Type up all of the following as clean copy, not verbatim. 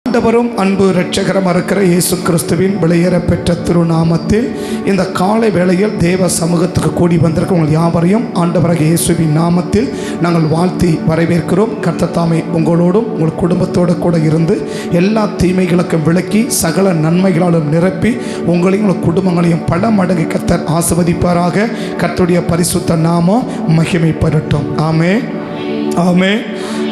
ஆண்டவரும் அன்பு இரட்சகரும் இருக்கிற இயேசு கிறிஸ்துவின் வெளியேற பெற்ற திருநாமத்தில் இந்த காலை வேளையில் தேவ சமூகத்துக்கு கூடி வந்திருக்க உங்கள் யாவரையும் ஆண்டவராகிய இயேசுவின் நாமத்தில் நாங்கள் வாழ்த்தி வரவேற்கிறோம். கர்த்தர் தாமே உங்களோடும் உங்கள் குடும்பத்தோடு கூட இருந்து எல்லா தீமைகளுக்கும் விலக்கி சகல நன்மைகளாலும் நிரப்பி உங்களையும் உங்கள் குடும்பங்களையும் பல மடங்கு கர்த்தர் ஆசீர்வதிப்பாராக. கர்த்தருடைய பரிசுத்த நாமம் மகிமைப்படட்டும். ஆமென், ஆமென்,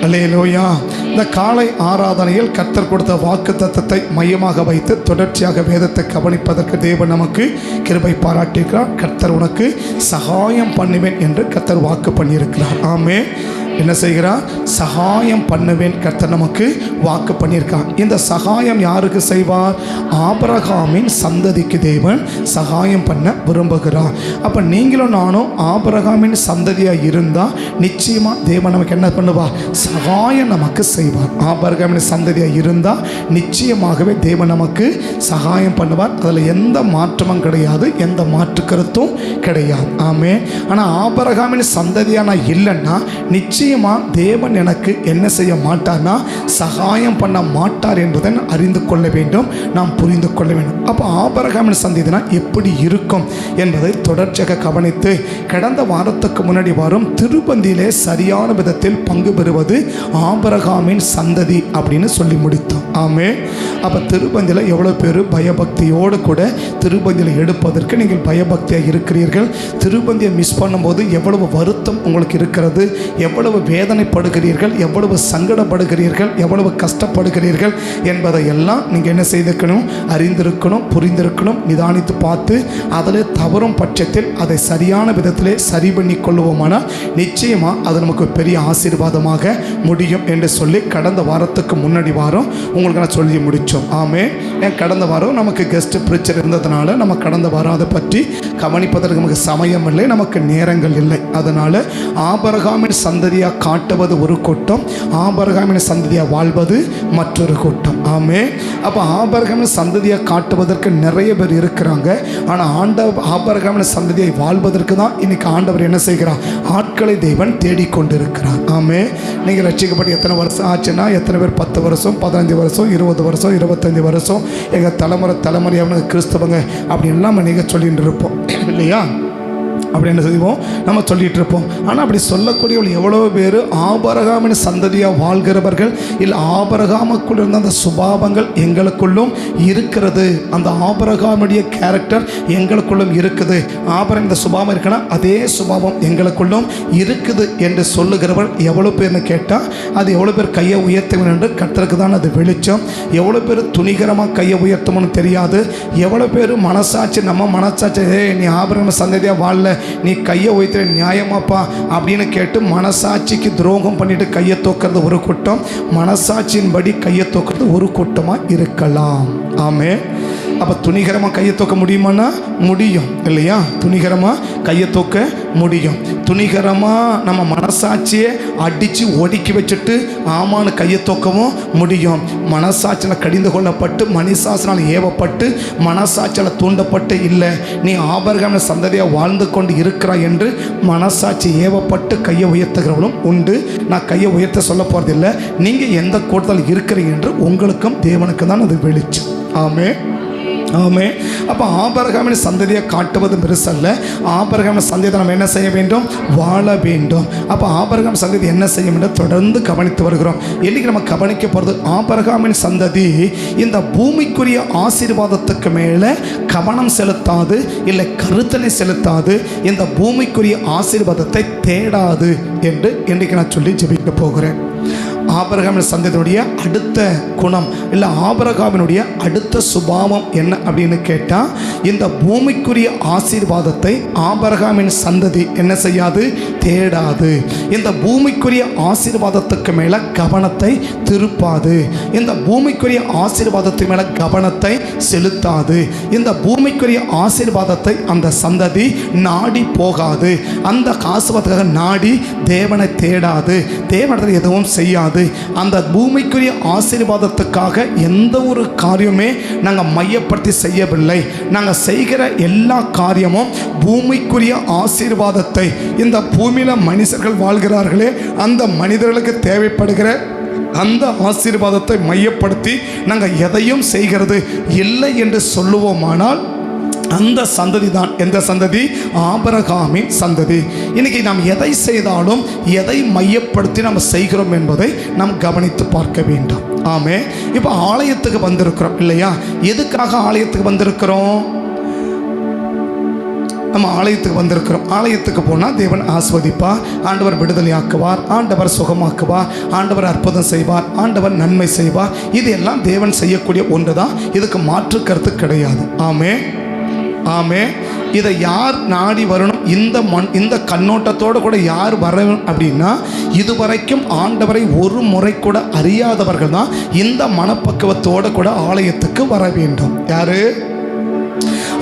அல்லேலூயா. இந்த காலை ஆராதனையில் கர்த்தர் கொடுத்த வாக்குத்தத்தத்தை மையமாக வைத்து தொடர்ச்சியாக வேதத்தை கவனிப்பதற்கு தேவன் நமக்கு கிருபை பாராட்டியிருக்கிறார். கர்த்தர் உனக்கு சகாயம் பண்ணுவேன் என்று கர்த்தர் வாக்கு பண்ணியிருக்கிறார். ஆமென். என்ன செய்கிறார்? சகாயம் பண்ணுவேன் கர்த்தர் நமக்கு வாக்கு பண்ணியிருக்கார். இந்த சகாயம் யாருக்கு செய்வார்? ஆபிரகாமின் சந்ததிக்கு தேவன் சகாயம் பண்ண விரும்புகிறார். அப்போ நீங்களும் நானும் ஆபிரகாமின் சந்ததியாக இருந்தால் நிச்சயமாக தேவன் நமக்கு என்ன பண்ணுவார்? சகாயம் நமக்கு செய்வார். ஆபிரகாமின் சந்ததியாக இருந்தால் நிச்சயமாகவே தேவன் நமக்கு சகாயம் பண்ணுவார். அதில் எந்த மாற்றமும் கிடையாது, எந்த மாற்று கருத்தும் கிடையாது. ஆமென். ஆனால் ஆபிரகாமின் சந்ததியாக நான் இல்லைன்னா நிச்சயமாக தேவன் எனக்கு என்ன செய்ய மாட்டார்னா சகாயம் பண்ண மாட்டார் என்பதை அறிந்து கொள்ள வேண்டும், நாம் புரிந்து கொள்ள வேண்டும். அப்போ ஆபிரகாமின் சந்ததினா எப்படி இருக்கும் என்பதை தொடர்ச்சியாக கவனித்து கடந்த வாரத்துக்கு முன்னாடி வரும் திருப்பந்தியிலே சரியான விதத்தில் பங்கு பெறுவது ஆபிரகாமின் சந்ததி அப்படின்னு சொல்லி முடித்தோம். ஆமென். அப்போ திருப்பந்தியில் எவ்வளோ பேர் பயபக்தியோடு கூட திருப்பந்தியில் எடுப்பதற்கு நீங்கள் பயபக்தியாக இருக்கிறீர்கள். திருப்பந்தியை மிஸ் பண்ணும்போது எவ்வளவு வருத்தம் உங்களுக்கு இருக்கிறது, எவ்வளவு வேதனைப்படுகிறீர்கள், எவ்வளவு சங்கடப்படுகிறீர்கள், எவ்வளவு கஷ்டப்படுகிறீர்கள் என்பதை எல்லாம் நீங்கள் என்ன செய்திருக்கணும்? அறிந்திருக்கணும், புரிந்திருக்கணும், நிதானித்து பார்த்து அதில் தவறும் பட்சத்தில் அதை சரியான விதத்திலே சரி பண்ணி கொள்வோமானால் நிச்சயமாக அது நமக்கு பெரிய ஆசீர்வாதமாக முடியும் என்று சொல்லி கடந்த வாரத்துக்கு முன்னாடி வாரம் உங்களுக்கு நான் சொல்லி முடித்தோம். ஆமே. ஏன் கடந்த வாரம் நமக்கு கெஸ்ட் ப்ரீச்சர் இருந்ததுனால நம்ம கடந்த வாரம் அதை பற்றி கவனிப்பதற்கு நமக்கு சமயம் இல்லை, நமக்கு நேரங்கள் இல்லை. அதனால் ஆபிரகாமின் சந்ததியாக காட்டுவது ஒரு கூட்டம், ஆபிரகாமின் சந்ததியாக வாழ்வது மற்றொரு கூட்டம். ஆமே. அப்போ ஆபிரகாமின் சந்ததியாக காட்டுவதற்கு நிறைய பேர் இருக்கிறாங்க. ஆனால் ஆபிரகாமின் சந்ததியை வாழ்வதற்கு தான் இன்னைக்கு ஆண்டவர் என்ன செய்கிறார்? ஆட்களை தேவன் தேடிக்கொண்டிருக்கிறார். ஆமே. நீங்கள் ரட்சிக்கப்பட்டு எத்தனை வருஷம் ஆச்சுன்னா, எத்தனை பேர் 10 வருஷம் 15 வருஷம் 20 வருஷம் 25 வருஷம் எங்கள் தலைமுறையாக கிறிஸ்தவங்க அப்படின்லாம் நீங்கள் சொல்லிட்டு இருப்போம் இல்லையா? அப்படி என்ன செய்வோம்? நம்ம சொல்லிகிட்டு இருப்போம். ஆனால் அப்படி சொல்லக்கூடியவர்கள் எவ்வளோ பேர் ஆபிரகாமின் சந்ததியாக வாழ்கிறவர்கள் இல்லை ஆபிரகாமுக்குள் இருந்த அந்த சுபாவங்கள் எங்களுக்குள்ளும் இருக்கிறது, அந்த ஆபிரகாமுடைய கேரக்டர் எங்களுக்குள்ளும் இருக்குது, ஆபிரகாம் இந்த சுபாவம் இருக்குன்னா அதே சுபாவம் எங்களுக்குள்ளும் இருக்குது என்று சொல்லுகிறவர்கள் எவ்வளோ பேர்னு கேட்டால் அது எவ்வளோ பேர் கையை உயர்த்தவன் என்று கர்த்தருக்கு தான் அது வெளிச்சம். எவ்வளோ பேர் துணிகரமாக கையை உயர்த்தணும்னு தெரியாது. எவ்வளோ பேர் மனசாட்சி நம்ம மனசாட்சி நீ ஆபிரகாம் சந்ததியாக வாழல, நீ கையை உயர்த்த நியாயமாப்பா அப்படின்னு கேட்டு மனசாட்சிக்கு துரோகம் பண்ணிட்டு கையை தூக்கிறது ஒரு கூட்டம், மனசாட்சியின்படி கையை தூக்கிறது ஒரு கூட்டமாக இருக்கலாம். ஆமே. அப்போ துணிகரமாக கையை தூக்க முடியுமானா? முடியும் இல்லையா? துணிகரமாக கையை தூக்க முடியும். துணிகரமாக நம்ம மனசாட்சியை அடித்து ஒடுக்கி வச்சுட்டு ஆமான்னு கையை தூக்கவும் முடியும். மனசாட்சியில் கடிந்து கொள்ளப்பட்டு மணிசாசனால் ஏவப்பட்டு மனசாட்சியில் தூண்டப்பட்டு இல்லை நீ ஆபிரகாமின் சந்ததியாக வாழ்ந்து கொண்டு இருக்கிறாய் என்று மனசாட்சி ஏவப்பட்டு கையை உயர்த்துகிறவளும் உண்டு. நான் கையை உயர்த்த சொல்ல போகிறதில்லை, நீங்கள் எந்த கூட்டத்தில் இருக்கிறீங்க என்று உங்களுக்கும் தேவனுக்கு தான் அது வெளிச்சம். ஆமே. ஆமே. அப்போ ஆபிரகாமின் சந்ததியை காட்டுவது பெருசல்ல, ஆபிரகாமின் சந்ததியை நம்ம என்ன செய்ய வேண்டும்? வாழ வேண்டும். அப்போ ஆபிரகாம் சந்ததி என்ன செய்ய வேண்டும்? தொடர்ந்து கவனித்து வருகிறோம். இன்னைக்கு நம்ம கவனிக்க போகிறது ஆபிரகாமின் சந்ததி இந்த பூமிக்குரிய ஆசீர்வாதத்துக்கு மேலே கவனம் செலுத்தாது, இல்லை கருத்தனை செலுத்தாது, இந்த பூமிக்குரிய ஆசீர்வாதத்தை தேடாது என்று இன்றைக்கு நான் சொல்லி ஜெபிக்க போகிறேன். ஆபிரகாமின் சந்ததியுடைய அடுத்த குணம் இல்லை ஆபிரகாமினுடைய அடுத்த சுபாவம் என்ன அப்படின்னு கேட்டால், இந்த பூமிக்குரிய ஆசீர்வாதத்தை ஆபிரகாமின் சந்ததி என்ன செய்யாது? தேடாது. இந்த பூமிக்குரிய ஆசீர்வாதத்துக்கு மேலே கவனத்தை திருப்பாது. இந்த பூமிக்குரிய ஆசீர்வாதத்துக்கு மேலே கவனத்தை செலுத்தாது. இந்த பூமிக்குரிய ஆசீர்வாதத்தை அந்த சந்ததி நாடி போகாது. அந்த ஆசீர்வாதத்துக்காக நாடி தேவனை தேடாது. தேவனத்தில் எதுவும் செய்யாது. அந்த பூமிக்குரிய ஆசீர்வாதத்துக்காக எந்த ஒரு காரியமே நாங்கள் மையப்படுத்தி செய்யவில்லை. நாங்கள் செய்கிற எல்லா காரியமும் பூமிக்குரிய ஆசீர்வாதத்தை, இந்த பூமியில் மனுஷர்கள் வாழ்கிறார்களே அந்த மனிதர்களுக்கு தேவைப்படுகிற அந்த ஆசீர்வாதத்தை மையப்படுத்தி நாங்கள் எதையும் செய்கிறது இல்லை என்று சொல்லுவோமானால் அந்த சந்ததி தான் எந்த சந்ததி? ஆபிரகாமின் சந்ததி. இன்னைக்கு நாம் எதை செய்தாலும் எதை மையப்படுத்தி நாம் செய்கிறோம் என்பதை நாம் கவனித்து பார்க்க வேண்டும். ஆமே. இப்போ ஆலயத்துக்கு வந்திருக்கிறோம் இல்லையா? எதுக்காக ஆலயத்துக்கு வந்திருக்கிறோம்? நம்ம ஆலயத்துக்கு வந்திருக்கிறோம். ஆலயத்துக்கு போனால் தேவன் ஆஸ்வதிப்பார், ஆண்டவர் விடுதலையாக்குவார், ஆண்டவர் சுகமாக்குவார், ஆண்டவர் அற்புதம் செய்வார், ஆண்டவர் நன்மை செய்வார். இது எல்லாம் தேவன் செய்யக்கூடிய ஒன்று தான். இதுக்கு மாற்று கருத்து கிடையாது. ஆமே ஆமே. இதை யார் நாடி வரணும்? இந்த கண்ணோட்டத்தோடு கூட யார் வரணும் அப்படின்னா, இதுவரைக்கும் ஆண்டவரை ஒரு முறை கூட அறியாதவர்கள் தான் இந்த மனப்பக்குவத்தோடு கூட ஆலயத்துக்கு வர வேண்டும். யாரு?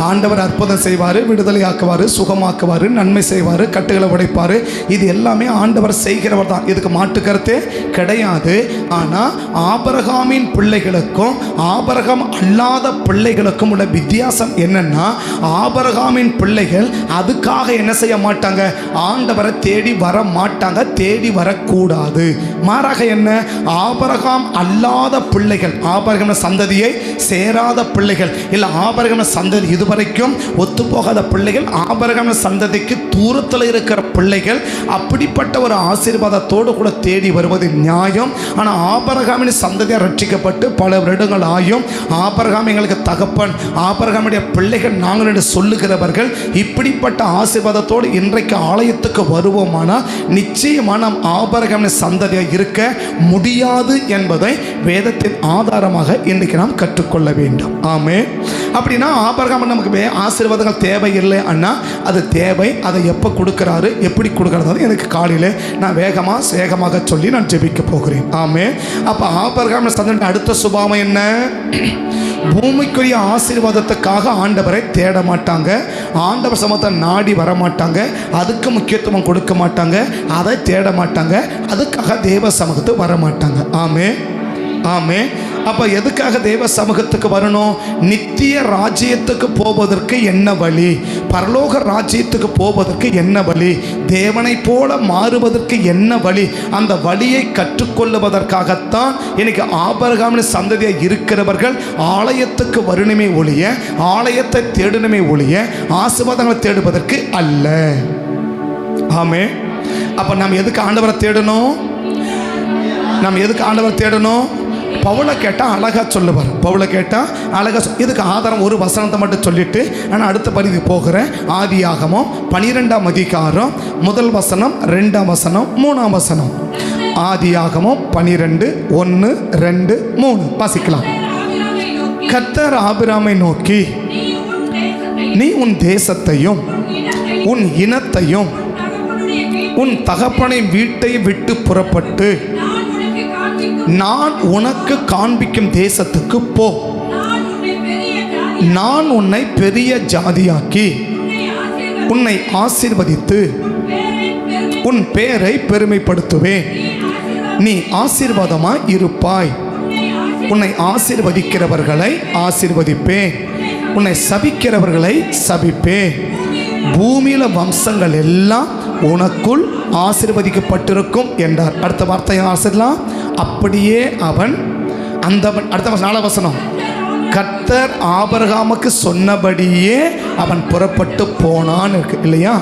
ஆண்டவர் அற்புதம் செய்வார், விடுதலையாக்குவார், சுகமாக்குவார், நன்மை செய்வார், கட்டுகளை உடைப்பார். இது எல்லாமே ஆண்டவர் செய்கிறவர் தான். இதுக்கு மாற்று கருத்தே கிடையாது. ஆனால் ஆபிரகாமின் பிள்ளைகளுக்கும் ஆபிரகாம் அல்லாத பிள்ளைகளுக்கும் உள்ள வித்தியாசம் என்னன்னா, ஆபிரகாமின் பிள்ளைகள் அதுக்காக என்ன செய்ய மாட்டாங்க? ஆண்டவரை தேடி வர மாட்டாங்க, தேடி வரக்கூடாது. மாறாக என்ன? ஆபிரகாம் அல்லாத பிள்ளைகள், ஆபிரகாம் சந்ததியை சேராத பிள்ளைகள், இல்லை ஆபிரகாம் சந்ததி இதுவரைக்கும் ஒத்துப்போகாத பிள்ளைகள், ஆபிரகாம் சந்ததிக்கு தூரத்தில் இருக்கிற பிள்ளைகள், அப்படிப்பட்ட ஒரு ஆசீர்வாதத்தோடு கூட தேடி வருவது நியாயம். ஆனால் ஆபிரகாமின் சந்ததியாக ரட்சிக்கப்பட்டு பல வருடங்கள் ஆயும், ஆபிரகாம் எங்களுக்கு தகப்பன், ஆபிரகாமுடைய பிள்ளைகள் நாங்கள் என்று சொல்லுகிறவர்கள் இப்படிப்பட்ட ஆசீர்வாதத்தோடு இன்றைக்கு ஆலயத்துக்கு வருவோமானால் நிச்சயமாக நாம் ஆபிரகாமின் சந்ததியாக இருக்க முடியாது என்பதை வேதத்தின் ஆதாரமாக இன்றைக்கு நாம் கற்றுக்கொள்ள வேண்டும். ஆமே. அப்படின்னா ஆபிரகாம் நமக்கு ஆசீர்வாதங்கள் தேவையில்லை அண்ணா, அது தேவை. அதை எப்போ கொடுக்குறாரு, எப்படி கொடுக்குறது எனக்கு காலையில் நான் வேகமாக சொல்லி நான் ஜெபிக்க போகிறேன். ஆமே. அப்போ ஆபிரகாம் சந்ததியின் அடுத்த சுபாவம் என்ன? பூமிக்குரிய ஆசீர்வாதத்துக்காக ஆண்டவரை தேட மாட்டாங்க, ஆண்டவர் சமத்தை நாடி வர மாட்டாங்க, அதுக்கு முக்கியத்துவம் கொடுக்க மாட்டாங்க, அதை தேட மாட்டாங்க, அதுக்காக தேவ சமூகத்துக்கு வர மாட்டாங்க. ஆமே ஆமே. அப்போ எதுக்காக தேவ சமூகத்துக்கு வரணும்? நித்திய ராஜ்யத்துக்கு போவதற்கு என்ன வழி? பரலோக ராஜ்யத்துக்கு போவதற்கு என்ன வழி? தேவனை போல மாறுவதற்கு என்ன வழி? அந்த வழியை கற்றுக்கொள்ளுவதற்காகத்தான் இன்னைக்கு ஆபிரகாமின் சந்ததியாக இருக்கிறவர்கள் ஆலயத்துக்கு வரணுமே ஒழிய, ஆலயத்தை தேடணுமே ஒழிய ஆசீர்வாதங்களை தேடுவதற்கு அல்ல. ஆமே. அப்போ நாம் எதுக்கு ஆண்டவரை தேடணும்? நாம் எதுக்கு ஆண்டவரை தேடணும்? பவுலை கேட்டால் அழகாக சொல்லுவார். பவுலை கேட்டால் அழகாக இதுக்கு ஆதாரம் ஒரு வசனத்தை மட்டும் சொல்லிட்டு நான் அடுத்த பகுதிக்கு போகிறேன். ஆதியாகமம் 12ஆம் அதிகாரம் 1 வசனம், 2ஆம் வசனம், 3ஆம் வசனம். ஆதியாகமம் 12 1 2 3 வாசிக்கலாம். கர்த்தர் ஆபிரகாமை நோக்கி, நீ உன் தேசத்தையும் உன் இனத்தையும் உன் தகப்பனை வீட்டை விட்டு புறப்பட்டு நான் உனக்கு காண்பிக்கும் தேசத்துக்கு போ. நான் உன்னை பெரிய ஜாதியாக்கி உன்னை ஆசீர்வதித்து உன் பேரை பெருமைப்படுத்துவேன். நீ ஆசீர்வாதமாய் இருப்பாய். உன்னை ஆசீர்வதிக்கிறவர்களை ஆசீர்வதிப்பேன், உன்னை சபிக்கிறவர்களை சபிப்பேன். பூமியில வம்சங்கள் எல்லாம் உனக்குள் ஆசீர்வதிக்கப்பட்டிருக்கும் என்றார். அடுத்த வார்த்தையை ஆசீர்லாம். அப்படியே அவன் அந்த அடுத்த 4 வசனம். கர்த்தர் ஆபிரகாமுக்கு சொன்னபடியே அவன் புறப்பட்டு போனான்னு இருக்கு இல்லையா?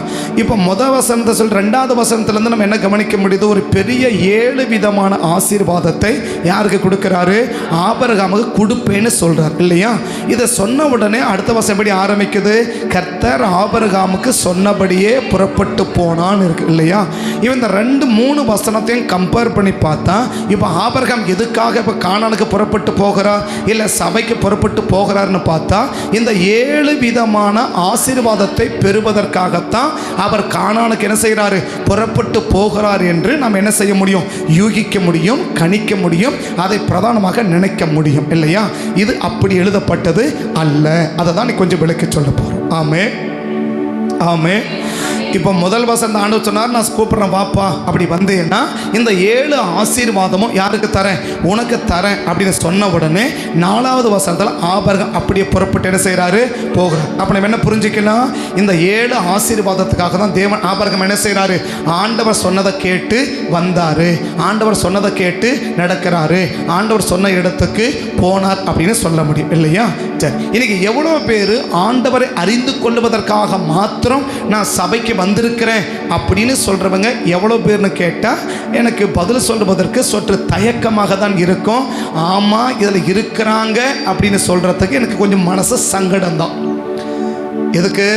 இப்போ முதல் வசனத்தை சொல், ரெண்டாவது வசனத்திலேருந்து நம்ம என்ன கவனிக்க முடியுது? ஒரு பெரிய 7 விதமான ஆசீர்வாதத்தை யாருக்கு கொடுக்குறாரு? ஆபிரகாமுக்கு கொடுப்பேன்னு சொல்றார் இல்லையா? இதை சொன்ன உடனே அடுத்த வசனம் எப்படி ஆரம்பிக்குது? கர்த்தர் ஆபிரகாமுக்கு சொன்னபடியே புறப்பட்டு போனான்னு இருக்கு இல்லையா? இவன் இந்த 2-3 வசனத்தையும் கம்பேர் பண்ணி பார்த்தா, இப்போ ஆபிரகாம் எதுக்காக இப்போ கானானுக்கு புறப்பட்டு போகிறார், இல்லை சபைக்கு புறப்பட்டு போகிறார்னு பார்த்தா, இந்த 7 விதமான ஆசீர்வாதத்தை பெறுவதற்காகத்தான் அவர் கானானுக்கு என்ன செய்கிறாரு? புறப்பட்டு போகிறார் என்று நாம் என்ன செய்ய முடியும்? யூகிக்க முடியும், கணிக்க முடியும், அதை பிரதானமாக நினைக்க முடியும் இல்லையா? இது அப்படி எழுதப்பட்டது அல்ல. அதை தான் நீ கொஞ்சம் விளக்கி சொல்ல போகிறோம். ஆமே ஆமே. இப்போ முதல் வசனம் ஆண்டவர் சொன்னார், நான் கூப்பிட்றேன் வாப்பா, அப்படி வந்தேன்னா இந்த 7 ஆசீர்வாதமும் யாருக்கு தரேன்? உனக்கு தரேன் அப்படின்னு சொன்ன உடனே 4வது வசனத்தில் ஆபிரகாம் அப்படியே புறப்பட்டு என்ன செய்கிறாரு? போகிறார். அப்போ நம்ம என்ன புரிஞ்சுக்கலாம்? இந்த 7 ஆசீர்வாதத்துக்காக தான் தேவன் ஆபிரகாம் என்ன செய்கிறாரு? ஆண்டவர் சொன்னதை கேட்டு வந்தார், ஆண்டவர் சொன்னதை கேட்டு நடக்கிறாரு, ஆண்டவர் சொன்ன இடத்துக்கு போனார் அப்படின்னு சொல்ல முடியும் இல்லையா? சரி, இன்னைக்கு எவ்வளோ பேர் ஆண்டவரை அறிந்து கொள்வதற்காக மாத்திரம் நான் சபைக்கு வந்திருக்கிறேன் அப்படின்னு சொல்றவங்க எவ்வளோ பேர்னு கேட்டால் எனக்கு பதில் சொல்வதற்கு சற்று தயக்கமாக தான் இருக்கும். ஆமாம், இதில் இருக்கிறாங்க அப்படின்னு சொல்றதுக்கு எனக்கு கொஞ்சம் மனசு சங்கடம் தான். எதுக்கு?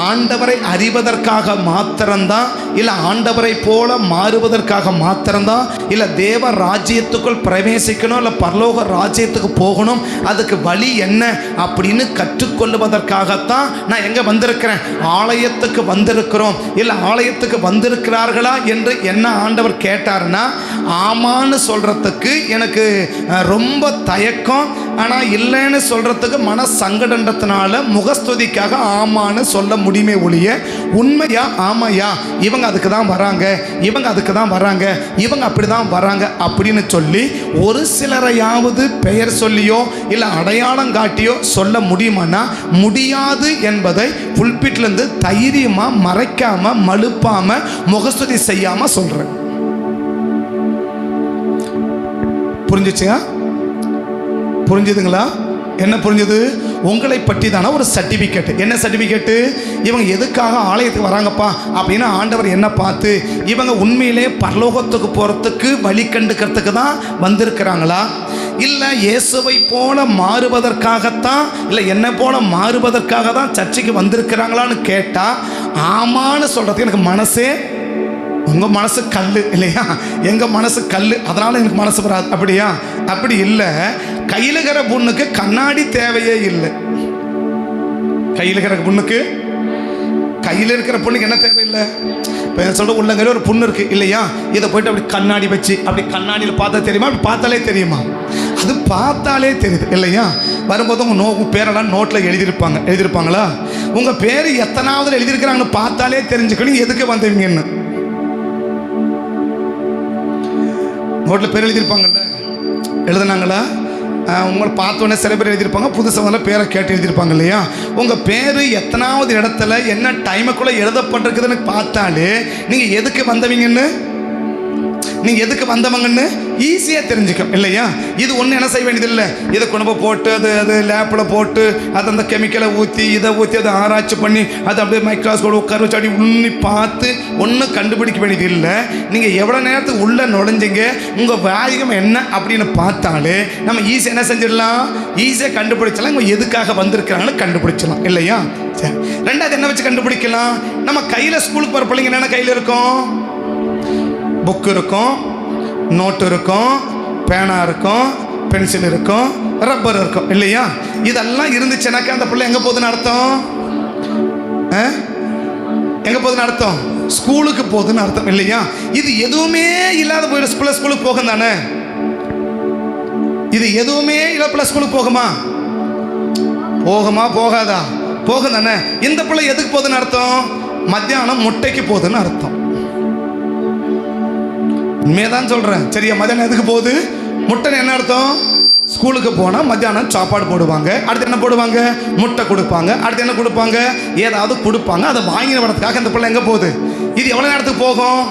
ஆண்டவரை அறிவதற்காக மாத்திரம்தான், இல்லை ஆண்டவரை போல மாறுவதற்காக மாத்திரம்தான், இல்லை தேவ ராஜ்யத்துக்குள் பிரவேசிக்கணும், இல்லை பரலோக ராஜ்யத்துக்கு போகணும், அதுக்கு வழி என்ன அப்படின்னு கற்றுக்கொள்வதற்காகத்தான் நான் எங்கே வந்திருக்கிறேன்? ஆலயத்துக்கு வந்திருக்கிறோம். இல்லை ஆலயத்துக்கு வந்திருக்கிறார்களா என்று என்ன ஆண்டவர் கேட்டார்னா, ஆமான்னு சொல்கிறதுக்கு எனக்கு ரொம்ப தயக்கம். ஆனால் இல்லைன்னு சொல்கிறதுக்கு மன சங்கடன்றதுனால முகஸ்துதிக்காக ஆமான்னு சொல்ல முடியுமே ஒழிய, உண்மையா ஆமையா இவங்க அதுக்கு தான் வராங்க, இவங்க அதுக்கு தான் வராங்க, இவங்க அப்படி தான் வராங்க அப்படின்னு சொல்லி ஒரு சிலரையாவது பெயர் சொல்லியோ இல்லை அடையாளம் காட்டியோ சொல்ல முடியுமானா முடியாது என்பதை புல்பிட்லேருந்து தைரியமாக மறைக்காம மழுப்பாம முகஸ்துதி செய்யாம சொல்கிறேன். புரிஞ்சுச்சுங்க? புரிஞ்சுதுங்களா? என்ன புரிஞ்சுது? உங்களை பற்றி தானே ஒரு சர்டிஃபிகேட். என்ன சர்டிஃபிகேட்டு? இவங்க எதுக்காக ஆலயத்துக்கு வராங்கப்பா அப்படின்னு ஆண்டவர் என்ன பார்த்து, இவங்க உண்மையிலே பரலோகத்துக்கு போகிறதுக்கு வழி கண்டுக்கிறதுக்கு தான் வந்திருக்கிறாங்களா, இல்லை இயேசுவை போல மாறுவதற்காகத்தான், இல்லை என்ன போல மாறுவதற்காக தான் சர்ச்சைக்கு வந்திருக்கிறாங்களான்னு கேட்டால் ஆமான்னு சொல்கிறதுக்கு எனக்கு மனசே, உங்கள் மனசு கல் இல்லையா, எங்கள் மனசு கல், அதனால் எனக்கு மனசு வராது. அப்படியா? அப்படி இல்லை. கையில் இருக்கிற புண்ணுக்கு கண்ணாடி தேவையே இல்லை. கையில் இருக்கிற புண்ணுக்கு, கையில் இருக்கிற புண்ணுக்கு என்ன தேவையில்லை? இப்போ சொல்ற உள்ளங்கையில் ஒரு புண்ணு இருக்குது இல்லையா, இதை போய்ட்டு அப்படி கண்ணாடி வச்சு அப்படி கண்ணாடியில் பார்த்தா தெரியுமா? அப்படி பார்த்தாலே தெரியுமா? அது பார்த்தாலே தெரியுது இல்லையா? வரும்போது உங்கள் பேரெல்லாம் நோட்டில் எழுதியிருப்பாங்களா? உங்கள் பேர் எத்தனாவது எழுதியிருக்கிறாங்கன்னு பார்த்தாலே தெரிஞ்சுக்கணும் எதுக்கு வந்தவங்கன்னு. நோட்டில் பேர் எழுதியிருப்பாங்கல்ல, எழுதுனாங்களா? உங்களை பார்த்தோன்னே சில பேர் எழுதியிருப்பாங்க, புதுசாக பேரை கேட்டு எழுதியிருப்பாங்க இல்லையா? உங்கள் பேர் எத்தனாவது இடத்துல என்ன டைமுக்குள்ளே எழுதப்பட்டிருக்குதுன்னு பார்த்தாலே நீங்கள் எதுக்கு வந்தவங்கன்னு, நீங்கள் எதுக்கு வந்தவங்கன்னு ஈஸியாக தெரிஞ்சுக்கும் இல்லையா? இது ஒன்றும் என்ன செய்ய வேண்டியதில்லை. இதை கொண்டு போட்டு அது லேப்பில் போட்டு அது அந்த கெமிக்கலை ஊற்றி இதை ஊற்றி அதை ஆராய்ச்சி பண்ணி அதை அப்படியே மைக்ரோஸ்கோப் உட்கார வச்சு அப்படி உண்ணி பார்த்து ஒன்றும் கண்டுபிடிக்க வேண்டியது இல்லை. நீங்கள் எவ்வளோ நேரத்துக்கு உள்ளே நுழைஞ்சிங்க, உங்கள் வேகம் என்ன அப்படின்னு பார்த்தாலே நம்ம ஈஸியாக என்ன செஞ்சிடலாம்? ஈஸியாக கண்டுபிடிச்சலாம் இவங்க எதுக்காக வந்திருக்கிறாங்கன்னு கண்டுபிடிச்சலாம் இல்லையா? சரி, ரெண்டாவது என்ன வச்சு கண்டுபிடிக்கலாம்? நம்ம கையில் ஸ்கூலுக்கு போகிற பிள்ளைங்க என்னென்ன கையில் இருக்கும்? புக்கு இருக்கும், நோட்டு இருக்கும், பேனா இருக்கும், பென்சில் இருக்கும், ரப்பர் இருக்கும் இல்லையா? இதெல்லாம் இருந்துச்சுனாக்கா அந்த பிள்ளை எங்கே போகுதுன்னு அர்த்தம்? எங்கே போகுதுன்னு அர்த்தம்? ஸ்கூலுக்கு போகுதுன்னு அர்த்தம் இல்லையா? இது எதுவுமே இல்லாத போய் பிள்ளை ஸ்கூலுக்கு போகும் தானே? இது எதுவுமே இல்லை பிள்ளை ஸ்கூலுக்கு போகுமா? போகாதா? போகும் தானே. இந்த பிள்ளை எதுக்கு போகுதுன்னு அர்த்தம்? மத்தியானம் முட்டைக்கு போகுதுன்னு அர்த்தம். உண்மையதான் சொல்கிறேன் சரியா? மத்தியானம் எதுக்கு போகுது? முட்டைன்னு என்ன அர்த்தம்? ஸ்கூலுக்கு போனால் மத்தியானம் சாப்பாடு போடுவாங்க, அடுத்து என்ன போடுவாங்க? முட்டை கொடுப்பாங்க, அடுத்து என்ன கொடுப்பாங்க? ஏதாவது கொடுப்பாங்க. அதை வாங்கின வரதுக்காக இந்த பிள்ளை எங்கே போகுது? இது எவ்வளோ நேரத்துக்கு போகும்?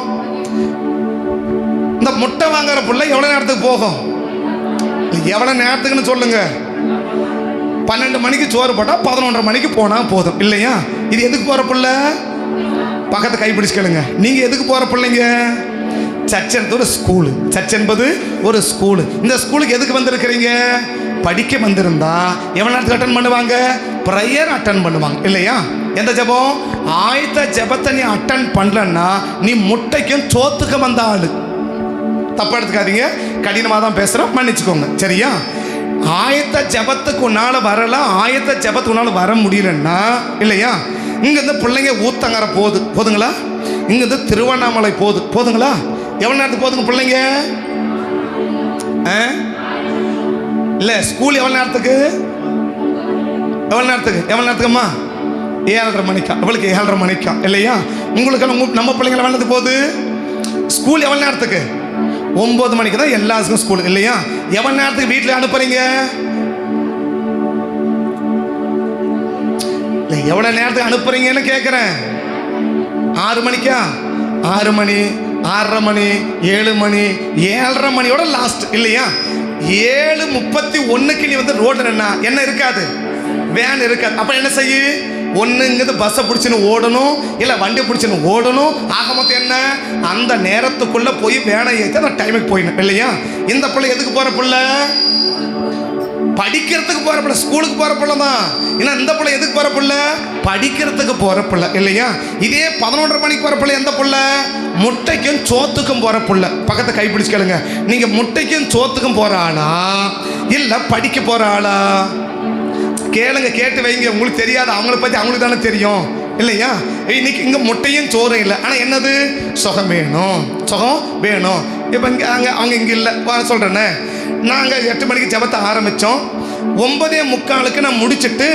இந்த முட்டை வாங்குற பிள்ளை எவ்வளோ நேரத்துக்கு போகும்? எவ்வளோ நேரத்துக்குன்னு சொல்லுங்க. 12 மணிக்கு சோறு போட்டால் 11:30 மணிக்கு போனால் போதும் இல்லையா? இது எதுக்கு போகிற பிள்ளை? பக்கத்தை கைப்பிடிச்சு கேளுங்க. நீங்கள் எதுக்கு போகிற பிள்ளைங்க? சர்ச் என்பது ஒரு ஸ்கூலு. சர்ச் என்பது ஒரு ஸ்கூலு. இந்த ஸ்கூலுக்கு எதுக்கு வந்திருக்கிறீங்க? படிக்க வந்திருந்தா எவ்வளோ நேரத்துக்கு அட்டன் பண்ணுவாங்க? ப்ரேயர் அட்டன் பண்ணுவாங்க இல்லையா? எந்த ஜெபம்? ஆயத்த ஜெபத்தை நீ அட்டன் பண்ணலன்னா நீ முட்டைக்கும் சோத்துக்கும் வந்த ஆளு. தப்பா எடுத்துக்காதீங்க, கடினமாக தான் பேசுகிறோம், மன்னிச்சுக்கோங்க சரியா? ஆயத்த ஜெபத்துக்கு உன்னால் வரல, ஆயத்த ஜெபத்துக்கு உன்னால் வர முடியலன்னா இல்லையா, இங்கேருந்து பிள்ளைங்க ஊத்தங்கரை போதுங்களா? இங்கேருந்து திருவண்ணாமலை போதுங்களா? எவ்வளோ நேரத்துக்கு போதுங்க பிள்ளைங்க? இல்லை ஸ்கூல் எவ்வளோ நேரத்துக்கு? எவ்வளோ நேரத்துக்கும்மா? 7:30 மணிக்கா? அவளுக்கு 7:30 மணிக்கா இல்லையா? உங்களுக்கு நம்ம பிள்ளைங்களை வேணது போகுது. ஸ்கூல் எவ்வளோ நேரத்துக்கு? 9 மணிக்கு தான் எல்லாருக்கும் ஸ்கூல் இல்லையா? எவ்வளோ நேரத்துக்கு வீட்டில் அனுப்புறீங்க? இல்லை எவ்வளோ நேரத்துக்கு அனுப்புறீங்கன்னு கேட்குறேன். 6 மணிக்கா? 6 மணி, 6:30 மணி, 7 மணி, 7:30 மணியோட லாஸ்ட் இல்லையா? 7:31 நீ வந்து ரோட்ல என்ன இருக்காது? வேன் இருக்காது. அப்ப என்ன செய்ய? ஒண்ணுங்கிறது பஸ்ஸை பிடிச்சின்னு ஓடணும், இல்லை வண்டி பிடிச்சின்னு ஓடணும். ஆக மொத்தம் என்ன? அந்த நேரத்துக்குள்ள போய் வேனை ஏற்ற அந்த டைமுக்கு போயிடணும் இல்லையா? இந்த பிள்ளை எதுக்கு போற பிள்ளை? படிக்கிறதுக்கு போற பிள்ளை, ஸ்கூலுக்கு போற பிள்ளை தான். ஏன்னா இந்த பிள்ளை எதுக்கு போற பிள்ளை? படிக்கிறதுக்கு போற பிள்ளை இல்லையா? இதே 11:30 மணிக்கு போற பிள்ளை எந்த பிள்ளை? முட்டைக்கும் சோத்துக்கும் போற பிள்ளை. பக்கத்தை கைப்பிடிச்சு கேளுங்க, நீங்க முட்டைக்கும் சோத்துக்கும் போற ஆளா இல்ல படிக்க போற ஆளா? கேளுங்க, கேட்டு வைங்க. உங்களுக்கு தெரியாது, அவங்கள பத்தி அவங்களுக்கு தானே தெரியும் இல்லையா? இன்னைக்கு இங்க முட்டையும் சோறும் இல்லை, ஆனா என்னது? சுகம் வேணும், சுகம் வேணும். இப்போ இங்கே அவங்க இங்கே இல்லை சொல்கிறேன்னே. நாங்கள் 8 மணிக்கு ஜெபத்தை ஆரம்பித்தோம். 9:45 நான் முடிச்சுட்டு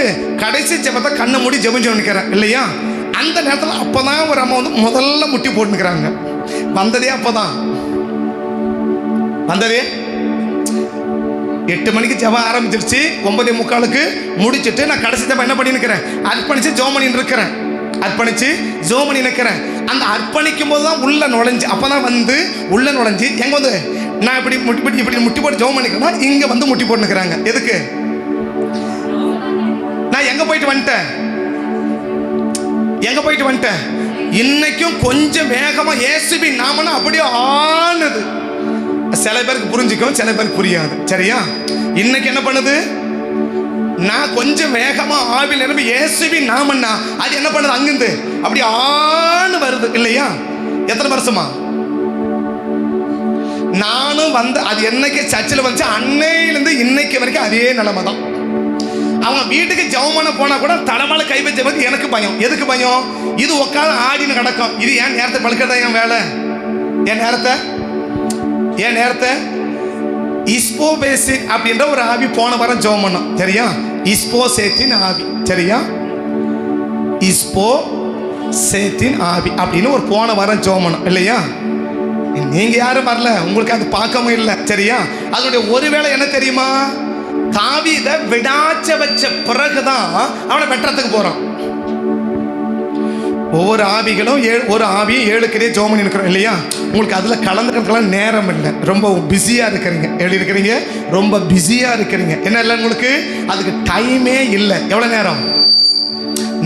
கடைசி ஜெபத்தை கண்ணை மூடி ஜெபிச்சு நிற்கிறேன் இல்லையா? அந்த நேரத்தில் அப்போ தான் ஒரு அம்மா வந்து முதல்ல முட்டி போட்டுக்கிறாங்க. வந்ததே அப்போ தான் வந்ததே. 8 மணிக்கு ஜெபம் ஆரம்பிச்சிருச்சு, 9:45 முடிச்சுட்டு நான் கடைசி ஜெபம் என்ன பண்ணி நிற்கிறேன்? அர்ப்பணித்து ஜெபம் பண்ணி இருக்கிறேன். அர்ப்பணித்து ஜெபம் பண்ணி நிற்கிறேன். அந்த அர்ப்பணிக்கும் போது தான் உள்ள நுழைஞ்சு, அப்போ தான் வந்து உள்ள நுழைஞ்சு எங்கே வந்து நான் இப்படி முட்டி போட்டு ஜெபம் பண்ணிக்கிறேன்னா இங்கே வந்து முட்டி போட்டு நிற்கிறாங்க. எதுக்கு? நான் எங்கே போயிட்டு வந்துட்டேன்? இன்னைக்கும் கொஞ்சம் வேகமாக இயேசுவின் நாமனா அப்படியே ஆனது. சில பேருக்கு புரிஞ்சுக்கும், சில பேருக்கு புரியாது சரியா? இன்னைக்கு என்ன பண்ணுது? நான் கொஞ்சம் வேகமா ஆவில் நிரம்பி இயேசுவின் நாமன்னா அது என்ன பண்ணுது? அங்கிருந்து அப்படி ஆணு வருது இல்லையா? எத்தனை வருஷமா நானும் வந்து அது என்னைக்கு சர்ச்சில் வந்துச்சு அன்னையிலிருந்து இன்னைக்கு வரைக்கும் அதே நிலைமை தான். அவங்க வீட்டுக்கு ஜெபமான போனா கூட தலைமையில கை வச்ச எனக்கு பயம். எதுக்கு பயம்? இது உட்காந்து ஆடின்னு கிடக்கும். இது ஏன் நேரத்தை பழுக்கிறதா என் வேலை? என் நேரத்தை இஸ்போசேத் அப்படின்ற ஒரு ஆவி போன வாரம் ஜெபம் பண்ணோம் சரியா? இஸ்போசேத்தின் ஆவி சரியா? இஸ்போசேத்தின் ஆவி அப்படின்னு ஒரு போன வாரம் ஜெபம் பண்ணோம் இல்லையா? நீங்க யாரும் வரல, உங்களுக்கு அது பார்க்கவும் இல்லை சரியா? அதனுடைய ஒருவேளை என்ன தெரியுமா? தாவீதை விடாச்ச வச்ச பிறகுதான் அவனை வெட்டுறதுக்கு போறான். ஒவ்வொரு ஆவிகளும் ஒரு ஆவியும் 7 கிரியை ஜெபம் பண்ணி இருக்கிறோம் இல்லையா? உங்களுக்கு அதில் கலந்துக்கிறதுக்கெல்லாம் நேரம் இல்லை, ரொம்ப பிஸியாக இருக்கிறீங்க. எப்படி இருக்கிறீங்க? ரொம்ப பிஸியாக இருக்கிறீங்க. என்ன இல்லை உங்களுக்கு அதுக்கு டைமே இல்லை. எவ்வளோ நேரம்?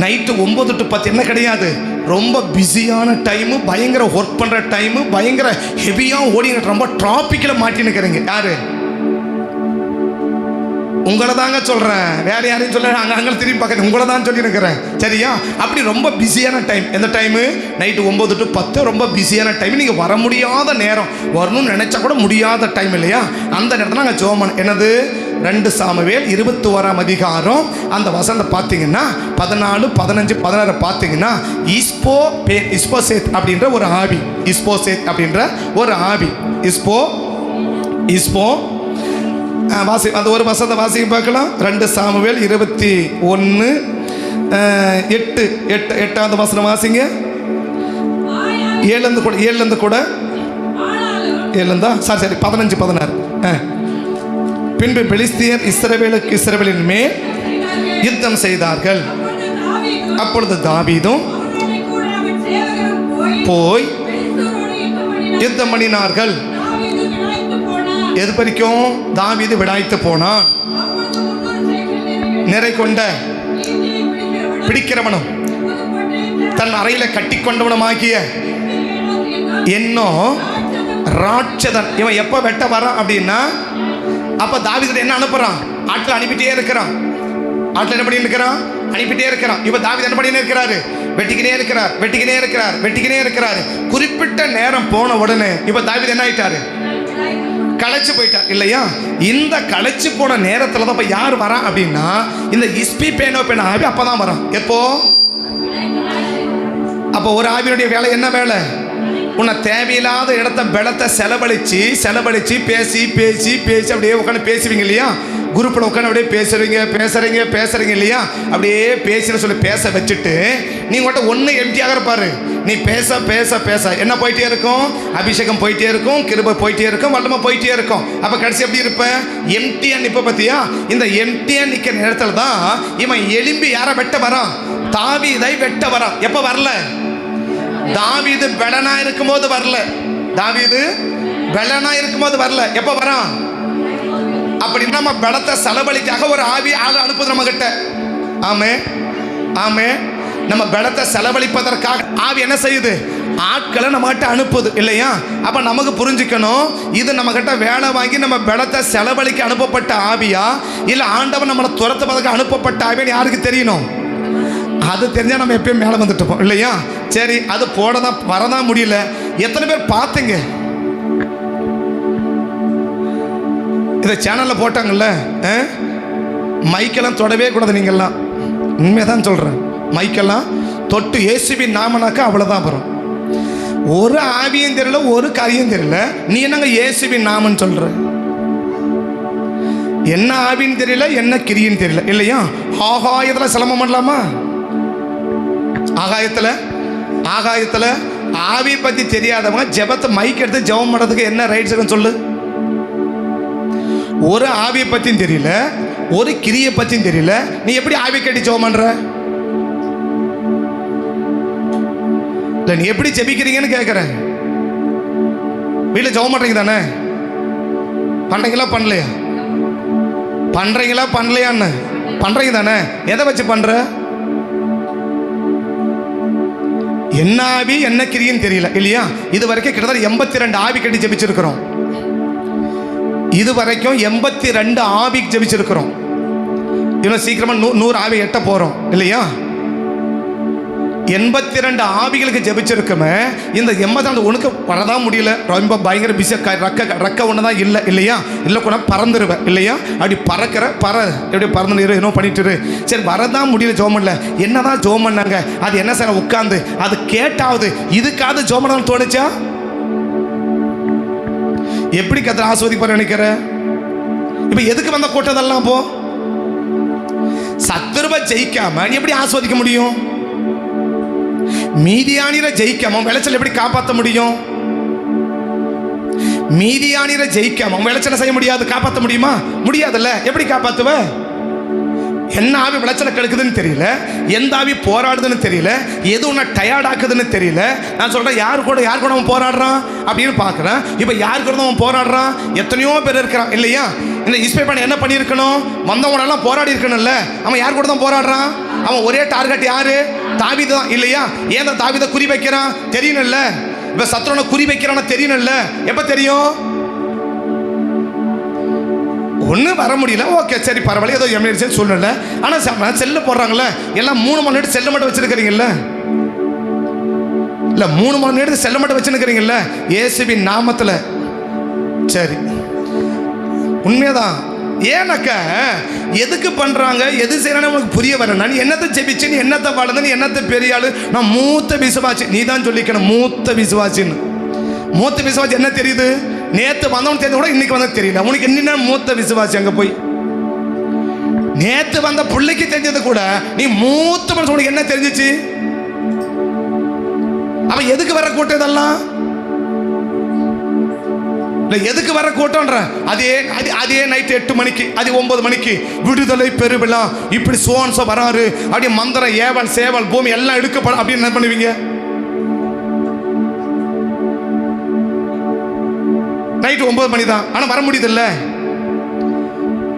நைட்டு 9 to 10 என்ன கிடையாது, ரொம்ப பிஸியான டைமு, பயங்கர ஒர்க் பண்ணுற டைமு, பயங்கர ஹெவியாக ஓடிங்க, ரொம்ப டிராஃபிக்கில் மாட்டி நிற்கிறீங்க. யாரு? உங்களை தாங்க சொல்கிறேன், வேற யாரையும் சொல்ல. அங்கே திரும்பி பார்க்க உங்களை தான் சொல்லி இருக்கிறேன் சரியா? அப்படி ரொம்ப பிஸியான டைம். எந்த டைமு? நைட்டு 9 to 10 ரொம்ப பிஸியான டைம். நீங்கள் வர முடியாத நேரம், வரணும்னு நினச்சா கூட முடியாத டைம் இல்லையா? அந்த நேரத்தில் நாங்கள் ஜெபம் என்னது 2 சாமுவேல் 21ஆம் அதிகாரம் அந்த வசனத்தை பார்த்தீங்கன்னா 14, 15, 16 பார்த்தீங்கன்னா இஸ்போசேத் அப்படின்ற ஒரு ஆவி, இஸ்போசேத் அப்படின்ற ஒரு ஆவி, இஸ்போ வாசி அந்த ஒரு வசனத்தை வாசிக்க பார்க்கலாம். 2 சாமுவேல் 21 8 வசனம் வாசிங்க. 7 கூட 7 சரி 15, 16. பின்பு பெலிஸ்தியர் இஸ்ரவேலின் மேல் யுத்தம் செய்தார்கள். அப்பொழுது தாவீதும் போய் யுத்தம் பண்ணினார்கள். எது வரைக்கும்? தாவீது விடாய்த்து போனான். நிறை கொண்ட பிடிக்கிறவனும் தன் அறையில கட்டி கொண்டவனுமாகிய என்னும் ராட்சதன். இவன் எப்ப வெட்ட வரான் அப்படின்னா, அப்ப தாவீது என்ன அனுப்புறான்? ஆட்கள் அனுப்பிட்டே இருக்கிறான். ஆட்கள் என்ன பண்ணி இருக்கிறான்? அனுப்பிட்டே இருக்கிறான். இப்ப தாவீது என்ன பண்ணி இருக்கிறாரு? வெட்டிக்கினே இருக்கிறார், வெட்டிக்கினே இருக்கிறார், வெட்டிக்கினே இருக்கிறார். குறிப்பிட்ட நேரம் போன உடனே இப்ப தாவீது என்ன ஆயிட்டாரு? களைச்சு போயிட்டார் இல்லையா? இந்த களைச்சு போன நேரத்துல தான் யார் வரா அப்படின்னா, இந்த இஸ்பி பேனோ பேன ஆவி அப்பதான் வரான். எப்போ? அப்போ ஒரு ஆவியுடைய வேலை என்ன வேலை? உன்னை தேவையில்லாத இடத்த பலத்தை செலவழிச்சு பேசி பேசி பேசி அப்படியே உட்காந்து பேசுவீங்க இல்லையா? குரூப்பில் உட்காந்து அப்படியே பேசுறீங்க இல்லையா? அப்படியே பேசுன்னு சொல்லி பேச வச்சுட்டு நீங்கள் மட்டும் ஒன்று எம்டியாக இருப்பாரு. நீ பேச பேச பேச என்ன போயிட்டே இருக்கும்? அபிஷேகம் போயிட்டே இருக்கும், கிருபை போயிட்டே இருக்கும், வல்லமை போயிட்டே இருக்கும். அப்போ கடைசி எப்படி இருப்பேன்? எம்டியா நிற்ப பத்தியா? இந்த எம்டியா நிற்கிற நேரத்தில் தான் இவன் எலும்பி யாரை வெட்ட வரான்? தாவீதை வெட்ட வரான். எப்போ வரல? தாவீது பெலனா இருக்கும்போது வரல. தாவீது பெலனா இருக்கும்போது வரல. எப்ப வரான்? அப்படின்னா நம்ம பலத்தை செலவழிக்காக ஒரு ஆவி ஆள் அனுப்புது நம்ம கிட்ட. ஆமே ஆமே. நம்ம பலத்தை செலவழிப்பதற்காக ஆவி என்ன செய்யுது? ஆட்களை நம்ம கிட்ட அனுப்புது இல்லையா? அப்ப நமக்கு புரிஞ்சுக்கணும், இது நம்ம கிட்ட வேலை வாங்கி நம்ம பலத்தை செலவழிக்க அனுப்பப்பட்ட ஆவியா, இல்ல ஆண்டவன் நம்மளை துரத்துவதற்கு அனுப்பப்பட்ட ஆவியான்னு யாருக்கு தெரியணும்? அது தெரிஞ்சா நம்ம எப்பயும் மேலே வந்துட்டு இருப்போம் இல்லையா? சரி, அது போடதான் வரதான் முடியல. எத்தனை பேர் பார்த்தீங்க? இதை சேனல்ல போட்டாங்கல்ல, மைக்கெல்லாம் தொடவே கூடாது. நீங்கள்லாம் உண்மையதான் சொல்றேன். மைக்கெல்லாம் தொட்டு இயேசுவின் நாமனாக்கா அவ்வளவுதான் வரும். ஒரு ஆவியும் தெரியல, ஒரு காரியம் தெரியல, நீ என்னங்க இயேசுவின் நாமன்னு சொல்ற? என்ன ஆவின்னு தெரியல, என்ன கிரின்னு தெரியல இல்லையா? ஆகாயத்துல சிலம்பம் பண்ணலாமா? ஆகாயத்துல ஆவி பத்தி தெரியாதவங்க ஜெபத்தை மைக் எடுத்து ஜெபம் பண்றதுக்கு என்ன ரைட்ஸ் இருக்குன்னு சொல்லு? ஒரு ஆவியை பத்தியும் தெரியல, ஒரு கிரியை பத்தியும் தெரியல, நீ எப்படி ஆவி கட்டி ஜெபம் பண்ற? இல்ல, நீ எப்படி ஜெபிக்கிறீங்கன்னு கேட்கிறேன். வீட்டில் ஜெபம் பண்றீங்க தானே? பண்றீங்களா பண்ணலையா? பண்ணலையான்னு பண்றீங்க தானே? எதை வச்சு பண்ற? என்ன ஆவி என்ன கிரின்னு தெரியல இல்லையா? இது வரைக்கும் கிட்டத்தட்ட 82 ஆவி கட்டி ஜெபிச்சிருக்கிறோம். இது வரைக்கும் 82 ஆவி ஜெபிச்சிருக்கிறோம். இன்னும் சீக்கிரமா 100 ஆவி எட்ட போறோம் இல்லையா? 82 ஆவிகளுக்கு ஜெபிச்சிருக்குமே. இந்த 82 உனக்கு வரதான் முடியல, ரொம்ப பயங்கர பிஸி, ரக்க ஒன்று தான் இல்லை இல்லையா? இல்லை கூட பறந்துருவேன் இல்லையா? அப்படி எப்படி பறந்துரு என்ன பண்ணிட்டு சரி வரதான் முடியல, ஜோம் பண்ணல. என்னதான் ஜோம் பண்ணாங்க? அது என்ன சார் உட்காந்து அது கேட்டாவது இதுக்காவது ஜோம் பண்ணாலும் தோணுச்சா? எப்படி கத்திர ஆஸ்வதிப்பார் நினைக்கிற? இப்ப எதுக்கு வந்த கூட்டதெல்லாம்? போ சத்துருவை ஜெயிக்காம நீ எப்படி ஆஸ்வதிக்க முடியும்? மீதியானிர ஜெயிக்காம விளைச்சல் எப்படி காப்பாற்ற முடியும்? மீதியானிர ஜெயிக்காம விளைச்சலை செய்ய முடியாது, காப்பாற்ற முடியுமா? முடியாதுல்ல. எப்படி காப்பாத்துவ? என்ன ஆவி விளைச்சலை கெடுக்குதுன்னு தெரியல, எந்த ஆவி போராடுதுன்னு தெரியல, எது உன்னை டயர்ட் ஆக்குதுன்னு தெரியல. நான் சொல்றேன், யார் கூட அவன் போராடுறான் அப்படின்னு பார்க்குறேன். இப்போ யார் கூட அவன் போராடுறான்? எத்தனையோ பேர் இருக்கிறான் இல்லையா? இந்த இஸ்பேப்பான் என்ன பண்ணியிருக்கணும்? வந்தவனெல்லாம் போராடி இருக்கணும்ல. அவன் யார் கூட தான் போராடுறான்? அவன் ஒரே டார்கெட் யாரு? தாவீது தான் இல்லையா? ஏன் தாவீதை குறி வைக்கிறான் தெரியணும்ல. இப்ப சத்ருனை குறி வைக்கிறான்னு தெரியணும்ல. எப்ப தெரியும்? ஒண்ணு வர முடியல, ஓகே சரி பரவாயில்ல, ஏதோ எமர்ஜென்சி சொல்லல. ஆனா செல்ல போடுறாங்கல்ல, எல்லாம் 3 மணி நேரம் செல்ல மட்டும் வச்சிருக்கிறீங்கல்ல. இல்ல 3 மணி நேரத்துக்கு செல்ல மட்டும் வச்சிருக்கிறீங்கல்ல இயேசுவின் நாமத்துல. சரி உண்மையதான். ஏன்னாக்க எதுக்கு பண்றாங்க, எது செய்யறான்னு உனக்கு புரிய வரணும். நீ என்னத்தை ஜெபிச்சு, நீ என்னத்தை வாழ்ந்து, நீ என்னத்தை பெரிய ஆளு? நான் மூத்த விசுவாசி. நீ தான் சொல்லிக்கணும் மூத்த விசுவாசின்னு. மூத்த விசுவாசி என்ன தெரியுது? நேத்து வந்தவன் தெரிஞ்ச கூட இன்னைக்கு வந்த தெரியல. உனக்கு என்ன மூத்த விசுவாசி? அங்க போய் நேத்து வந்த பிள்ளைக்கு தெரிஞ்சது கூட நீ மூத்த மனுஷன், உனக்கு என்ன தெரிஞ்சிச்சு? அப்ப எதுக்கு வர கூட்டம் இதெல்லாம்? எதுக்கு வர கூட்டம்ன்ற? அதே நைட் 8 மணிக்கு, அது 9 மணிக்கு விடுதலை பெருவிழா, இப்படி சோன்சோ வராரு, அப்படியே மந்திரம் ஏவல் சேவல் பூமி எல்லாம் எடுக்கப்படும் அப்படின்னு என்ன பண்ணுவீங்க? நைட் 9 மணி தான், ஆனா வர முடியுது இல்ல?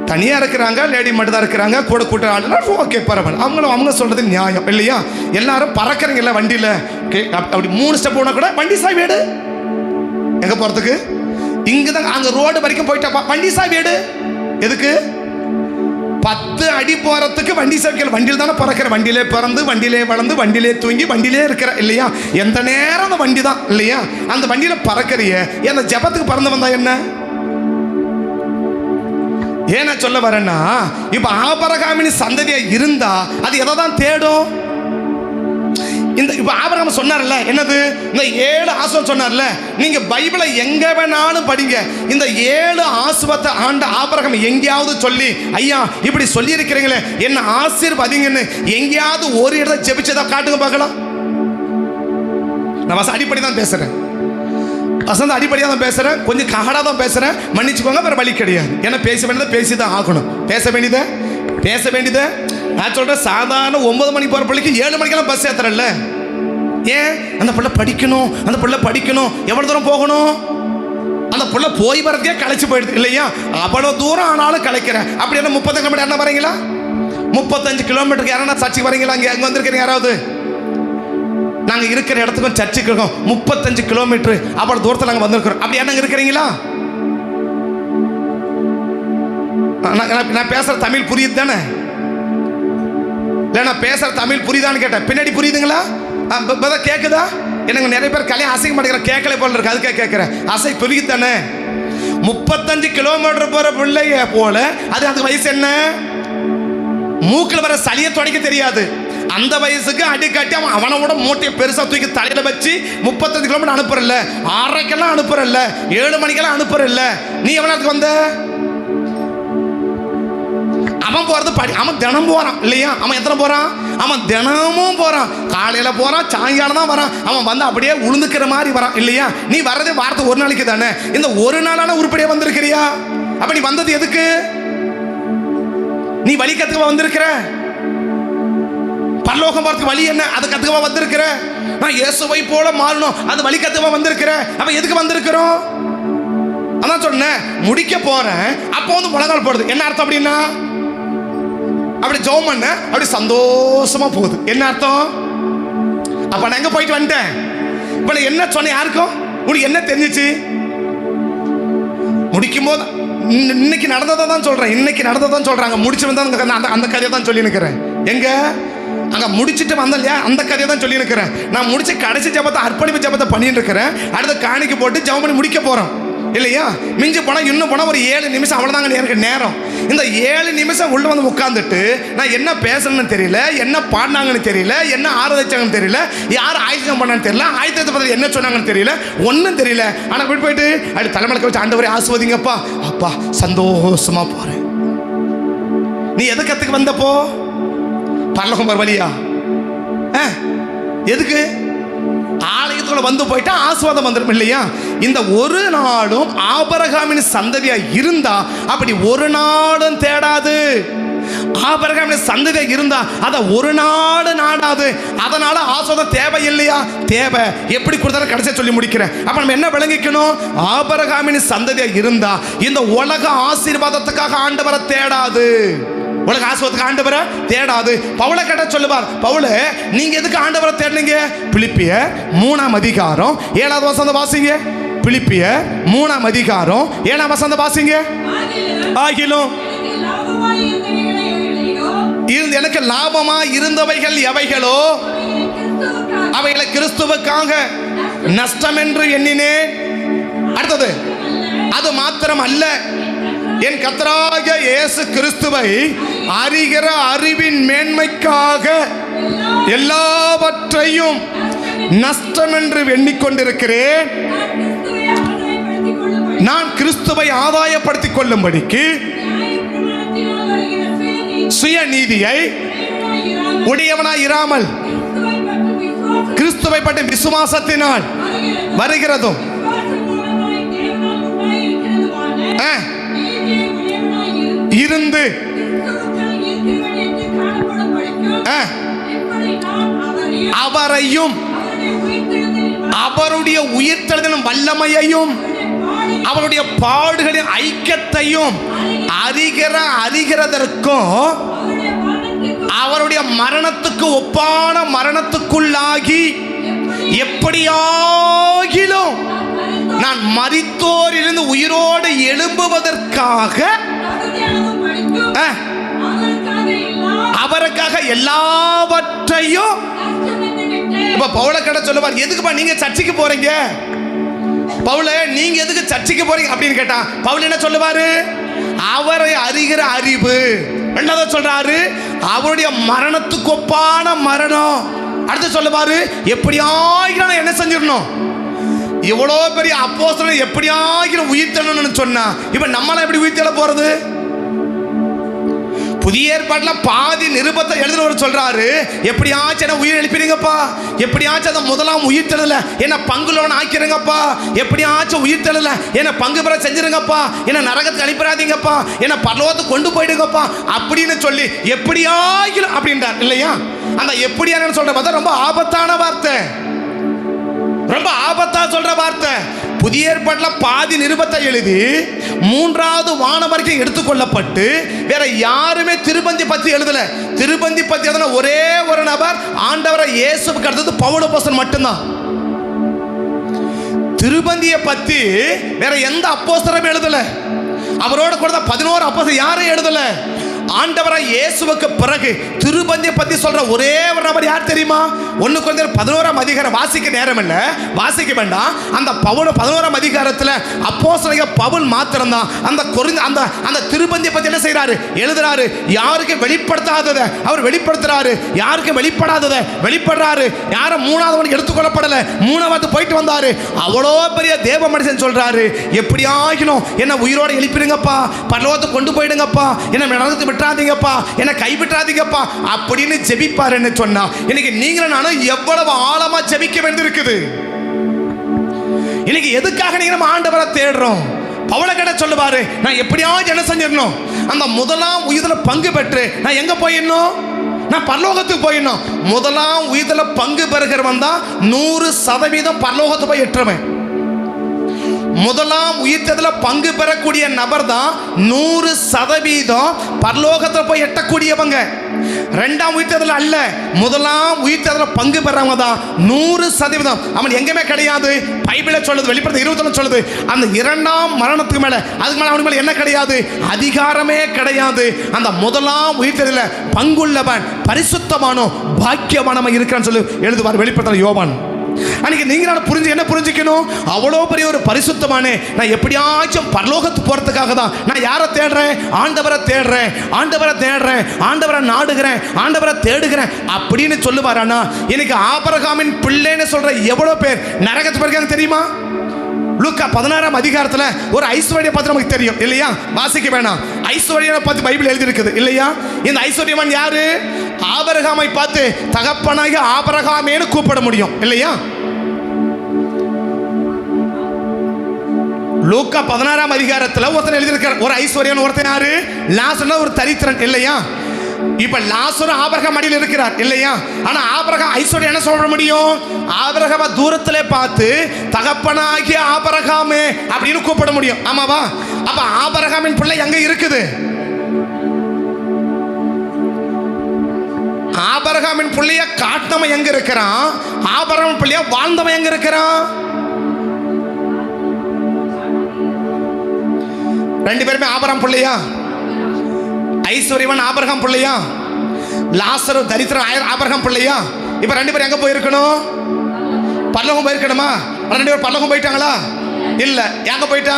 தனியாக இருக்கிறாங்க, லேடி மட்டும் தான் இருக்கிறாங்க, கூட கூட்ட ஆளுனா ஓகே பரவாயில்ல, அவங்க சொல்கிறது நியாயம் இல்லையா? எல்லாரும் பறக்கிறீங்கல்ல வண்டியில், அப்படி 3 ஸ்டெப் போனால் கூட வண்டி சாவி எடு. எங்கே போகிறதுக்கு? இங்கே தான், அங்கே ரோடு வரைக்கும் போயிட்டா வண்டி சாவி எடு. எதுக்கு? 10 அடி போகிறதுக்கு வண்டி சாவிக்கல. வண்டியில் தானே பறக்கிற, வண்டியிலே பிறந்து வண்டியிலே வளர்ந்து வண்டியிலே தூங்கி வண்டியிலே இருக்கிற இல்லையா? எந்த நேரம் அந்த வண்டி தான் இல்லையா? அந்த வண்டியில் பறக்கிறிய, அந்த ஜபத்துக்கு பறந்து வந்தா என்ன? ஏன்னா சொல்ல வரேன்னா, இப்போ ஆபிரகாமின் சந்ததியா இருந்தா அது எதை தான் தேடும்? இந்த இப்போ ஆபிரகாம் சொன்னார்ல, என்னது? இந்த 7 ஆசீர்வாதம் சொன்னார்ல. நீங்க பைபிளை எங்க வேணாலும் படிங்க, இந்த 7 ஆசீர்வாதத்தை ஆண்ட ஆபிரகாம் எங்கேயாவது சொல்லி, ஐயா இப்படி சொல்லி இருக்கிறீங்களே என்ன ஆசீர்வதிங்கன்னு எங்கேயாவது ஒரு இடத்துல ஜெபிச்சதா காட்டுங்க பார்க்கலாம். நான் அடிப்படை தான் பேசுறேன், வசந்த அடிப்படையாக தான் பேசுகிறேன், கொஞ்சம் ககடாக தான் பேசுகிறேன், மன்னிச்சுக்கோங்க, வேறு வழி கிடையாது. ஏன்னா பேச வேண்டியதை பேசி தான் ஆகணும், பேச வேண்டியதை நான் சொல்கிறேன். சாதாரண 9 மணிக்கு போகிற பிள்ளைக்கு 7 மணிக்கெல்லாம் பஸ் ஏற்றுறல்ல. ஏன்? அந்த பிள்ளை படிக்கணும், எவ்வளோ தூரம் போகணும்? அந்த பிள்ளை போய் வரதுக்கே களைச்சி போயிடுது இல்லையா? அவ்வளோ தூரம் ஆனாலும் களைக்கிறேன். அப்படி என்ன 30 கிலோமீட்டர் என்ன வரீங்களா? 35 கிலோமீட்டருக்கு யாரா சர்ச்சைக்கு வரீங்களா? அங்கே வந்திருக்கிறீங்க யாராவது? நாங்கள் இருக்கிற இடத்துக்கும் சர்ச்சுக்கு இருக்கோம் 35 கிலோமீட்டர், அவ்வளோ தூரத்தில் நாங்கள் வந்திருக்கிறோம். அப்படி என்ன இருக்கிறீங்களா? நான் பேசுகிற தமிழ் புரியுது தானே? இல்லை, நான் பேசுகிற தமிழ் புரியுதான்னு கேட்டேன். பின்னாடி புரியுதுங்களா? கேட்குதா? எனக்கு நிறைய பேர் கல்யாணம் அசைக்க மாட்டேங்கிற, கேட்கல போல இருக்கு, அதுக்காக கேட்குறேன். அசை புரியுது தானே? 35 கிலோமீட்டர் போகிற பிள்ளைய போல அது வயசு என்ன? மூக்கில் வர சளியை துடைக்க தெரியாது. அந்த வயசுக்கு அடி காட்டி அவனோட மூட்டையை பெருசா தூக்கி தலையில வச்சு 35 கிலோமீட்டர் அனுப்புறல்ல, 6:30 அனுப்புறல்ல, 7 மணிக்கெல்லாம் அனுப்புறல்ல. நீ எவ்வளவுக்கு வந்த? அவன் போறது அவன் தினம் போறான் இல்லையா? அவன் எத்தனை போறான்? அவன் தினமும் போறான், காலையில போறான், சாயங்காலம் தான் வரான். அவன் வந்து அப்படியே உளுந்துக்கிற மாதிரி வரான் இல்லையா? நீ வர்றதே வாரத்தை ஒரு நாளைக்கு தானே. இந்த ஒரு நாளான உருப்படியா வந்திருக்கிறியா? அப்ப நீ வந்தது எதுக்கு? நீ வழி கத்துக்க வந்திருக்கிற? பரலோகம் போறதுக்கு வழி என்ன? அதை கத்துக்கவா வந்திருக்கிற? நான் இயேசுவை போல மாறணும், அது வழி கத்துக்கவா வந்திருக்கிற? அப்ப எதுக்கு வந்திருக்கிறோம்? அதான் சொன்னேன், முடிக்க போறேன். அப்போ வந்து முழங்கால் போடுது. என்ன அர்த்தம் அப்படின்னா? அப்படி ஜெபம் பண்ண அப்படி சந்தோஷமா போகுது. என்ன அர்த்தம்? அப்ப நான் எங்க போயிட்டு வந்துட்டேன். இப்ப நான் என்ன சொன்னேன்? யாருக்கும் உனக்கு என்ன தெரிஞ்சிச்சு? முடிக்கும் போது இன்னைக்கு நடந்ததை தான் சொல்றேன், இன்னைக்கு நடந்ததான் சொல்றாங்க. முடிச்சு வந்தா அந்த கதையை தான் சொல்லி நிற்கிறேன். எங்க அங்கே முடிச்சுட்டு வந்தேன் இல்லையா, அந்த கதையை தான் சொல்லி இருக்கிறேன். நான் முடிச்சு கடைசி ஜபத்தை, அர்ப்பணிப்பு ஜபத்தை பண்ணிட்டு இருக்கிறேன். அடுத்த காணிக்கு போட்டு ஜபம் பண்ணி முடிக்க போகிறோம் இல்லையா? மிஞ்சி போனால் இன்னும் போனால் ஒரு 7 நிமிஷம் அவ்வளோதாங்க எனக்கு நேரம். இந்த 7 நிமிஷம் உள்ளே வந்து உட்காந்துட்டு நான் என்ன பேசணும்னு தெரியல, என்ன பாடினாங்கன்னு தெரியல, என்ன ஆராதிச்சாங்கன்னு தெரியல, யார் ஆயுதம் பண்ணான்னு தெரியல, ஆயுதத்தை பற்றி என்ன சொன்னாங்கன்னு தெரியல, ஒன்றும் தெரியல. ஆனால் வீட்டு போயிட்டு அப்படி தலைமைக்கு வச்சு ஆண்டவரே ஆசுவதிங்கப்பா, அப்பா சந்தோஷமா போகிறேன். நீ எது கற்றுக்கு வந்தப்போ? பரலோகம் வர வழியா? எதுக்கு? ஆலயத்துக்குள்ள வந்து போயிட்டா ஆசீர்வாதம் வந்துடும் இல்லையா? இந்த ஒரு நாளும் ஆபிரகாமின் சந்ததியா இருந்தா அப்படி ஒரு நாளும் தேடாது. ஆபிரகாமின் சந்ததியா இருந்தா அதை ஒரு நாடு நாடாது. அதனால ஆசீர்வாதம் தேவை இல்லையா? தேவை. எப்படி கொடுத்தாலும் கடைசியா சொல்லி முடிக்கிறேன். அப்ப நம்ம என்ன விளங்கிக்கணும்? ஆபிரகாமின் சந்ததியா இருந்தா இந்த உலக ஆசீர்வாதத்துக்காக ஆண்டவரை தேடாது, உலக ஆசீர்வாதத்துக்கு ஆண்டவரை தேடாது. பவுலை கேட்ட சொல்லுவார், பவுலே நீங்க எதுக்கு ஆண்டவரை தேடுனீங்க? பிலிப்பியர் 3ஆம் அதிகாரம் 7வது வசனம் வாசிங்க. பிலிப்பியர் 3ஆம் அதிகாரம் 7ஆம் வசனம் வாசிங்க. ஆகிலும் எனக்கு லாபமா இருந்தவைகள் எவைகளோ அவைகளை கிறிஸ்துவுக்காக நஷ்டம் என்று எண்ணினேன். அடுத்தது, அது மாத்திரம் அல்ல, என் கர்த்தராகிய இயேசு கிறிஸ்துவை அறிகிற அறிவின் மேன்மைக்காக எல்லாவற்றையும் நஷ்டம் என்று எண்ணிக்கொண்டிருக்கிறேன். நான் கிறிஸ்துவை ஆதாயப்படுத்திக் கொள்ளும்படிக்கு சுய நீதியை உடையவனாய் இராமல் கிறிஸ்துவை பற்றி விசுவாசத்தினால் வருகிறதும் இருந்து அவரையும் அவருடைய உயிர்த்தெழுதலின் வல்லமையையும் அவருடைய பாடுகளின் ஐக்கியத்தையும் அறிகிறதற்கும் அவருடைய மரணத்துக்கு ஒப்பான மரணத்துக்குள்ளாகி எப்படியாகிலும் நான் மரித்தோரிலிருந்து உயிரோடு எழும்புவதற்காக அவருக்காக எல்லாவற்றையும். இப்ப பவுல கடை சொல்லுவார், எதுக்குப்பா நீங்க சர்ச்சைக்கு போறீங்க? பவுல நீங்க எதுக்கு சர்ச்சைக்கு போறீங்க அப்படின்னு கேட்டா பவுல் என்ன சொல்லுவாரு? அவரை அறிகிற அறிவு. ரெண்டாவது சொல்றாரு அவருடைய மரணத்துக்கு ஒப்பான மரணம். அடுத்து சொல்லுவாரு எப்படியாகிலும் என்ன செஞ்சிடணும், இவ்வளோ பெரிய அப்போஸ்தலன் எப்படியாகிலும் உயிர்த்தணும்னு சொன்னா இப்ப நம்மளாம் எப்படி உயிர்த்தெழ போறது? புதிய ஏற்பாட்டில் பாதி நிருபத்தை எழுதுறவர் சொல்றாரு, எப்படியாச்சும் என்ன உயிர் எழுப்பிடுங்கப்பா, எப்படியாச்சும் அந்த முதலாம் உயிர்த்தெழல என்ன பங்குலவன் ஆக்கிருங்கப்பா, எப்படியாச்சும் உயிர்த்தெழல என்ன பங்கு பெற செஞ்சிருங்கப்பா, என்ன நரகத்துக்கு அனுப்பிடாதீங்கப்பா, என்ன பரலோகத்துக்கு கொண்டு போயிடுங்கப்பா அப்படின்னு சொல்லி எப்படியாகிலும் அப்படின்றார் இல்லையா? அந்த எப்படியான்னு சொல்ற பார்த்தா ரொம்ப ஆபத்தான வார்த்தை, ரொம்ப ஆபத்தா சொல்ற வார்த்தை. புதிய ஏற்பாட்டில் பாதி நிருபத்தை எழுதி மூன்றாவது வானம் வரைக்கும் எடுத்துக்கொள்ளப்பட்டு வேற யாருமே திருப்பந்தி பத்தி எழுதல. திருப்பந்தி பத்தி எழுதின ஒரே ஒரு நபர் ஆண்டவரை இயேசுவுக்கு அடுத்தது பவுல் அப்போஸ்தலன் மட்டும்தான். திருப்பந்தியை பத்தி வேற எந்த அப்போஸ்தலரும் எழுதல. அவரோட கூட 11 அப்போஸ்தலர் யாரும் எழுதல. ஆண்டவரை இயேசுவுக்கு பிறகு திருப்பந்தியை பத்தி சொல்ற ஒரே ஒரு நபர் யார் தெரியுமா? 1 கொரிந்தியர் 11ஆம் அதிகாரம் வாசிக்க நேரம் இல்ல, வாசிக்க வேண்டாம். அந்த பவுல் 11ஆம் அதிகாரத்துல அப்போஸ்தலனாகிய பவுல் மாத்திரம்தான் அந்த திருப்பந்தியை பத்தி என்ன செய்யறாரு, எழுதுறாரு. யாருக்கு வெளிப்படுத்தாததை அவர் வெளிப்படுத்துறாரு, யாருக்கு வெளிப்படாததை வெளிப்படுறாரு. யாரும் மூணாவதுவனுக்கு எடுத்துக்கொள்ளப்படல, மூணாவது போயிட்டு வந்தாரு. அவ்வளோ பெரிய தேவ மனுஷன் சொல்றாரு, எப்படி ஆகிலும் என்ன உயிரோட எழுப்பிடுங்கப்பா, பரலோகத்தை கொண்டு போயிடுங்கப்பா, என்ன நடந்து விட்டுறாதீங்கப்பா, என்ன கைவிட்டுறாதீங்கப்பா அப்படின்னு ஜெபிப்பாருன்னு சொன்னா இன்னைக்கு நீங்களும் நானும் எவ்வளவு ஆழமா ஜெபிக்க வேண்டியிருக்குது. இன்னைக்கு எதுக்காக நீங்க நம்ம ஆண்டவரை தேடுறோம்? பவுல கடை சொல்லுவாரு, நான் எப்படியாவது என்ன செஞ்சிடணும், அந்த முதலாம் உயிர்ல பங்கு பெற்று நான் எங்க போயிடணும், நான் பரலோகத்துக்கு போயிடணும். முதலாம் உயிர்ல பங்கு பெறுகிறவன் தான் 100% பரலோகத்துக்கு போய் எட்டுறவன். முதலாம் உயிர்த்ததுல பங்கு பெறக்கூடிய நபர் தான் 100% பரலோகத்தில் போய் எட்டக்கூடியவங்க. இரண்டாம் உயிர்த்ததுல அல்ல, முதலாம் உயிர்த்ததுல பங்கு பெறவங்க தான் 100%. அவன் எங்கேயுமே கிடையாது. பைபிளை சொல்லுது, வெளிப்படுத்த 21 சொல்லுது, அந்த இரண்டாம் மரணத்துக்கு மேல அதுக்கு மேல அவனுக்கு மேல என்ன கிடையாது, அதிகாரமே கிடையாது. அந்த முதலாம் உயிர்த்ததுல பங்குள்ளவன் பரிசுத்தமானோ பாக்கியவானமா இருக்கிறான்னு சொல்லி எழுதுவார் வெளிப்படுத்தல யோவான். அன்னைக்கு நீங்க நான் புரிஞ்சு என்ன புரிஞ்சுக்கணும், அவ்வளோ பெரிய ஒரு பரிசுத்தமானே நான் எப்படியாச்சும் பரலோகத்துக்கு போறதுக்காக தான் நான் யாரை தேடுறேன், ஆண்டவரை தேடுறேன், ஆண்டவரை தேடுறேன், ஆண்டவரை நாடுகிறேன், ஆண்டவரை தேடுகிறேன் அப்படின்னு சொல்லுவார். ஆனா இன்னைக்கு ஆபிரகாமின் பிள்ளைன்னு சொல்ற எவ்வளோ பேர் நரகத்துக்கு போயிருக்காங்க தெரியுமா? லூக்கா 16ஆம் அதிகாரத்துல ஒரு ஐஸ்வர்ய பத்தி நமக்கு தெரியும் இல்லையா? வாசிக்க வேணாம். ஐஸ்வர்யனை பத்தி பைபிள் எழுதி இருக்குது இல்லையா? இந்த ஐஸ்வர்யவான் யாரு? ஆபிரகாமை பார்த்து தகப்பனாகிய ஆபிரகாமேன்னு கூப்பிட முடியும் இல்லையா? லூக்கா 16ஆம் அதிகாரத்துல ஒருத்தன் எழுதியிருக்கார், ஒரு ஐஸ்வர்யன். ஒருத்தன் யாரு? லாசர், ஒரு தரித்திரன் இல்லையா? இப்ப லாசர் ஆபிரகாம் அடியில் இருக்கிறார் இல்லையா? ஆனா ஆபிரகாம் ஐஸ்வர்யம் என்ன சொல்ல முடியும்? ஆபிரகாம தூரத்திலே பார்த்து தகப்பனாகிய ஆபிரகாமே அப்படின்னு கூப்பிட முடியும். ஆமாவா? அப்ப ஆபிரகாமின் பிள்ளை எங்க இருக்குது? ஆபிரகாமின் பிள்ளைய காட்டவன் எங்க இருக்கிறான்? ஆபிரகாமின் பிள்ளைய வாழ்ந்தவன் எங்க இருக்கிறான்? ரெண்டு பேருமே ஆபிரகாம் பிள்ளையா? ஐஸ்வர்யவன் ஆபிரகாம் பிள்ளையா? லாசரு தரித்திரன் ஆபிரகாம் பிள்ளையா? இப்ப ரெண்டு பேரும் எங்க போயிருக்கணும்? பரலோகம் போயிருக்கணுமா? ரெண்டு பேரும் பரலோகம் போயிட்டாங்களா? இல்ல. எங்க போயிட்டா?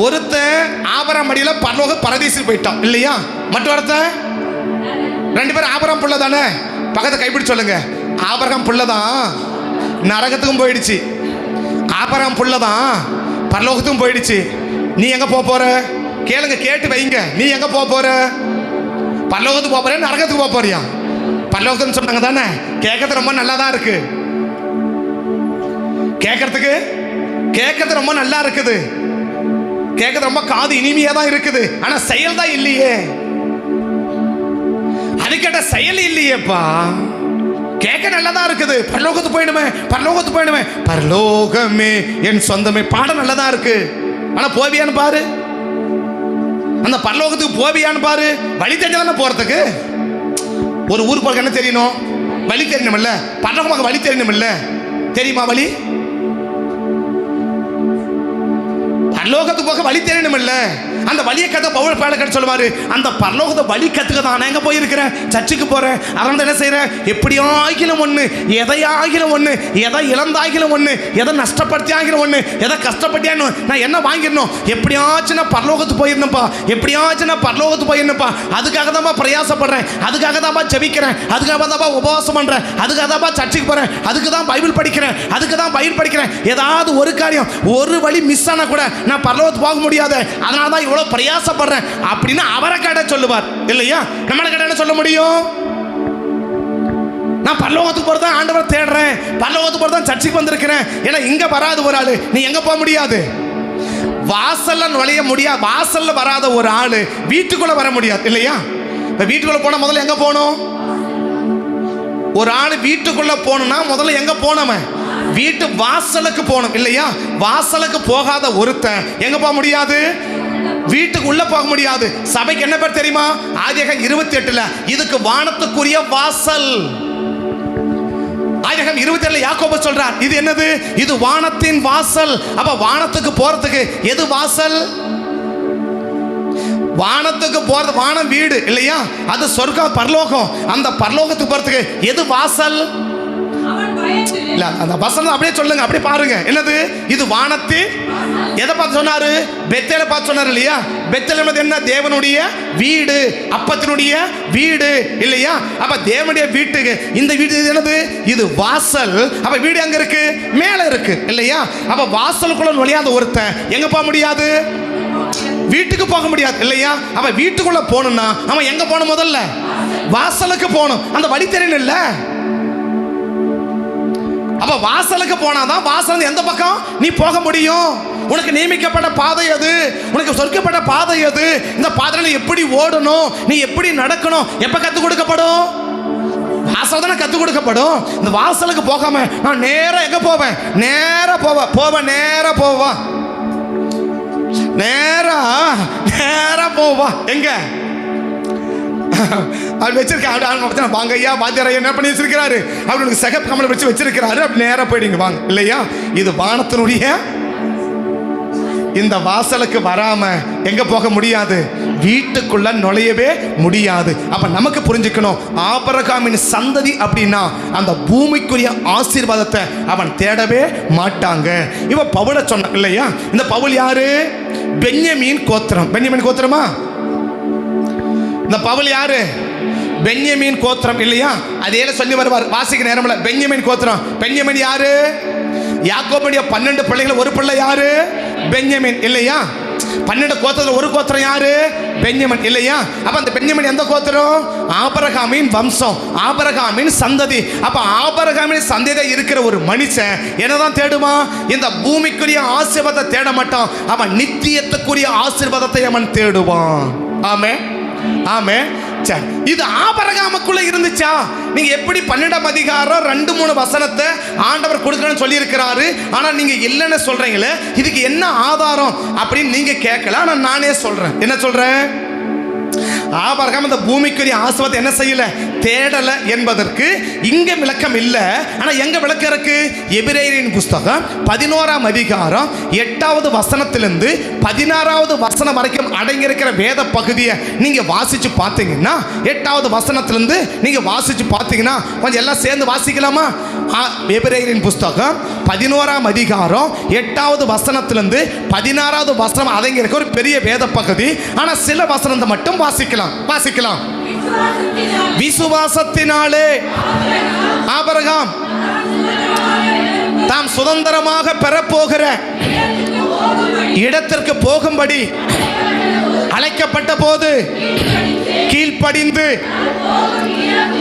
ஒருத்தன் ஆபிரகாம் மடியில பரலோக பரதீசில் போயிட்டான் இல்லையா? மற்றொருத்தன் ரெண்டு பேரும் ஆபிரகாம் பிள்ளை தானே? பக்கத்தை கைப்பிடி சொல்லுங்க. ஆபிரகாம் பிள்ளை தான் நரகத்துக்கும் போயிடுச்சு, ஆபிரகாம் பிள்ளை தான் பரலோகத்துக்கும் போயிடுச்சு. நீ எங்க போற? கேளுங்க, கேட்டு வைங்க. நீ எங்க போற? பரலோகத்துக்கு போற, நரகத்துக்கு போறியா? பரலோகத்துன்னு சொன்னாங்க தானே? கேட்கறது ரொம்ப நல்லா தான் இருக்கு, கேட்கறது ரொம்ப நல்லா இருக்குது, கேட்கறது ரொம்ப காது இனிமையா தான் இருக்குது. ஆனா செயல் தான் இல்லையே. அது கேட்ட செயல் இல்லையேப்பா. கேட்க நல்லதா இருக்குது, பரலோகத்துக்கு போயிடுமே, பரலோகத்துக்கு போயிடுமே, பரலோகமே என் சொந்தமே பாடம் நல்லதா இருக்கு. ஆனா போவியான்னு பாரு, அந்த பரலோகத்துக்கு போவியான்னு பாரு. வழி தெரிஞ்சதானே போறதுக்கு. ஒரு ஊருக்கு போக என்ன தெரியணும்? வழி தெரியணும் இல்ல. பரலோகமாக வழி தெரியணும் இல்ல. தெரியுமா வழி? பரலோகத்துக்கு போக வழி தெரியணும் இல்ல. அந்த வழியை கத்த பவுல் பாடகர் சொல்லுவாரு, அந்த பரலோகத்தை வழி கத்துக்க தான் நான் எங்க போயிருக்கிறேன், சர்ச்சுக்கு போறேன். அதனால என்ன செய்யறேன், எப்படியாகிலும் ஒண்ணு, எதையாகிலும் ஒண்ணு, எதை இழந்தாகிலும் ஒண்ணு, எதை நஷ்டப்படுத்தி ஆகிலும் ஒண்ணு, எதை கஷ்டப்பட்டியான்னு நான் என்ன வாங்கிடணும், எப்படியாச்சும் நான் பரலோகத்துக்கு போயிருந்தேன்ப்பா, எப்படியாச்சும் நான் பரலோகத்துக்கு போயிருந்தேன்ப்பா, அதுக்காக தான் பிரயாசப்படுறேன், அதுக்காக தான் ஜெபிக்கிறேன், அதுக்காக தான் உபவாசம் பண்றேன், அதுக்காக தான் சர்ச்சுக்கு போறேன், அதுக்கு தான் பைபிள் படிக்கிறேன், அதுக்கு தான் பைபிள் படிக்கிறேன். ஏதாவது ஒரு காரியம், ஒரு வழி மிஸ் ஆனா கூட நான் பரலோகத்துக்கு போக முடியாது, அதனால தான் இவ்வளவு பிரயாசப்படுறேன் அப்படின்னு அவரை கேட்ட சொல்லுவார் இல்லையா? நம்மள கேட்ட என்ன சொல்ல முடியும்? நான் பரலோகத்துக்கு போறதா ஆண்டவரை தேடுறேன், பரலோகத்துக்கு போறதா சர்ச்சுக்கு வந்திருக்கிறேன். ஏன்னா இங்க வராத ஒரு ஆளு நீ எங்க போக முடியாது, வாசல்ல நுழைய முடியாது. வாசல்ல வராத ஒரு ஆளு வீட்டுக்குள்ள வர முடியாது இல்லையா? இப்ப வீட்டுக்குள்ள போனா முதல்ல எங்க போகணும்? ஒரு ஆளு வீட்டுக்குள்ள போகணும்னா முதல்ல எங்க போனவன்? வீட்டு வாசலுக்கு போகணும் இல்லையா? வாசலுக்கு போகாத ஒருத்தன் எங்க போக முடியாது? வீட்டுக்கு உள்ள போக முடியாது. சபைக்கு என்ன பேர் தெரியுமா? ஆதியாகமம் 28ல இதுக்கு வானத்துக்குரிய வாசல். ஆதியாகமம் 27ல யாக்கோபு சொல்றார், இது என்னது? இது வானத்தின் வாசல். அப்ப வானத்துக்கு போறதுக்கு எது வாசல்? வானத்துக்கு போறது, வானம் வீடு இல்லையா? அது சொர்க்கம், பரலோகம். அந்த பரலோகத்துக்கு போறதுக்கு எது வாசல்? இல்ல, அந்த வசனம் அப்படியே சொல்லுங்க, அப்படியே பாருங்க. என்னது? இது வானத்தின். எதை பார்த்து சொன்னாரு? பெத்தேலை பார்த்து சொன்னாரு இல்லையா? பெத்தேல் என்ன? தேவனுடைய வீடு, அப்பத்தினுடைய வீடு இல்லையா? அப்ப தேவனுடைய வீட்டுக்கு இந்த வீடு என்னது? இது வாசல். அப்ப வீடு எங்க இருக்கு? மேல இருக்கு இல்லையா? அப்ப வாசலுக்குள்ள நுழையாத ஒருத்தன் எங்க போக முடியாது? வீட்டுக்கு போக முடியாது இல்லையா? அப்ப வீட்டுக்குள்ள போகணும்னா அவன் எங்க போகணும்? முதல்ல வாசலுக்கு போகணும். அந்த வழி தெரியணும் இல்ல. அப்ப வாசலுக்கு போனாதான் வாசல் எந்த பக்கம் நீ போக முடியும். உனக்கு நியமிக்கப்பட்ட பாதை அது, உனக்கு சொர்க்கப்பட்ட பாதை அது. இந்த பாதையில எப்படி ஓடணும், நீ எப்படி நடக்கணும், எப்ப கத்துக் கொடுக்கப்படும்? வாசல் தானே கத்துக் கொடுக்கப்படும். இந்த வாசலுக்கு போகாம நான் நேரா எங்க போவேன்? நேரா போவேன், நேரா போவா, நேரா போவா. எங்க அவர் வச்சிருக்காரு, வாங்க ஐயா வாத்தியார் ஐயா என்ன பண்ணி வச்சிருக்கிறாரு, அவருக்கு சகப் கமலை வச்சு வச்சிருக்கிறாரு. அப்படி நேரம் போயிடுங்க வாங்க இல்லையா? இது வானத்தினுடைய இந்த வாசலுக்கு வராம எங்க போக முடியாது? வீட்டுக்குள்ள நுழையவே முடியாது. அப்ப நமக்கு புரிஞ்சுக்கணும், ஆபிரகாமின் சந்ததி அப்படின்னா அந்த பூமிக்குரிய ஆசீர்வாதத்தை அவன் தேடவே மாட்டாங்க. இவ பவுல சொன்ன இல்லையா? இந்த பவுல் யாரு? பென்யமீன் கோத்திரம். பென்யமீன் கோத்திரமா? இந்த பவுல் யாரு? பென்யமீன் கோத்திரம் இல்லையா? அதே சொல்லி வருவார், வாசிக்க நேரம்ல. பென்யமீன் கோத்திரம். பென்யமீன் யாரு? யாக்கோபுடைய 12 பிள்ளைகள் ஒரு பிள்ளை யாரு? பென்யமீன் இல்லையா? 12 கோத்திரத்துல ஒரு கோத்திரம் யாரு? பென்யமீன் இல்லையா? அப்ப அந்த பென்யமீன் எந்த கோத்திரம்? ஆபிரகாமின் வம்சம், ஆபிரகாமின் சந்ததி. அப்ப ஆபிரகாமின் சந்ததியில இருக்கிற ஒரு மனுஷன் என்னதான் தேடுமா? இந்த பூமிக்குரிய ஆசீர்வாதத்தை தேட மாட்டான், அவன் நித்தியத்துக்குரிய ஆசீர்வாதத்தை அவன் தேடுவான். ஆமே ஆமே. சரி, இது ஆபிரகாமுக்குள்ள இருந்துச்சா? நீங்க எப்படி 12ஆம் அதிகாரம் 2-3 வசனத்தை ஆண்டவர் கொடுக்கணும்னு சொல்லி இருக்கிறாரு, ஆனா நீங்க இல்லைன்னு சொல்றீங்களே, இதுக்கு என்ன ஆதாரம் அப்படின்னு நீங்க கேட்கல. ஆனா நானே சொல்றேன். என்ன சொல்றேன்? ஆபிரகாம் இந்த பூமிக்குரிய ஆசீர்வாதத்தை என்ன செய்யல? தேடல என்பதற்கு இங்க விளக்கம் இல்லை. ஆனா எங்க விளக்கம் இருக்கு? எபிரேயரின் புஸ்தகம் 11ஆம் அதிகாரம் 8வது வசனத்திலிருந்து 16வது வசனம் வரைக்கும் அடங்கியிருக்கிற வேத பகுதியை நீங்க வாசிச்சு பார்த்தீங்கன்னா, 8வது வசனத்திலிருந்து நீங்க வாசிச்சு பார்த்தீங்கன்னா கொஞ்சம் எல்லாம் சேர்ந்து வாசிக்கலாமா? எபிரேயரின் புஸ்தகம் 11ஆம் அதிகாரம் 8வது வசனத்திலிருந்து 16வது வசனம் அடங்கியிருக்க ஒரு பெரிய வேத பகுதி. ஆனா சில வசனத்தை மட்டும் வாசிக்கலாம். விசுவாசத்தினாலே ஆபிரகாம் தாம் சுதந்திரமாக பெறப்போகிற இடத்திற்கு போகும்படி அழைக்கப்பட்ட போது கீழ்ப்படிந்து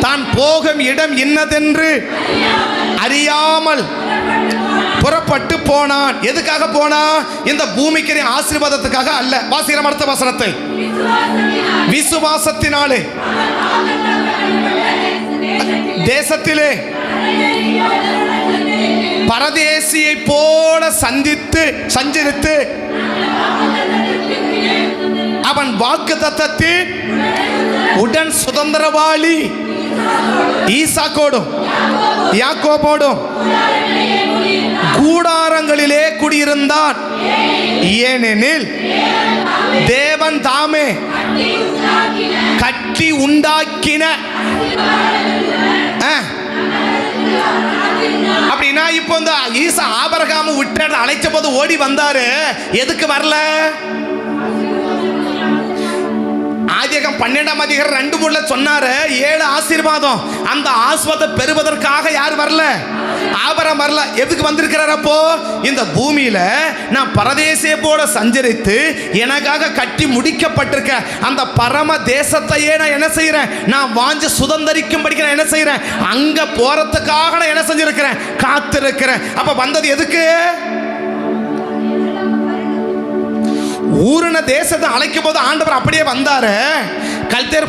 தான் போகும் இடம் இன்னதென்று அறியாமல் புறப்பட்டு போனான். எதுக்காக போனா? இந்த பூமிக்கு ஆசீர்வாதத்துக்காக அல்ல. வாசிக்கிறோம் அடுத்த வசனத்தை. விசுவாசத்தினாலே தேசத்திலே பரதேசியை போல சஞ்சரித்து அவன் வாக்குத்தத்தத்தின் உடன் சுதந்திரவாளி ஈசாக்கோடும் யாக்கோபோடும் கூடாரங்களிலே குடியிருந்தான். ஏனெனில் தேவன் தாமே கட்டி உண்டாக்கின. அப்படின்னா இப்போ இந்த ஈசா ஆபிரகாம் விட்டு அழைச்ச போது ஓடி வந்தாரு. எதுக்கு வரல? ஆதியாகமம் 12ஆம் அதிகாரம் 2:3 சொன்னாரு 7 ஆசீர்வாதம். அந்த ஆசீர்வாதத்தை பெறுவதற்காக யார் வரல? ஆபிரகாம் வரல. எதுக்கு வந்திருக்கிறார்? அப்போ இந்த பூமியில நான் பரதேசியை போல சஞ்சரித்து எனக்காக கட்டி முடிக்கப்பட்டிருக்க அந்த பரம தேசத்தையே நான் என்ன செய்யறேன்? நான் வாஞ்ச சுதந்திரிக்கும்படிக்கு நான் என்ன செய்யறேன்? அங்க போறதுக்காக நான் என்ன செஞ்சிருக்கிறேன்? காத்திருக்கிறேன். அப்ப வந்தது எதுக்கு? ஊரின தேசத்தை அழைக்கும் போது ஆண்டவர் அப்படியே வந்தாரு. கல்தேர்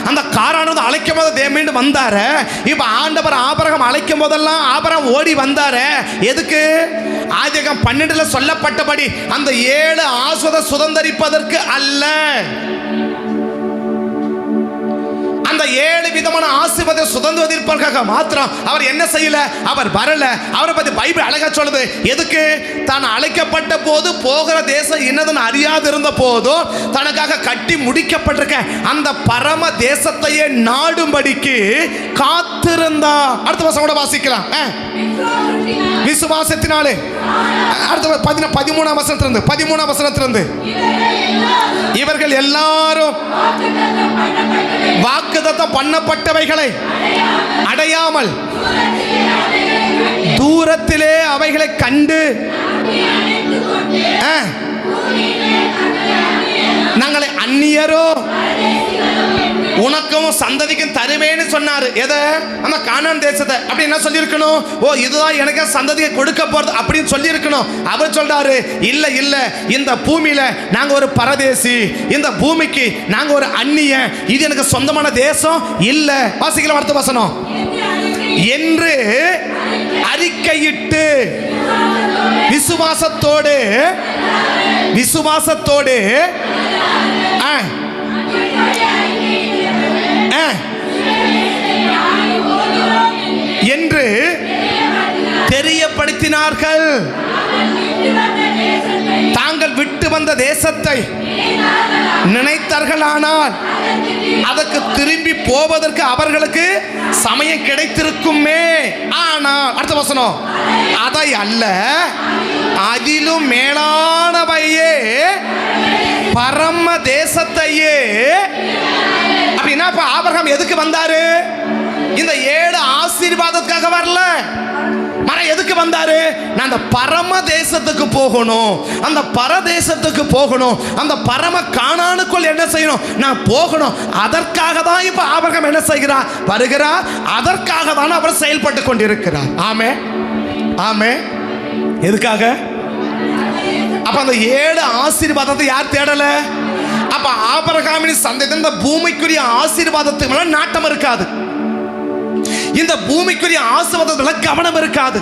அந்த காரானது அழைக்கும் போது மீண்டும் வந்தாரு. இப்ப ஆண்டவர் ஆபிரகாம் அழைக்கும் போதெல்லாம் ஆபிரகாம் ஓடி வந்தாரு. எதுக்கு? ஆதியாகமம் 12 சொல்லப்பட்டபடி அந்த 7 ஆசீர்வாதத்தை சுதந்திரிப்பதற்கு அல்ல. அந்த 7 விதமான ஆசீர்வாதத்தை சுதந்திரிப்பதற்காக மாத்திரம் அவர் என்ன செய்யல? அவர் வரல. அவரை பத்தி பைபிள் அழகா சொல்லுது. எதுக்கு? தான் அழைக்கப்பட்ட போது போகிற தேசம் என்னதுன்னு அறியாது இருந்த போதும் தனக்காக கட்டி முடிக்கப்பட்டிருக்க அந்த பரம தேசத்தையே நாடும்படிக்கு காத்திருந்தா. அடுத்த வசனம் கூட வாசிக்கலாம். விசுவாசத்தினாலே. அடுத்த 13ஆம் வசனத்திலிருந்து இவர்கள் எல்லாரும் வாக்குத்தத்தம் பண்ணப்பட்டவைகளை அடையாமல் தூரத்திலே அவைகளை கண்டு நாங்களை அந்நியரோ உனக்கும் சந்ததிக்கும் தருவேன்னு சொன்னாரு. எதை? நம்ம கானான் தேசத்தை. அப்படி என்ன சொல்லியிருக்கணும்? ஓ, இதுதான் எனக்கு சந்ததியை கொடுக்க போறது அப்படின்னு சொல்லியிருக்கணும். அவர் சொல்றாரு, இல்ல இல்ல, இந்த பூமியில நாங்க ஒரு பரதேசி, இந்த பூமிக்கு நாங்க ஒரு அந்நிய, இது எனக்கு சொந்தமான தேசம் இல்ல. வாசிக்கலாம் அடுத்த வசனம். என்று அறிக்கையிட்டு விசுவாசத்தோடு என்று தெரியப்படுத்தினார்கள். தாங்கள் விட்டு வந்த தேசத்தை நினைத்தார்களானால் அதற்கு திரும்பி போவதற்கு அவர்களுக்கு சமயம் கிடைத்திருக்குமே. ஆனால் அடுத்த வசனம், அதை அல்ல, அதிலும் மேலானவையே பரம தேசத்தையே. அப்படின்னா இப்ப ஆபிரகாம் எதுக்கு வந்தாரு? இந்த 7 ஆசீர்வாதத்துக்காக வரல. எதுக்கு வந்தாரு? நான் அந்த பரம தேசத்துக்கு போகணும், அந்த பரதேசத்துக்கு போகணும், அந்த பரம கானானுக்குள் என்ன செய்யணும்? நான் போகணும். அதற்காக தான் இப்ப ஆபிரகாம் என்ன செய்கிறார்? வருகிறார். அதற்காக தான் அவர் செயல்பட்டு கொண்டிருக்கிறார். ஆமே ஆமே. எதுக்காக? அப்ப அந்த 7 ஆசீர்வாதத்தை யார் தேடல? அப்ப ஆபிரகாமின் சந்ததி இந்த பூமிக்குரிய ஆசீர்வாதத்துக்கு மேல நாட்டம் இருக்காது. இந்த பூமிக்குரிய ஆசீர்வாதத்துல கவனம் இருக்காது.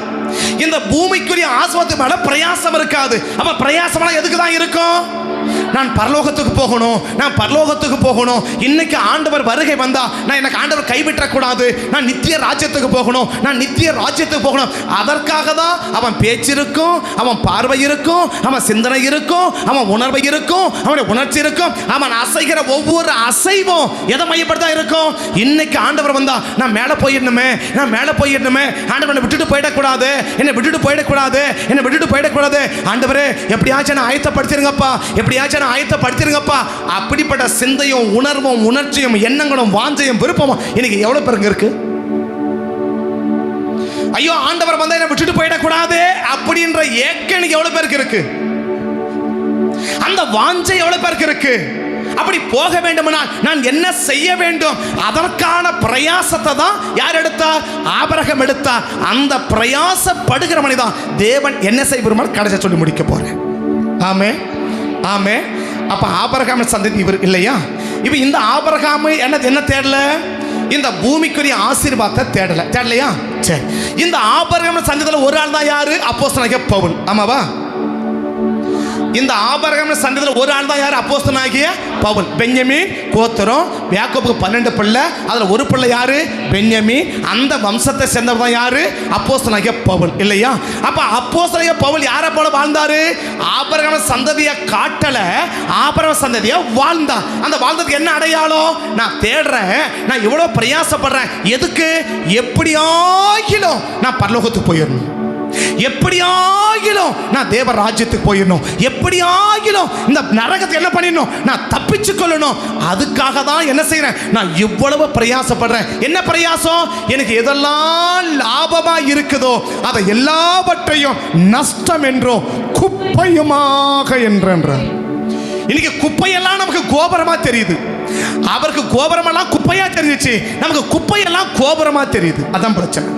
இந்த பூமிக்குரிய ஆசீர்வாதத்துக்கு மேல பிரயாசம் இருக்காது. அப்ப பிரயாசம் எதுக்கு தான் இருக்கும்? நான் பரலோகத்துக்கு போகணும், நான் பரலோகத்துக்கு போகணும். இன்னைக்கு ஆண்டவர் வருகை வந்தா நான் எனக்கு ஆண்டவர் கைவிட்டக்கூடாது, நான் நித்திய ராஜ்யத்துக்கு போகணும், நான் நித்திய ராஜ்யத்துக்கு போகணும். அதற்காக தான் அவன் பேச்சு இருக்கும், அவன் பார்வை இருக்கும், அவன் சிந்தனை இருக்கும், அவன் உணர்வு இருக்கும், அவனுடைய உணர்ச்சி இருக்கும். அவன் அசைகிற ஒவ்வொரு அசைவும் எதை மையப்படுத்தா இருக்கும்? இன்னைக்கு ஆண்டவர் வந்தா நான் மேலே போயிடணுமே, நான் மேலே போயிடணுமே, ஆண்டவர் என்னை விட்டுட்டு போயிடக்கூடாது, என்னை விட்டுட்டு போயிடக்கூடாது, என்னை விட்டுட்டு போயிடக்கூடாது. ஆண்டவரே எப்படியாச்சும் நான் ஆயத்தப்படுத்திருங்கப்பா, எப்படியாச்சும் ஆயத்தப்படுத்திருங்கப்பா. அப்படிப்பட்ட சிந்தையும் உணர்வும் உணர்ச்சியும் எண்ணங்களும் வாஞ்சையும் விருப்பமும் இன்னைக்கு எவ்வளவு பேருக்கு இருக்கு? ஐயோ ஆண்டவர் வந்தா என்ன விட்டுட்டு போயிடக்கூடாது அப்படின்ற ஏக்கம் எவ்வளவு பேருக்கு இருக்கு? அந்த வாஞ்சை எவ்வளவு பேருக்கு இருக்கு? அப்படி போக வேண்டுமானால் நான் என்ன செய்ய வேண்டும்? அதற்கான பிரயாசத்தை தான் யார் எடுத்தார்? ஆபிரகாம் எடுத்தார். அந்த பிரயாசப்படுகிற மனிதன் தேவன் என்ன செய்ய விரும்பார் கடைசி சொல்லி முடிக்க போறேன். ஆமே ஆமே. அப்ப ஆபிரகாம் சந்ததி இவர் இல்லையா? இப்ப இந்த ஆபிரகாம் என்ன தேடல? இந்த பூமிக்குரிய ஆசீர்வாதத்தை தேடலையா? சரி, இந்த ஆபிரகாம் சந்ததியில் ஒரு ஆள் தான் யாரு? அப்போஸ்தலனாகிய பவுல். ஆமாவா? இந்த ஆபிரகாம் சந்ததியில் ஒரு ஆள் தான் யார்? அப்போஸ்தலனாகிய பவுல். பென்யமீன் கோத்திரம், யாக்கோபுக்கு 12 பிள்ளை, அதில் ஒரு பிள்ளை யாரு? பென்யமீன். அந்த வம்சத்தை சேர்ந்தவர் தான் யாரு? அப்போஸ்தலனாகிய பவுல். இல்லையா? அப்ப அப்போஸ்தலனாகிய பவுல் யாரை போல வாழ்ந்தாரு? ஆபிரகாம் சந்ததியை காட்டல, ஆபிரகாம் சந்ததியை வாழ்ந்தா. அந்த வாழ்ந்ததுக்கு என்ன அடையாளம்? நான் தேடுறேன், நான் இவ்வளவு பிரயாசப்படுறேன். எதுக்கு? எப்படியாகிலும் நான் பரலோகத்துக்கு போயிடணும், எப்படியாகிலும் நான் தேவ ராஜ்யத்துக்கு போயிடணும், எப்படியாகிலும் இந்த நரகத்தை என்ன பண்ணிடணும், நான் தப்பிச்சு கொள்ளணும். அதுக்காக தான் என்ன செய்யறேன்? நான் இவ்வளவு பிரயாசப்படுறேன். என்ன பிரயாசம்? எனக்கு எதெல்லாம் லாபமா இருக்குதோ அதை எல்லாவற்றையும் நஷ்டம் என்றோ குப்பையுமாக என்றார். இன்னைக்கு குப்பையெல்லாம் நமக்கு கோபுரமா தெரியுது. அவருக்கு கோபுரமெல்லாம் குப்பையா தெரிஞ்சிச்சு, நமக்கு குப்பையெல்லாம் கோபுரமா தெரியுது. அதான் பிரச்சனை.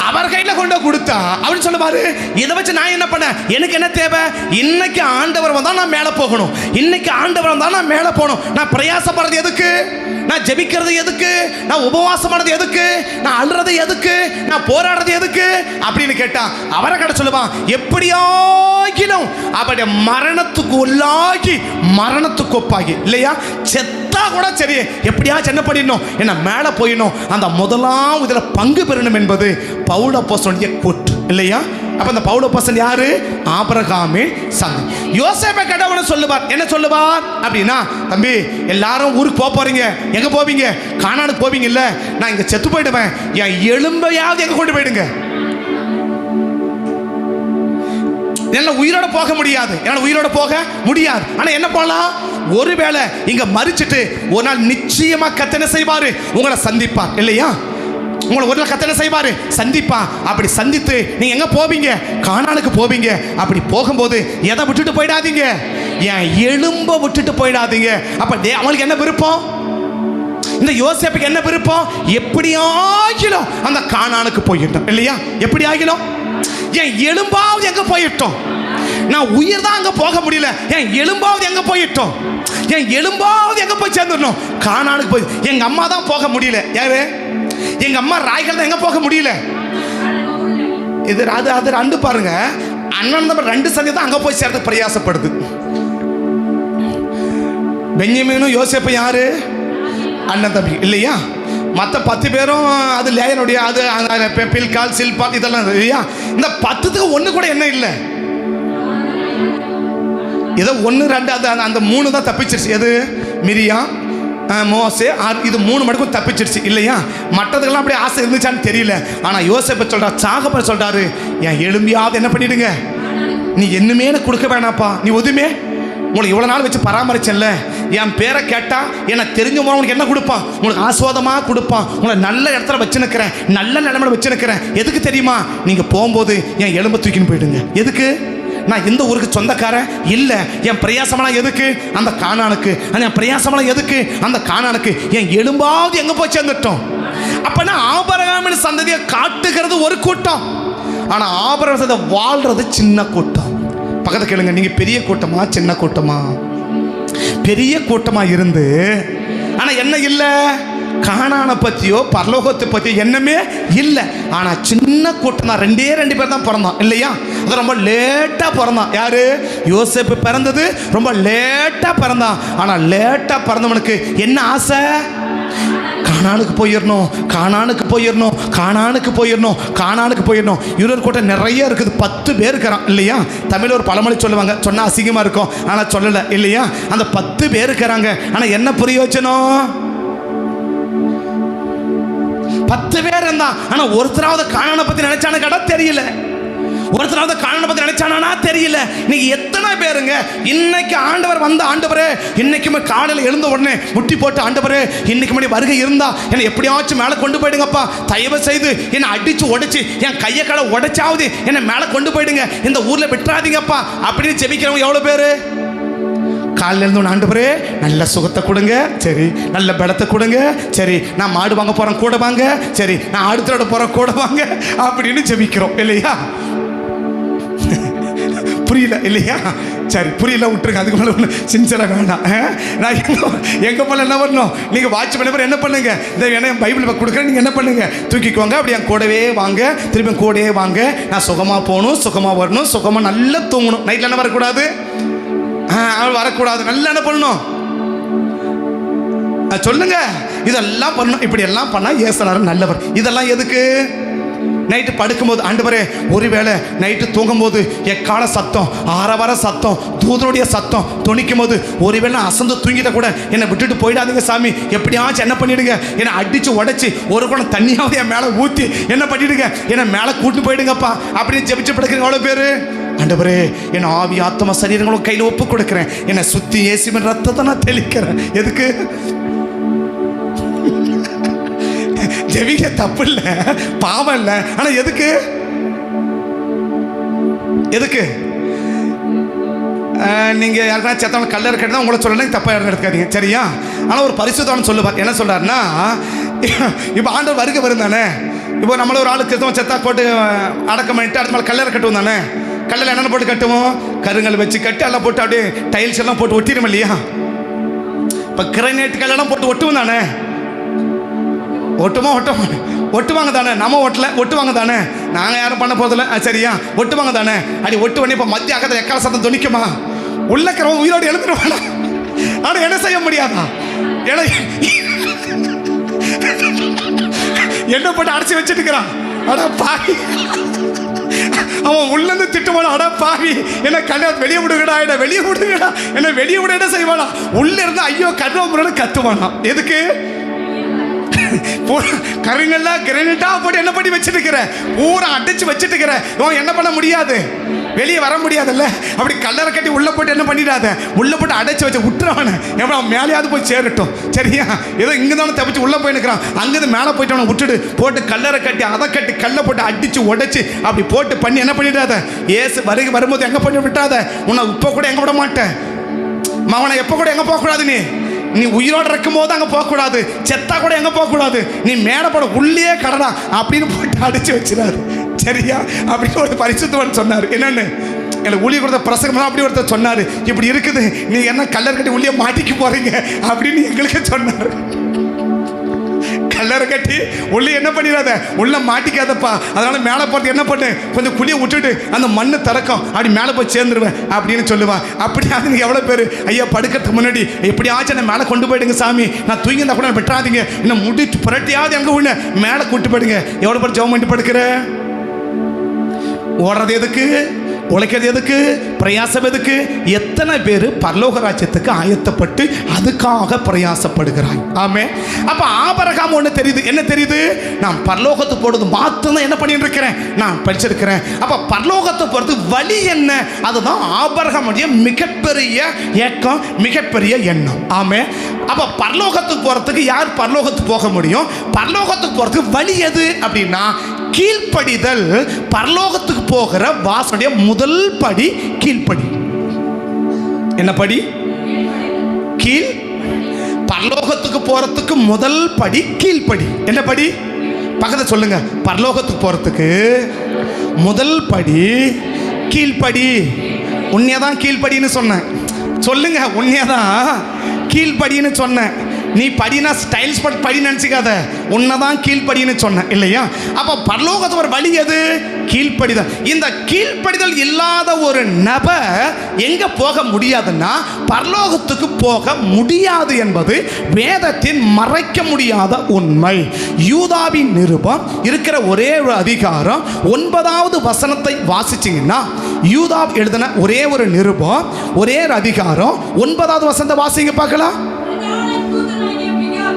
அவர் கையில கொண்டு கொடுத்தா அப்படின்னு சொல்லுவாரு, இதை வச்சு நான் என்ன பண்ண, எனக்கு என்ன தேவை? இன்னைக்கு ஆண்டவர் வந்தா நான் மேல போகணும், இன்னைக்கு ஆண்டவர் வந்தா நான் மேல போகணும். நான் பிரயாசப்படுறது எதுக்கு? நான் ஜெபிக்கிறது எதுக்கு? நான் உபவாசம் பண்ணது எதுக்கு? நான் அழுறது எதுக்கு? நான் போராடுறது எதுக்கு அப்படின்னு கேட்டா அவரை கடை சொல்லுவான், எப்படியாகிலும் அவருடைய மரணத்துக்கு உள்ளாகி மரணத்துக்கு ஒப்பாகி, இல்லையா? செத்தா கூட சரி, எப்படியாச்சும் என்ன பண்ணிடணும், என்ன மேல போயிடணும். அந்த முதலாம் இதுல பங்கு பெறணும் என்பது பவுல் அப்போஸ்தலனுடைய கூற்று, இல்லையா? அப்ப அந்த பவுல் அப்போஸ்தலன் யாரு? ஆபிரகாமின் சந்ததி. யோசேப்பை கடவுளை சொல்லுவார். என்ன சொல்லுவார் அப்படின்னா, தம்பி எல்லாரும் ஊருக்கு போறீங்க, எங்க போவீங்க? கானானுக்கு போவீங்க. இல்ல, நான் இங்க செத்து போயிடுவேன், என் எலும்பையாவது எங்க கொண்டு போயிடுங்க. என்னால உயிரோட போக முடியாது, என்னால உயிரோட போக முடியாது. ஆனா என்ன பண்ணலாம்? ஒருவேளை இங்க மரிச்சிட்டு ஒரு நாள் நிச்சயமா கர்த்தர் செய்வாரு, உங்களை சந்திப்பார், இல்லையா? உங்களை ஒரு நாள் கர்த்தர் செய்வாரு, சந்திப்பா. அப்படி சந்தித்து நீங்க எங்க போவீங்க? கானானுக்கு போவீங்க. அப்படி போகும்போது எதை விட்டுட்டு போயிடாதீங்க, என் எலும்ப விட்டுட்டு போயிடாதீங்க. அப்ப அவங்களுக்கு என்ன விருப்பம்? இந்த யோசேப்புக்கு என்ன விருப்பம்? எப்படியாகிலும் அந்த கானானுக்கு போயிட்டோம், இல்லையா? எப்படி ஆகிலும் என் எலும்பாவது எங்க போயிட்டோம். நான் உயிர் தான் அங்க போக முடியல, என் எலும்பாவது எங்க போயிட்டோம், என் எலும்பாவது எங்க போய் சேர்ந்துடணும், கானானுக்கு போய். எங்க அம்மா தான் போக முடியல. யாரு? எங்க அம்மா ராய்கள் தான் எங்க போக முடியல. இது அது ரெண்டு பாருங்க, அண்ணன் தம்பி 2 சந்தி தான் அங்க போய் சேர்த்து பிரயாசப்படுது. பென்யமீனும் யோசேப்பும் யாரு? அண்ணன் தம்பி, இல்லையா? மற்ற 10 பேரும் அது லேயனுடைய, அது பில்கால் சில்பால் இதெல்லாம், இல்லையா? இந்த 10க்கு 1 கூட என்ன இல்லை, ஏதோ 1 2 அந்த 3 தான் தப்பிச்சிருச்சு. எது? மிரியாம், மோசே, இது 3 மடக்கும் தப்பிச்சிருச்சு, இல்லையா? மற்றதுக்கெல்லாம் அப்படியே ஆசை இருந்துச்சான்னு தெரியல. ஆனால் யோசேப்பு சொல்றார், சாகப்ப சொல்றாரு, என் எலும்பியாவது என்ன பண்ணிடுங்க, நீ என்னமே எனக்கு கொடுக்க வேணாப்பா, நீ ஒதுமே உங்களை இவ்வளோ நாள் வச்சு பராமரிச்சேன்ல, என் பேரை கேட்டால் எனக்கு தெரிஞ்சவங்க உனக்கு என்ன கொடுப்பான்? உங்களுக்கு ஆஸ்வாதமாக கொடுப்பான், உங்களை நல்ல இடத்துல வச்சு நிற்கிறேன், நல்ல நிலைமையில வச்சு நிற்கிறேன். எதுக்கு தெரியுமா? நீங்கள் போகும்போது என் எலும்பை தூக்கின்னு போயிடுங்க. எதுக்கு? நான் இந்த ஊருக்கு சொந்தக்காரன் இல்லை, என் பிரயாசமெல்லாம் எதுக்கு? அந்த கானானுக்கு. என் பிரயாசமெல்லாம் எதுக்கு? அந்த கானானுக்கு. என் எலும்பாவது எங்கே போய் சேர்ந்துட்டோம். அப்போனா ஆபிரகாமின் சந்ததியை காட்டுகிறது ஒரு கூட்டம், ஆனால் ஆபிரகாம் சந்ததியை வாழ்றது சின்ன கூட்டம். பக்கத்தை கேளுங்க, நீங்க பெரிய கூட்டமா சின்ன கூட்டமா? பெரிய கூட்டமா இருந்து ஆனா என்ன இல்லை, கானானை பத்தியோ பரலோகத்தை பத்தியோ என்னமே இல்லை. ஆனா சின்ன கூட்டம் தான், 2 பேர் தான் பிறந்தான், இல்லையா? அது ரொம்ப லேட்டா பிறந்தான். யாரு? யோசேப்பு பிறந்தது ரொம்ப லேட்டா பிறந்தான். ஆனா லேட்டா பிறந்தவனுக்கு என்ன ஆசை? கானானுக்கு போயிடணும், கானானுக்கு போயிடணும், கானானுக்கு போயிடணும், கானானுக்கு போயிடணும். இவர் கூட்டம் நிறைய இருக்குது, 10 பேர் இருக்கிறான், இல்லையா? தமிழ் ஒரு பழமொழி சொல்லுவாங்க, சொன்னா அசிங்கமா இருக்கும், ஆனா சொல்லல, இல்லையா? அந்த 10 பேர் இருக்கிறாங்க. ஆனா என்ன பிரயோஜனம்? 10 பேர் இருந்தா, ஆனா ஒருத்தராவது கானானை பத்தி நினைச்சானு கேட்டா தெரியல, ஒருத்தராவது கானானை பத்தி நினைச்சானா தெரியல. நீங்க எத்தனை பேருங்க இன்னைக்கு ஆண்டவர் வந்த, ஆண்டவரே இன்னைக்குமே காலையில் எழுந்த உடனே முட்டி போட்டு, ஆண்டவரே இன்னைக்கு மணி வருகை இருந்தா என்னை எப்படியாச்சும் மேலே கொண்டு போயிடுங்கப்பா, தயவு செய்து என்னை அடிச்சு உடைச்சு என் கையை கடை உடைச்சாவது என்னை மேலே கொண்டு போயிடுங்க, இந்த ஊர்ல விட்டுறாதீங்கப்பா அப்படின்னு ஜெபிக்கிறவங்க எவ்வளவு பேரு? காலையில் இருந்து, ஆண்டவரே நல்ல சுகத்தை கொடுங்க, சரி, நல்ல பலத்தை கொடுங்க, சரி, நான் மாடு வாங்க போறேன் கூட வாங்க, சரி, நான் ஆடுத்தோட போறேன் கூட வாங்க அப்படின்னு ஜெபிக்கிறோம், இல்லையா? புரியல இல்லையா? சரி, புரியல, விட்டுருங்க. அதுக்கு மேலே ஒன்று சின்சராக வேண்டாம். நான் எங்கே போல என்ன பண்ணணும்? நீங்கள் வாட்ச் பண்ண என்ன பண்ணுங்க, இந்த என்ன பைபிள் கொடுக்குறேன், நீங்கள் என்ன பண்ணுங்க, தூக்கிக்கோங்க, அப்படி என் கூடவே வாங்க, திருப்பி கூடவே வாங்க. நான் சுகமாக போகணும், சுகமாக வரணும், சுகமாக நல்லா தூங்கணும். நைட்டில் என்ன வரக்கூடாது, வரக்கூடாது, நல்லா என்ன பண்ணணும் சொல்லுங்க. இதெல்லாம் பண்ணணும். இப்படி எல்லாம் பண்ணால் இயேசுநாதர் நல்லவர். இதெல்லாம் எதுக்கு? நைட்டு படுக்கும்போது, ஆண்டவரே, ஒருவேளை நைட்டு தூங்கும்போது எக்கால சத்தம், ஆரவார சத்தம், தூதனுடைய சத்தம் துணிக்கும் போது ஒருவேளை அசந்து தூங்கிட்ட கூட என்னை விட்டுட்டு போயிடாதீங்க சாமி, எப்படியாச்சும் என்ன பண்ணிடுங்க, என்னை அடித்து உடைச்சி ஒரு குடம் தண்ணியாவது என் மேலே ஊற்றி என்ன பண்ணிடுங்க, என்னை மேலே கூட்டு போயிடுங்கப்பா அப்படின்னு ஜெபிச்சு படுக்கிறீங்க. எவ்வளோ பேர்? ஆண்டவரே, என் ஆவி ஆத்ம சரீரங்களும் கையில் ஒப்பு கொடுக்குறேன், என்னை சுற்றி இயேசுவின் ரத்தத்தை நான் தெளிக்கிறேன். எதுக்கு? ஜெபிக்க தப்பு இல்லை, பாவம் இல்லை, ஆனால் எதுக்கு? எதுக்கு? நீங்கள் யாருக்கா செத்தவங்க கல்லறை கட்டினா உங்களை சொல்லணும், தப்பாக யாரும் எடுக்காதீங்க, சரியா? ஆனால் ஒரு பரிசுத்தவன் சொல்லுவார். என்ன சொல்கிறாருன்னா, இப்போ ஆண்டவர் வருகை வரும் தானே. இப்போ நம்மள ஒரு ஆளு கிறிஸ்தவன் செத்தா போட்டு அடக்கம் பண்ணிட்டு அடுத்த மேலே கல்லறை கட்டுவோம் தானே. கல்லில் என்னென்ன போட்டு கட்டுவோம்? கருங்கல் வச்சு கட்டி எல்லாம் போட்டு அப்படியே டைல்ஸ் எல்லாம் போட்டு ஒட்டிடும் இல்லையா? இப்போ கிரைனேட் கல்லெல்லாம் போட்டு ஒட்டுவோம் தானே. ஒட்டுவாங்க தானே. நம்ம ஒட்டுவாங்க தானே. நாங்கள் யாரும் பண்ண போதில்லை, சரியா? ஒட்டுவாங்க தானே. அடி ஒட்டு பண்ணி இப்போ மத்திய அக்கத்தில் எக்கால சத்தம் துணிக்குமா? உள்ளக்கிறவங்க உயிரோடு எழுந்துருவாங்க. ஆனால் என்ன செய்ய முடியாதா? என்ன போட்டு அடைச்சி வச்சுட்டு இருக்கிறான். அடா பாவி, அவன் உள்ளேருந்து திட்டுவானா, அடா பாவி, என்ன கல்யாணம் வெளியே விடுங்கடா, என்ன வெளியே விடுங்கடா, என்ன வெளியே விட என்ன செய்வானா? உள்ள இருந்து ஐயோ கட்டுவோம் கத்துவானா. எதுக்கு? கருங்கல்ல கிரேனைட்டா போட்டு என்ன பண்ணி வச்சிருக்கிற, பூரா அடிச்சு வச்சிருக்கிற, என்ன பண்ண முடியாது, வெளியே வர முடியாதுல்ல. அப்படி கல்லறை கட்டி உள்ள போட்டு என்ன பண்ணிடாத, உள்ள போட்டு அடைச்சு வச்சு விட்டுறவன எவ்வளோ மேலேயாவது போய் சேரட்டும், சரியா? ஏதோ இங்கே தானே தப்பிச்சு உள்ள போய் நிற்கிறான், அங்கேருந்து மேலே போயிட்டவனை விட்டுடு, போட்டு கல்லறை கட்டி அதை கட்டி கல்லை போட்டு அடிச்சு உடைச்சு அப்படி போட்டு பண்ணி என்ன பண்ணிடாத. ஏசு வருகை வரும்போது எங்கே பண்ணி விட்டாத, உன்னை இப்போ கூட எங்கே விட மாட்டேன். மவனை எப்போ கூட எங்கே போகக்கூடாது, நீ உயிரோடு இருக்கும் போது அங்கே போகக்கூடாது, செத்தா கூட எங்கே போகக்கூடாது, நீ மேலே போட உள்ளே கடடா அப்படின்னு போட்டு அடிச்சு வச்சிடாரு, சரியா? அப்படின்னு ஒரு பரிசுத்தவன் சொன்னார். என்னன்னு எனக்கு ஊழிய கொடுத்த பிரசங்கம் அப்படி ஒருத்தர் சொன்னார். இப்படி இருக்குது, நீ என்ன கல்லறை கட்டி உள்ளே மாட்டிக்க போறீங்க அப்படின்னு எங்களுக்கு சொன்னார். கல்லறை கட்டி உள்ளே என்ன பண்ணிடாத, உள்ள மாட்டிக்காதப்பா, அதனால மேலே போட்டு என்ன பண்ணு, கொஞ்சம் குழியை விட்டுட்டு அந்த மண்ணு திறக்கும், அப்படி மேலே போய் சேர்ந்துருவேன் அப்படின்னு சொல்லுவான். அப்படியாவது நீங்கள் எவ்வளோ பேர் ஐயா படுக்கிறதுக்கு முன்னாடி எப்படியாச்சும் என்னை மேலே கொண்டு போயிடுங்க சாமி, நான் தூங்கினா கூட விட்டுறாதீங்க, இன்னும் முடிச்சு புரட்டியாவது எங்கே ஒன்று மேலே கூட்டு போயிடுங்க. எவ்வளோ பேர் ஜெபம் பண்ணிட்டு படுக்கிற? ஓடுறது எதுக்கு? உழைக்கிறது எதுக்கு? பிரயாசம் எதுக்கு? எத்தனை பேர் பரலோக ராஜ்யத்துக்கு ஆயத்தப்பட்டு அதுக்காக பிரயாசப்படுகிறாய். ஆமே. அப்ப ஆபிரகாம் ஒன்று தெரியுது. என்ன தெரியுது? நான் பரலோகத்துக்கு போறது மாத்திரம் என்ன பண்ணிட்டு இருக்கிறேன், நான் படிச்சிருக்கிறேன். அப்ப பரலோகத்துக்கு போறது வழி என்ன? அதுதான் ஆபிரகாமுடைய மிகப்பெரிய ஏக்கம், மிகப்பெரிய எண்ணம். ஆமே. அப்ப பரலோகத்துக்கு போறதுக்கு யார் பரலோகத்துக்கு போக முடியும்? பரலோகத்துக்கு போறதுக்கு வழி எது அப்படின்னா கீழ்ப்படிதல். பரலோகத்துக்கு போகிற வாசனுடைய முதல் படி கீழ்ப்படி. என்ன படி? கீழ். பரலோகத்துக்கு போறதுக்கு முதல் படி கீழ்ப்படி. என்ன படி? பக்கத்துல சொல்லுங்க. பரலோகத்துக்கு போறதுக்கு முதல் படி கீழ்ப்படி. உண்மையாதான் கீழ்ப்படின்னு சொன்னேன். சொல்லுங்க, உண்மையாதான் கீழ்ப்படின்னு சொன்னேன். நீ படினா ஸ்டைல்ஸ் பட் படி நினச்சிக்காத, உன்னதான் கீழ்ப்படின்னு சொன்ன இல்லையா? அப்போ பரலோகத்துக்கு ஒரு வழி எது? கீழ்ப்படிதல். இந்த கீழ்ப்படிதல் இல்லாத ஒரு நபர் எங்க போக முடியாதுன்னா பரலோகத்துக்கு போக முடியாது என்பது வேதத்தின் மறைக்க முடியாத உண்மை. யூதாவின் நிருபம் இருக்கிற ஒரே ஒரு அதிகாரம் 9வது வசனத்தை வாசிச்சிங்கன்னா, யூதா எழுதின ஒரே ஒரு நிருபம் ஒரே ஒரு அதிகாரம் 9வது வசனத்தை வாசிங்க பார்க்கலாம்.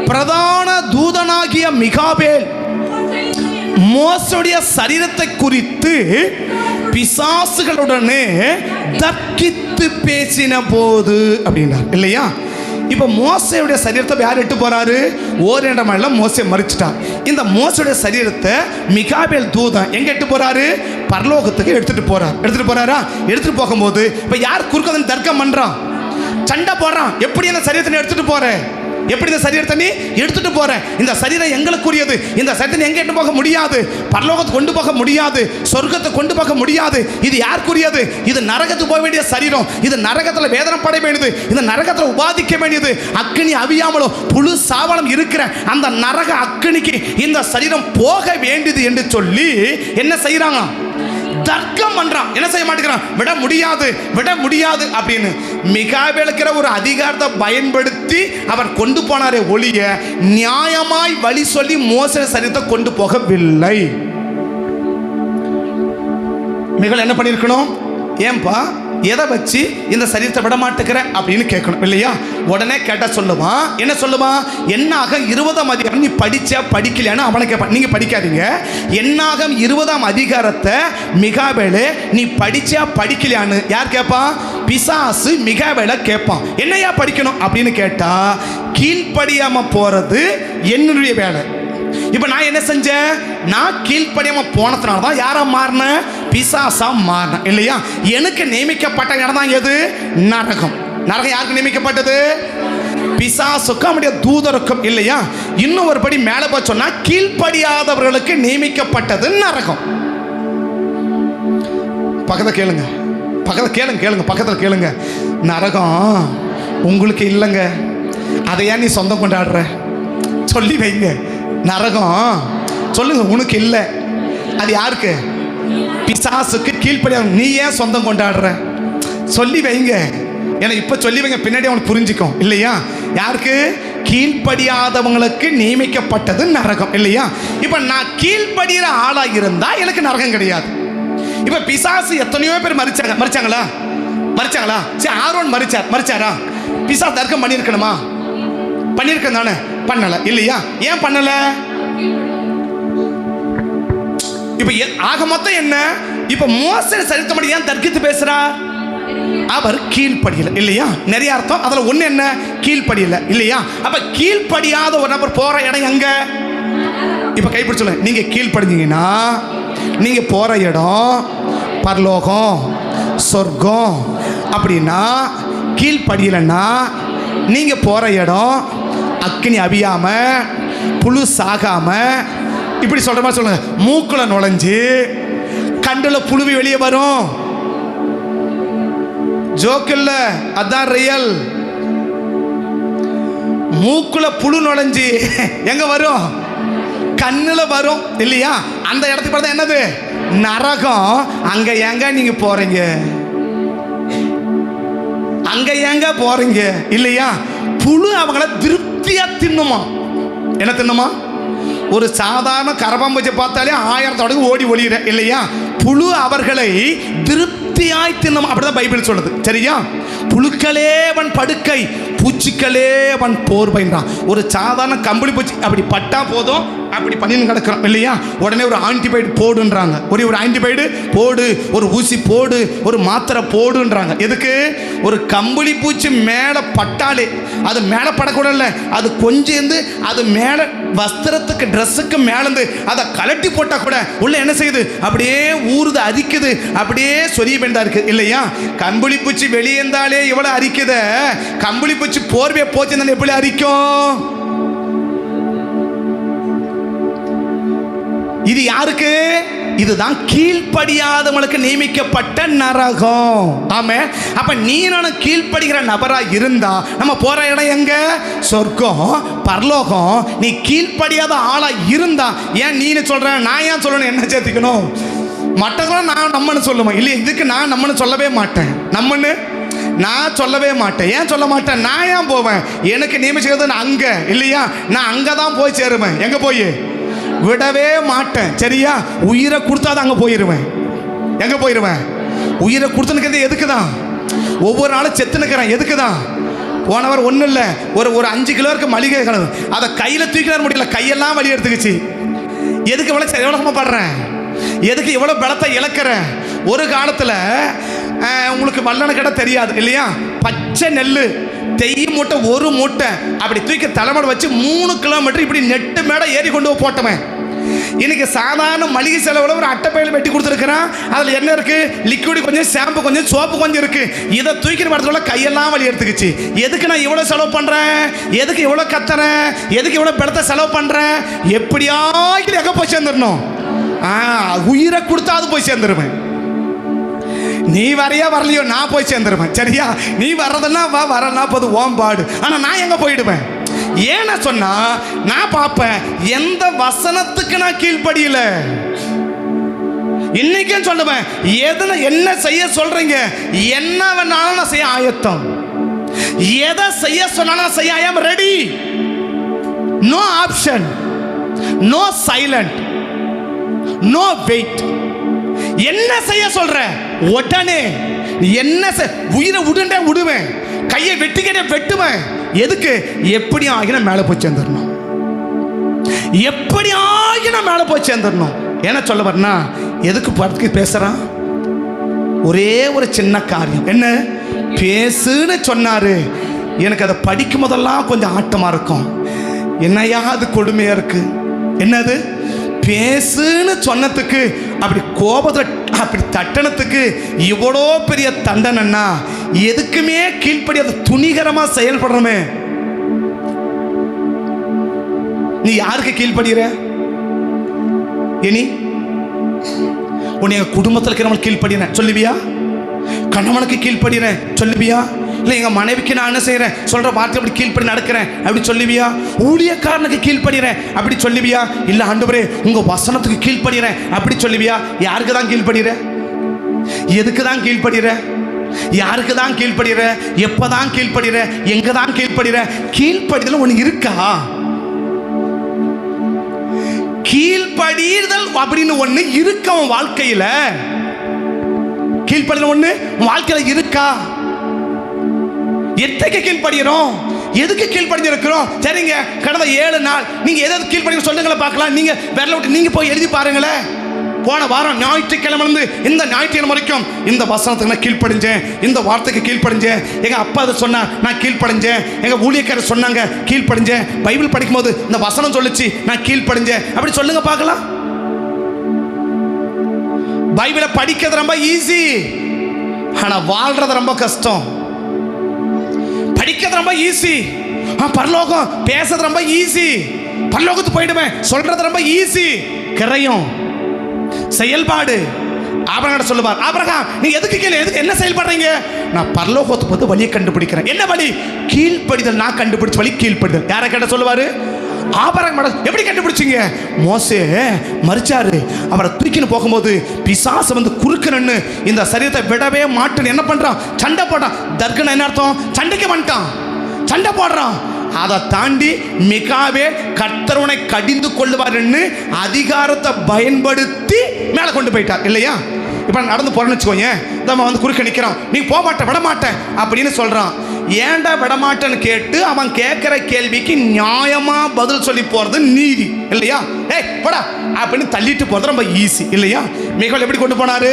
பிரதான தூதனாகிய மிகாவேல் மோசேயுடைய சரீரத்தை குறித்து பிசாசுகளுடனே தர்க்கித்து பேசின போது அப்படின்னார் இல்லையா? இப்போ மோசேயுடைய சரீரத்தை யார் எட்டு போறாரு? ஓரிடமல்ல, மோசே மறிச்சிட்டார். இந்த மோசேயுடைய சரீரத்தை மிகாவேல் தூதன் எங்க எட்டு போறாரு? பரலோகத்துக்கு எடுத்துட்டு போறார். எடுத்துட்டு போறாரா? எடுத்துட்டு போகும்போது இப்போ யார் குறுக்க தர்க்கம் பண்றான், சண்டை போடுறான். எப்படி அந்த சரீரத்தை எடுத்துட்டு போற? எப்படி இந்த சரீரத்தை நீ எடுத்துட்டு போற? இந்த சரீரம் எங்களுக்குரியது. இந்த சரீரத்தை எங்க எட்டு போக முடியாது. பரலோகத்தை கொண்டு போக முடியாது. சொர்க்கத்தை கொண்டு போக முடியாது. இது யாருக்குரியது? இது நரகத்துக்கு போக வேண்டிய சரீரம். இது நரகத்தில் வேதனை பட வேண்டியது. இந்த நரகத்தில் உபாதிக்க வேண்டியது. அக்கினி அவியாமலோ புழு சாவலம் இருக்கிற அந்த நரக அக்கினிக்கு இந்த சரீரம் போக வேண்டியது என்று சொல்லி என்ன செய்யறாங்க? தர்க்கம் பண்றான். என்ன செய்ய மாட்டேங்கிறான்? விட முடியாது, விட முடியாது அப்படின்னு மிகாவேலுக்கிற ஒரு அதிகாரத்தை பயன்படுத்தி அவர் கொண்டு போனாரே ஒழிய நியாயமாய் வழி சொல்லி மோசே சரீரத்தை கொண்டு போகவில்லை. மிகாவேல் என்ன பண்ணிருக்கணும்? ஏன்பா எதை வச்சு இந்த சரீரத்தை விட மாட்டேங்கிற அப்படின்னு கேட்கணும் இல்லையா? உடனே கேட்ட சொல்லுவான். என்ன சொல்லுவான்? என்னாகம் 20ஆம் அதிகாரம் நீ படிச்ச படிக்கலையான்னு அவனை கேட்பான். நீங்க படிக்காதீங்க. என்னாகம் 20ஆம் அதிகாரத்தை மிகாவேலு நீ படிச்சா படிக்கலையான்னு யார் கேட்பான்? பிசாசு மிகாவேலை கேட்பான். என்னையா படிக்கணும் அப்படின்னு கேட்டா, கீழ்ப்படியாம போறது என்னுடைய வேலை. இப்ப நான் என்ன செஞ்சேன்? நான் கீழ்ப்படியாம போனதுனால தான் யாரா மாறின? பிசாசா மாறின இல்லையா? எனக்கு நியமிக்கப்பட்ட இடம் தான் எது? நரகம். நரகம் யாருக்கு நியமிக்கப்பட்டது? பிசாசுக்கும் அவனுடைய தூதருக்கும் இல்லையா? இன்னும் ஒரு படி மேலே போய் சொன்னா கீழ்ப்படியாதவர்களுக்கு நியமிக்கப்பட்டது நரகம். பக்கத்தில் கேளுங்க, பக்கத்தில் கேளுங்க, கேளுங்க, பக்கத்தில் கேளுங்க. நரகம் உங்களுக்கு இல்லைங்க, அதை ஏன் நீ சொந்தம் கொண்டாடுற? சொல்லி வைங்க. நரகம் சொல்லுங்க உனக்கு இல்லை. அது யாருக்கு? பிசாசுக்கு கீழ்ப்படியாக. நீ ஏன் சொந்தம் கொண்டாடுற? சொல்லி வைங்க. ஏன்னா இப்போ சொல்லி வைங்க, பின்னாடி அவனுக்கு புரிஞ்சுக்கும் இல்லையா? யாருக்கு? கீழ்ப்படியாதவங்களுக்கு நியமிக்கப்பட்டது நரகம் இல்லையா? இப்போ நான் கீழ்ப்படிகிற ஆளாக இருந்தால் எனக்கு நரகம் கிடையாது. இப்போ பிசாசு எத்தனையோ பேர் மறிச்சாங்களா? சரி, ஆரோன் மறிச்சாரா? பிசாசு தர்க்கம் பண்ணியிருக்கணுமா? பண்ணியிருக்கேன் தானே? பண்ணல இல்லையா? ஏன் பண்ணல? இப்ப ஆக மொத்தம் என்ன? இப்ப மோசே சரித்திரம் ஏன் தர்க்கித்து பேசுறார்? அவர் கீழ்ப்படியல இல்லையா? நிறைய அர்த்தம். அதுல ஒண்ணு என்ன? கீழ்ப்படியல இல்லையா? அப்ப கீழ்ப்படியாத ஒரு நபர் போற இடம் எங்க? இப்ப கைப்பிடிச்சல நீங்க கீழ்ப்படிஞ்சீங்கன்னா நீங்க போற இடம் பரலோகம், சொர்க்கம். அப்படின்னா கீழ்ப்படியலன்னா நீங்க போற இடம் அக்கினி அவியாம புழு சாகாம, இப்படி சொல்ற மாதிரி சொல்லுங்க. மூக்குல நுழைஞ்சு கண்டுல புழுவி வெளியே வரும். ஜோக் இல்ல, அதான் ரியல். மூக்குல புழு நுழைஞ்சு எங்க வரும்? கண்ணுல வரும் இல்லையா? அந்த இடத்துக்கு பார்த்தா என்னது? நரகம். அங்க எங்க நீங்க போறீங்க? அங்க எங்க போறீங்க இல்லையா? புழு அவங்கள திருப்தியா தின்னுமா. என்ன தின்னுமா? ஒரு சாதாரண கரப்பாம்பூச்சி பார்த்தாலே 1000 தடவை ஓடி ஒளியிட இல்லையா? புழு அவர்களை திருப்தியாய் தின்னுமா. அப்படிதான் பைபிள் சொல்லுது சரியா? புழுக்களே அவன் படுக்கை, பூச்சிக்களே அவன் போர்வைன்றான். ஒரு சாதாரண கம்பளி பூச்சி அப்படி பட்டா போதும், அப்படி பண்ணின்னு கிடக்கிறோம் இல்லையா? உடனே ஒரு ஆன்டிபயோட்டிக் போடுன்றாங்க. ஒரு ஆன்டிபயோட்டிக் போடு, ஒரு ஊசி போடு, ஒரு மாத்திரை போடுன்றாங்க. எதுக்கு? ஒரு கம்பளி பூச்சி மேலே பட்டாலே, அது மேலே படக்கூடாது, அது கொஞ்சம் அது மேலே வஸ்திரத்துக்கு ட்ரெஸ்ஸுக்கு மேலேருந்து அதை கலட்டி போட்டால் கூட உள்ள என்ன செய்யுது? அப்படியே ஊறுது, அரிக்குது, அப்படியே சொரிய வேண்டா இருக்குது இல்லையா? கம்பளி பூச்சி வெளியே இருந்தாலே இவ்வளோ அரிக்குது, கம்பளி பூச்சி போர்வையை போச்சு எப்படி அரிக்கும்? இது யாருக்கு? இதுதான் கீழ்ப்படியாதவங்களுக்கு நியமிக்கப்பட்ட நரகம். ஆமே. அப்ப நீ நானும் கீழ்ப்படுகிற நபரா இருந்தா நம்ம போற இடம் எங்க? சொர்க்கம், பரலோகம். நீ கீழ்ப்படியாத ஆளா இருந்தா ஏன் நீ சொல்ற? நான் ஏன் சொல்லணும்? என்ன சேர்த்துக்கணும்? மற்றவங்களும் நான் நம்மன்னு சொல்லுவேன் இல்லையா? இதுக்கு நான் நம்மன்னு சொல்லவே மாட்டேன். நம்மன்னு நான் சொல்லவே மாட்டேன். ஏன் சொல்ல மாட்டேன்? நான் ஏன் போவேன்? எனக்கு நியமிச்சது அங்க இல்லையா? நான் அங்கதான் போய் சேருவேன். எங்க போய்? விடவே மாட்டேன் சரியா? உயிரை கொடுத்தாதான் அங்கே போயிடுவேன். எங்கே போயிடுவேன்? உயிரை கொடுத்துனுக்கிறது எதுக்கு தான்? ஒவ்வொரு நாளும் செத்து நிற்கிறேன். எதுக்கு தான்? போனவர் ஒன்றும் இல்லை, ஒரு 5 கிலோ இருக்க மளிகை கலவு, அதை கையில் தூக்கிட முடியல, கையெல்லாம் வலி எடுத்துக்கிச்சு. எதுக்கு எவ்வளோ படுறேன்? எதுக்கு இவ்வளோ பலத்தை இழக்கிறேன்? ஒரு காலத்தில் உங்களுக்கு வல்லனை கிட்ட தெரியாது இல்லையா? பச்சை நெல் தெய் மூட்டை, ஒரு மூட்டை அப்படி தூக்கி தலைமடை வச்சு 3 கிலோமீட்டர் இப்படி நெட்டு மேடை ஏறி கொண்டு போட்டவன். இன்னைக்கு சாதாரண மளிகை செலவில் ஒரு அட்டைப்பையில் வெட்டி கொடுத்துருக்கிறான். அதில் என்ன இருக்கு? லிக்விட் கொஞ்சம், ஷாம்பு கொஞ்சம், சோப்பு கொஞ்சம் இருக்கு. இதை தூக்கிற படத்துல கையெல்லாம் வலி எடுத்துக்கிச்சு. எதுக்கு நான் இவ்வளோ செலவு பண்ணுறேன்? எதுக்கு இவ்வளோ கத்துறேன்? எதுக்கு இவ்வளோ படத்தை செலவு பண்ணுறேன்? எப்படியா எங்கே போய் சேர்ந்துடணும்? உயிரை கொடுத்தா அது போய் சேர்ந்துருவேன். நீ வரையா வரலையோ நான் போய் சேர்ந்துருவேன். சரியா? நீ வர்றதெல்லாம் வா, வரலாம் போது ஓம்பாடு. ஆனால் நான் எங்கே போயிடுவேன்? ஏன்னா சொன்னா நான் பார்ப்பேன் எந்த வசனத்துக்கு நான் கீழ்ப்படியல. இன்னைக்கும் சொல்லுவேன், எதுல என்ன செய்ய சொல்றீங்க, என்ன வேணாலும் நான் செய்ய ஆயத்தம். எதை செய்ய சொன்னாலும் செய்ய I am ready. No option, no silent, no wait. என்ன செய்ய சொல்ற உடனே என்ன உயிரை உடனே விடுவேன், கையை வெட்டிக்கிட்டே வெட்டுவேன். எதுக்கு? எப்படி ஆகினா மேலே போய் சேர்ந்துடணும். எப்படி ஆகினா மேலே போய் சேர்ந்துடணும். என்ன சொல்ல வரனா, எதுக்கு படத்துக்கு பேசுறான்? ஒரே ஒரு சின்ன காரியம். என்ன பேசுன்னு சொன்னாரு. எனக்கு அதை படிக்கும் போதெல்லாம் கொஞ்சம் ஆட்டமா இருக்கும். என்னையா அது கொடுமையா இருக்கு. என்னது? பேசுன்னு சொன்னதுக்கு அப்படி கோபத்தில் அப்படி தட்டனத்துக்கு இவ்வளோ பெரிய தண்டனைன்னா எதுக்குமே கீழ்ப்படி அதை துணிகரமா செயல்படுறமே. நீ யாருக்கு கீழ்ப்படுகிற? இனி உன்னை குடும்பத்தில் இருக்கிறவங்க கீழ்ப்படுகிறேன் சொல்லுவியா? கணவனுக்கு கீழ்ப்படுகிறேன் சொல்லுவியா? இல்லை எங்கள் மனைவிக்கு நான் என்ன செய்கிறேன் சொல்கிற வார்த்தை அப்படி கீழ்ப்படி நடக்கிறேன் அப்படி சொல்லுவியா? ஊழியக்காரனுக்கு கீழ்ப்படுகிறேன் அப்படி சொல்லுவியா? இல்லை ஆண்டவரே உங்கள் வசனத்துக்கு கீழ்ப்படுகிறேன் அப்படி சொல்லுவியா? யாருக்கு தான் கீழ்ப்படுகிற? எதுக்கு தான் கீழ்ப்படுகிற? யாருக்கு தான் கீழ்ப்படுகிற? எப்போ தான் கீழ்ப்படுகிற? எங்கே தான் கீழ்ப்படுகிற? கீழ்ப்படிதல் ஒன்று இருக்கா? கீழ்ப்படிதல் அப்படின்னு ஒன்று இருக்க உன் வாழ்க்கையில்? கீழ்ப்படிதல் ஒன்று உன் வாழ்க்கையில் இருக்கா? எத்தகைய கீழ்ப்படுகிறோம்? எதுக்கு கீழ்ப்படிஞ்சிருக்கிறோம்? சரிங்க, கடந்த 7 நாள் நீங்க எதாவது கீழ்ப்படிங்க சொல்லுங்களேன் பார்க்கலாம். நீங்க விரல விட்டு நீங்க போய் எழுதி பாருங்களேன். போன வாரம் ஞாயிற்றுக்கிழமை இந்த ஞாயிற்றுக்கிழமை வரைக்கும் இந்த வசனத்துக்கு நான் கீழ்ப்படிஞ்சேன், இந்த வார்த்தைக்கு கீழ்ப்படிஞ்சேன், எங்க அப்பா அதை சொன்னா நான் கீழ்ப்படிஞ்சேன், எங்க ஊழியக்காரர் சொன்னாங்க கீழ்ப்படிஞ்சேன், பைபிள் படிக்கும் போது இந்த வசனம் சொல்லுச்சு நான் கீழ்ப்படிஞ்சேன். அப்படி சொல்லுங்க பார்க்கலாம். பைபிளை படிக்கிறது ரொம்ப ஈஸி, ஆனா வாழ்றது ரொம்ப கஷ்டம். படிக்கிறது ரொம்ப ஈஸி, பரலோகம் பேசுறது ரொம்ப ஈஸி, பரலோகத்துக்கு போயிடுவேன் சொல்றது ரொம்ப ஈஸி. கிரையும் செயல்பாடு. ஆபிரகாம் சொல்லுவார், ஆபிரகாம் நீங்க எதுக்கு கீழே எதுக்கு என்ன செயல்படுறீங்க? நான் பரலோகத்துக்கு போது வழியை கண்டுபிடிக்கிறேன். என்ன வழி? கீழ்ப்படிதல். நான் கண்டுபிடிச்ச வழி கீழ்ப்படிதல். யாரை கேட்ட சொல்லுவாரு? ஆபிரகாம். எப்படி கண்டுபிடிச்சிங்க? மோசே மரிச்சாரு, அவரை தூக்கின்னு போகும்போது பிசாசு வந்து குறுக்கணுன்னு இந்த சரீரத்தை விடவே மாட்டேன்னு என்ன பண்றான்? சண்டை போட்டான். தர்க்கன என்ன அர்த்தம்? சண்டைக்கு வந்துட்டான், சண்டை போடுறான். அதை தாண்டி மிகாவே கர்த்தருனை கடிந்து கொள்ளுவாருன்னு அதிகாரத்தை பயன்படுத்தி மேலே கொண்டு போயிட்டார் இல்லையா? இப்போ நடந்து போறேன்னு வச்சுக்கோங்க, நம்ம வந்து குறுக்க நிற்கிறான், நீ போக மாட்டேன் விடமாட்டேன் அப்படின்னு சொல்றான். ஏன்டா விடமாட்டேன்னு கேட்டு அவன் கேட்கிற கேள்விக்கு நியாயமா பதில் சொல்லி போறது நீதி இல்லையா? ஏய் போடா அப்படின்னு தள்ளிட்டு போறது ரொம்ப ஈஸி இல்லையா? மிகாவேல் எப்படி கொண்டு போனாரு?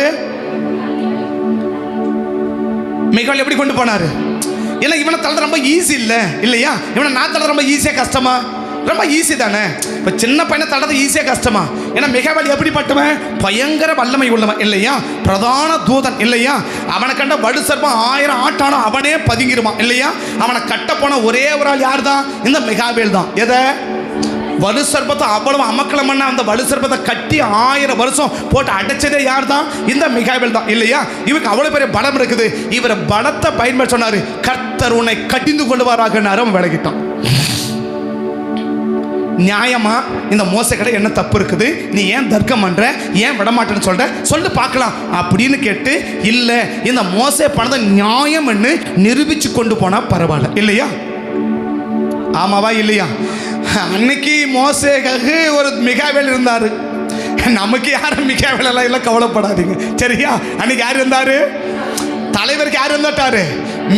மிகாவேல் எப்படி கொண்டு போனாரு? இல்லை இவனை தள்ளுறது ரொம்ப ஈஸி இல்லை இல்லையா? இவனை நான் தள்ளுறது ரொம்ப ஈஸியாக கஷ்டமா? ரொம்ப ஈஸி தானே. இப்போ சின்ன பையனை தள்ளுறது ஈஸியாக கஷ்டமா? ஏன்னா மிகாவேல் எப்படிப்பட்டவன்? பயங்கர வல்லமை உள்ளவன் இல்லையா? பிரதான தூதன் இல்லையா? அவனை கண்ட வடு சர்ப்பம் 1000 ஆட்டானோ அவனே பதுங்கிடுவான் இல்லையா? அவனை கட்ட போன ஒரே ஒரு ஆள் யார் தான்? இந்த மிகாவேல் தான். எதை? வலு சர்ப்பத்தை அவ்வளவு அமக்கலம் பண்ண அந்த வலு சர்ப்பத்தை கட்டி 1000 வருஷம் போட்டு அடைச்சதே யார் தான்? இந்த மிகாவேல் தான் இல்லையா? இவருக்கு அவ்வளவு பெரிய பலம் இருக்குது. இவரை பலத்தை பயன்படுத்த சொன்னாரு, கர்த்தர் உன்னை கடிந்து கொள்வாராக. அவன் விலகிட்டான். நியாயமா இந்த மோசே கடை என்ன தப்பு இருக்குது? நீ ஏன் தர்க்கம் பண்ற? ஏன் விடமாட்டேன்னு சொல்ற? சொல்லு பார்க்கலாம் அப்படின்னு கேட்டு, இல்லை இந்த மோசே பண்ணதை நியாயம்னு நிரூபிச்சு கொண்டு போனா பரவாயில்ல இல்லையா? ஆமாவா இல்லையா? அன்னைக்கு மோசேக்காக ஒரு மிகாவேல் இருந்தாரு. நமக்கு யாரும் மிகாவேல் எல்லாம் இல்லை, கவலைப்படாதீங்க சரியா? அன்னைக்கு யார் இருந்தாரு? தலைவருக்கு யார் வந்துட்டாரு?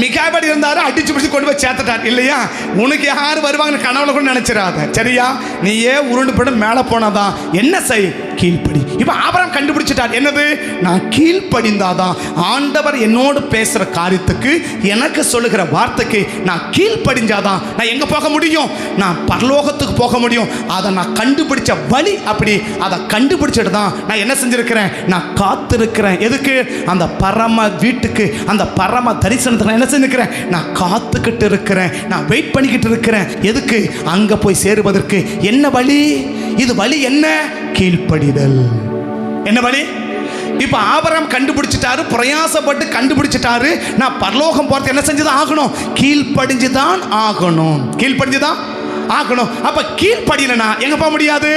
மிகாபடி இருந்தாரு, அடிச்சு பிடிச்சு கொண்டு போய் சேர்த்துட்டார் இல்லையா? உனக்கு யார் வருவாங்கன்னு கனவுல கூட நினைச்சிடாத, சரியா? நீயே உருண்டு போட்டு மேலே போனாதான் என்ன செய், கீழ்ப்படி. இப்போ ஆபிரகாம் கண்டுபிடிச்சிட்டார், என்னது? நான் கீழ்ப்படிந்தாதான் ஆண்டவர் என்னோடு பேசுகிற காரியத்துக்கு, எனக்கு சொல்லுகிற வார்த்தைக்கு நான் கீழ்ப்படிஞ்சாதான் நான் எங்கே போக முடியும்? நான் பரலோகத்துக்கு போக முடியும். அதை நான் கண்டுபிடிச்ச வழி அப்படி. அதை கண்டுபிடிச்சிட்டு தான் நான் என்ன செஞ்சிருக்கிறேன்? நான் காத்திருக்கிறேன். எதுக்கு? அந்த பரம வீட்டுக்கு, அந்த பரம தரிசனத்துக்கு நான் என்ன செஞ்சிருக்கிறேன்? நான் காத்துக்கிட்டு இருக்கிறேன், நான் வெயிட் பண்ணிக்கிட்டு இருக்கிறேன். எதுக்கு? அங்கே போய் சேருவதற்கு. என்ன வழி இது? வழி என்ன? கீழ்ப்படிதல். என்ன வழி? இப்போ ஆபிரகாம் கண்டுபிடிச்சிட்டாரு, பிரயாசப்பட்டு கண்டுபிடிச்சிட்டாரு. நான் பரலோகம் போறது என்ன செஞ்சுதான் ஆகணும்? கீழ்ப்படிஞ்சுதான் ஆகணும். கீழ்ப்படிஞ்சுதான் ஆகணும். அப்ப கீழ்ப்படியலனா எங்க போக முடியாது?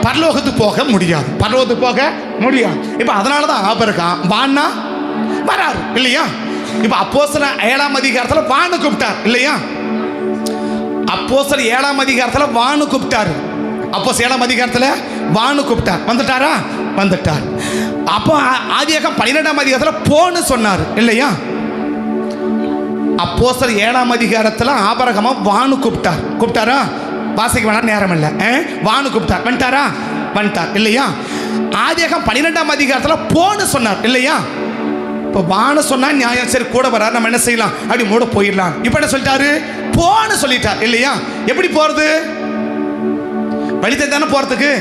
பரலோகத்துக்கு போக முடியாது. பரலோகத்துக்கு போக முடியாது. இப்போ அதனால தான் ஆபிரகாம் வான்னா வராரு இல்லையா? இப்போ அப்போஸ்தலர் 7ஆம் அதிகாரத்தில் வான்னு கூப்பிட்டார் இல்லையா? அப்போஸ்தலர் 7ஆம் அதிகாரத்தில் வான்னு கூப்பிட்டாரு. அப்போஸ்தலர் 7ஆம் அதிகாரத்தில் வான்னு கூப்பிட்டார். வந்துட்டாரா? வந்துட்டார். அப்போ ஆதியாகமம் 12ஆம் அதிகாரத்தில் போன்னு சொன்னார் இல்லையா? அப்போஸ்தலர் 7ஆம் அதிகாரத்தில் ஆபிரகாமை வான்னு கூப்பிட்டார். கூப்பிட்டாரா? வாசிக்க வேணாம், நேரம் இல்லை. வான்னு கூப்பிட்டார். வந்துட்டாரா? வந்துட்டார் இல்லையா? ஆதியாகமம் 12ஆம் அதிகாரத்தில் போன்னு சொன்னார் இல்லையா? இப்போ வான்னு சொன்னா நியாயம், சரி கூட வராரு, நம்ம என்ன செய்யலாம்? அப்படி மூட போயிடலாம். இப்போ என்ன சொல்லிட்டாரு? போன்னு சொல்லிட்டார் இல்லையா? எப்படி போறது? வழி தெரிஞ்சானே போறதுக்கு,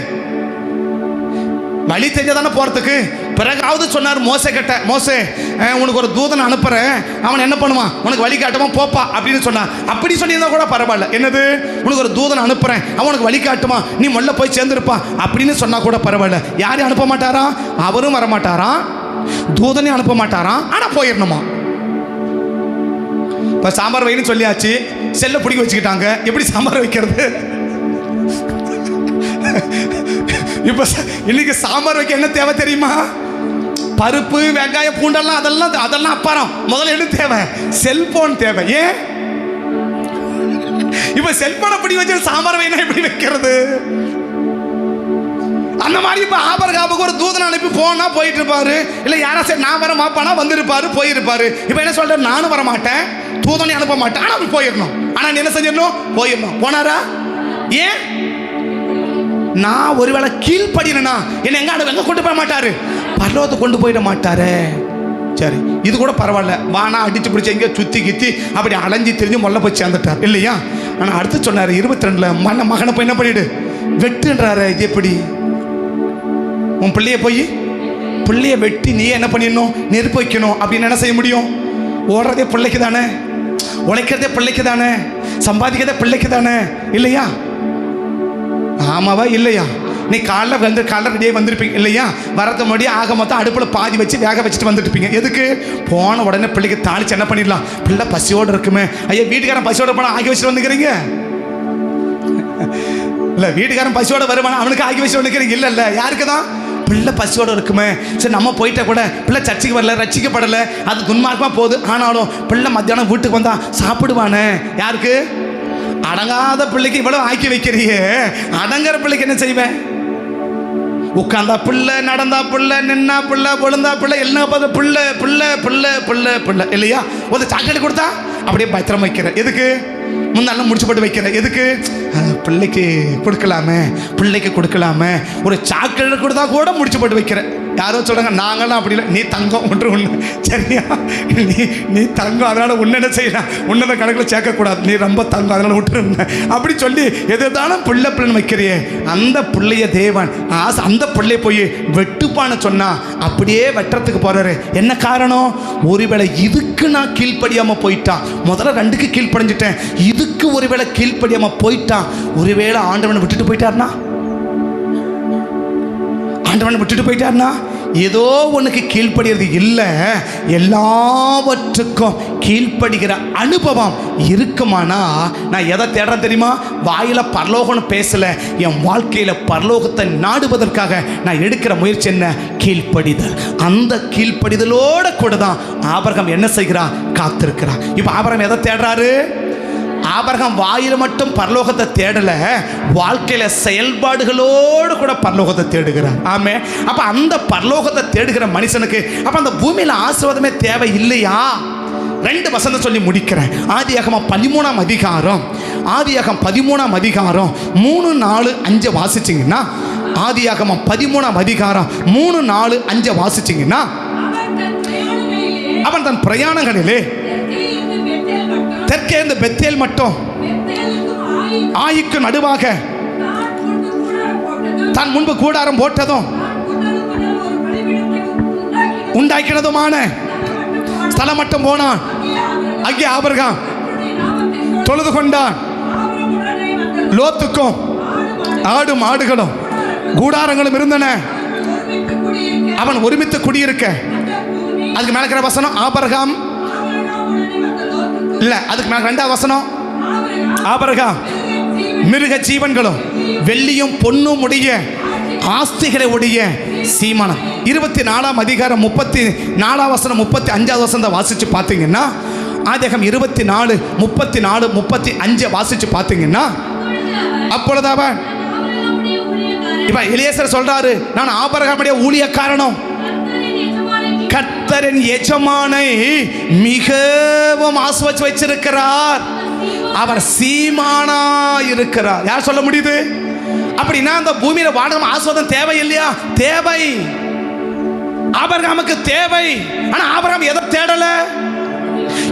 வழி தெரிஞ்சதானே போறதுக்கு. பிறகாவது சொன்னார் மோசே கிட்ட, மோசே உனக்கு ஒரு தூதனை அனுப்புறேன், அவன் என்ன பண்ணுவான்? உனக்கு வழி காட்டுவான், போப்பா அப்படின்னு சொன்னான். அப்படி சொல்லியிருந்தா கூட பரவாயில்ல. என்னது? உனக்கு ஒரு தூதனை அனுப்புறேன், அவன் உனக்கு வழி காட்டுவான், நீ முதல்ல போய் சேர்ந்துருப்பா அப்படின்னு சொன்னா கூட பரவாயில்ல. யாரையும் அனுப்ப மாட்டாரா? அவரும் வரமாட்டாராம், தூதனையும் அனுப்ப மாட்டாராம். ஆனா போயிடணுமா? இப்ப சாம்பார் வைன்னு சொல்லியாச்சு, செல்ல பிடிக்க வச்சுக்கிட்டாங்க. எப்படி சாம்பார் வைக்கிறது? இப்ப இன்னைக்கு சாம்பார் வைக்க என்ன தேவை தெரியுமா? பருப்பு, வெங்காயம், பூண்டெல்லாம் அதெல்லாம் அப்புறம். முதல்ல என்ன தேவை? செல்போன் தேவை. ஏன்? இப்ப செல்போனை பிடி வச்சு சாம்பார் வைனா எப்படி வைக்கிறது? அந்த மாதிரி இப்ப ஆபிரகாமுக்கு ஒரு தூதனை அனுப்பி போனா போயிட்டு இருப்பாரு, இல்ல யாரா சரி நான் வர மாப்பானா வந்திருப்பாரு, போயிருப்பாரு. இப்ப என்ன சொல்ற? நானும் வர மாட்டேன், தூதனை அனுப்ப மாட்டேன், ஆனா போயிடணும். ஆனா நீ என்ன செஞ்சிடணும்? போயிடணும். போனாரா? ஏன்? நான் ஒருவேளை கீழ்ப்படினா என்ன எங்க கொண்டு போக மாட்டாரு? பரலோகத்தை கொண்டு போயிட மாட்டாரு. சரி, இது கூட பரவாயில்ல. வானா அடிச்சு பிடிச்சி எங்கேயோ சுத்தி கித்தி அப்படி அலைஞ்சி தெரிஞ்சு மொல்ல போய் சேர்ந்துட்டார் இல்லையா? ஆனா அடுத்து சொன்னாரு 22ல மகனை போய் என்ன பண்ணிடு? வெட்டுன்றாரு. இது எப்படி? உன் பிள்ளைய வெட்டி நீ என்ன பண்ணிடணும்? நெருப்பு வைக்கணும். அப்படின்னு என்ன செய்ய முடியும்? ஓடுறதே பிள்ளைக்கு தானே, உழைக்கிறதே பிள்ளைக்கு தானே, சம்பாதிக்கிறதே பிள்ளைக்கு தானே இல்லையா? ஆமாவா இல்லையா? நீ காலைல ரெடியாக வந்திருப்பீங்க இல்லையா? வரது முன்னாடி ஆக மொத்தம் அடுப்பில் பாதி வச்சு வேக வச்சுட்டு வந்துட்டுப்பீங்க. எதுக்கு? போன உடனே பிள்ளைக்கு தாளிச்சு என்ன பண்ணிடலாம்? பிள்ளை பசியோடு இருக்குமே. ஐயா, வீட்டுக்காரன் பசியோட போனால் ஆக்கி வச்சுட்டு வந்துக்கிறீங்க இல்லை? வீட்டுக்காரன் பசியோட வருவானா? அவனுக்கு ஆக்கி வச்சுட்டு வந்துக்கிறீங்க? இல்லை இல்லை, யாருக்கு தான்? பிள்ளை பசியோடு இருக்குமே. சரி, நம்ம போயிட்ட கூட பிள்ளை சர்ச்சைக்கு வரல, ரட்சிக்கப்படலை, அது துன்மார்க்கமாக போகுது. ஆனாலும் பிள்ளை மத்தியானம் வீட்டுக்கு வந்தா சாப்பிடுவானே. யாருக்கு? அடங்காத பிள்ளைக்கு இவ்வளவு ஆக்கி வைக்கிறியே, அடங்குற பிள்ளைக்கு என்ன செய்வேன்? உட்கார்ந்தா பிள்ளை, நடந்தா பிள்ளை, நின்னா பிள்ளை, பொழுந்தா பிள்ளை, எல்லாம் பார்த்து பிள்ளை பிள்ளை பிள்ளை பிள்ளை பிள்ளை இல்லையா? ஒரு சாக்லேட் கொடுத்தா அப்படியே பத்திரம் வைக்கிறேன். எதுக்கு? முன்னாலும் முடிச்சு போட்டு வைக்கிறேன். எதுக்கு? பிள்ளைக்கு கொடுக்கலாமே, பிள்ளைக்கு கொடுக்கலாமே. ஒரு சாக்லேட் கொடுத்தா கூட முடிச்சு போட்டு வைக்கிறேன். யாரோ சொல்கிறாங்க, நாங்களாம் அப்படி இல்லை, நீ தங்கம் ஒன்று சரியா? நீ தங்கம், அதனால் உன்ன என்ன செய்யலாம்? உன்னத கணக்கில் சேர்க்கக்கூடாது, நீ ரொம்ப தங்கம், அதனால் விட்டுருங்க அப்படி சொல்லி எதுதானும் பிள்ளைன்னு வைக்கிறியே. அந்த பிள்ளைய தேவன் அந்த பிள்ளைய போய் வெட்டுப்பான்னு சொன்னா அப்படியே வெட்டுறதுக்கு போறாரு. என்ன காரணம்? ஒருவேளை இதுக்கு நான் கீழ்ப்படியாமல் போயிட்டான். முதல்ல 2க்கு கீழ்ப்படிஞ்சிட்டேன், இதுக்கு ஒருவேளை கீழ்ப்படியாமல் போயிட்டான். ஒருவேளை ஆண்டவனை விட்டுட்டு போயிட்டார்னா, ஆண்டவனை விட்டுட்டு போயிட்டார்னா ஏதோ உனக்கு கீழ்ப்படுகிறது இல்லை, எல்லாவற்றுக்கும் கீழ்ப்படுகிற அனுபவம் இருக்குமானா நான் எதை தேடுறேன் தெரியுமா? வாயில பரலோகம்னு பேசல, என் வாழ்க்கையில பரலோகத்தை நாடுவதற்காக நான் எடுக்கிற முயற்சி என்ன? கீழ்ப்படிதல். அந்த கீழ்ப்படிதலோட கூட தான் ஆபிரகாம் என்ன செய்கிறான்? காத்திருக்கிறான். இப்போ ஆபிரகாம் எதை தேடுறாரு? ஆபிரகாம் வாயில மட்டும் பரலோகத்தை தேடல, வாழ்க்கையில செயல்பாடுகளோடு கூட பரலோகத்தை தேடுகிறார். ஆமே. அப்ப அந்த பரலோகத்தை தேடுகிற மனுஷனுக்கு அப்ப அந்த பூமியில ஆசீர்வாதமே தேவை இல்லையா? 2 வசனம் சொல்லி முடிக்கிறேன். ஆதியாகமம் 13ஆம் அதிகாரம், ஆதியாகமம் 13ஆம் அதிகாரம் 3, 4, 5 வாசிச்சிங்கன்னா, ஆதியாகமம் 13ஆம் அதிகாரம் 3, 4, 5 வாசிச்சிங்கன்னா, அவன் தன் பிரயாணங்களிலே தெற்கே இருந்து பெத்தேல் மட்டும் ஆயிக்கு நடுவாக தான் முன்பு கூடாரம் போட்டதும் உண்டாக்கினதுமான ஸ்தலம் மட்டும் போனான். அங்கே ஆபிரகாம் தொழுது கொண்டான். லோத்துக்கும் ஆடு மாடுகளும் கூடாரங்களும் இருந்தன. அவன் ஒருமித்து குடியிருக்க. அதுக்கு மேல இருக்கிற வசனம் ஆபிரகாம் இல்ல, அதுக்கு மேல 2வது வசனம் ஆபிரகாம் மிருக ஜீவன்களும் வெள்ளியும் பொன்னும் உடைய ஆஸ்திகளை உடைய சீமானம். 24ஆம் அதிகாரம் 34 வசனம் 35 வசனத்தை வாசிச்சு பார்த்தீங்கன்னா, ஆதியாகமம் 24, 34, 35 வாசிச்சு பார்த்தீங்கன்னா, அப்பொழுது அவன் இப்ப எலியேசர் சொல்றாரு, நான் ஆபிரகாமுடைய ஊழியக்காரனும் கர்த்தரின் எஜமானை மிகவும் ஆசீர்வதித்து வச்சிருக்கிறார். அவர் சீமானா இருக்கிறார். யார் சொல்ல முடியுது? அப்படின்னா அந்த பூமியில வாடகம் ஆசீர்வாதம் தேவை இல்லையா? தேவை. ஆபிரகாமுக்கு தேவை. ஆனா ஆபிரகாம் எதை தேடல?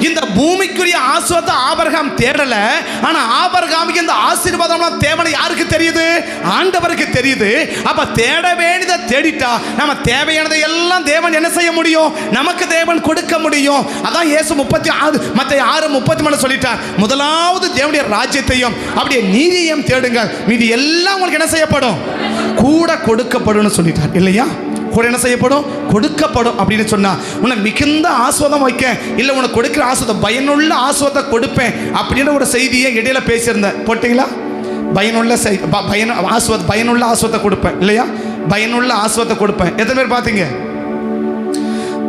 இந்த பூமிக்குரிய ஆசீர்வாதத்தை ஆபிரகாம் தேடல. ஆனா ஆபிரகாமுக்கு இந்த ஆசீர்வாதம் தேவனை யாருக்கு தெரியுது? ஆண்டவருக்கு தெரியுது. அப்ப தேட வேண்டியதை தேடிட்டா நம்ம தேவையானதை எல்லாம் தேவன் என்ன செய்ய முடியும்? நமக்கு தேவன் கொடுக்க முடியும். அதான் இயேசு 36 மத்தேயு 6:33 சொல்லிட்டார், முதலாவது தேவனுடைய ராஜ்யத்தையும் அப்படியே நீதியையும் தேடுங்கள், மீதி எல்லாம் உங்களுக்கு என்ன செய்யப்படும்? கூட கொடுக்கப்படும் சொல்லிட்டார் இல்லையா? கூட என்ன செய்யப்படும்? கொடுக்கப்படும். அப்படின்னு சொன்னா உன்னை மிகுந்த ஆசீர்வாதம் வைக்க இல்லை, உனக்கு கொடுக்கிற ஆசீர்வாதம் பயனுள்ள ஆசீர்வாதத்தை கொடுப்பேன் அப்படின்னு ஒரு செய்தியை இடையில பேசியிருந்தேன். போட்டீங்களா? பயனுள்ள பயனுள்ள ஆசீர்வாதத்தை கொடுப்பேன் இல்லையா? பயனுள்ள ஆசீர்வாதத்தை கொடுப்பேன். எத்தனை பேர் பார்த்தீங்க?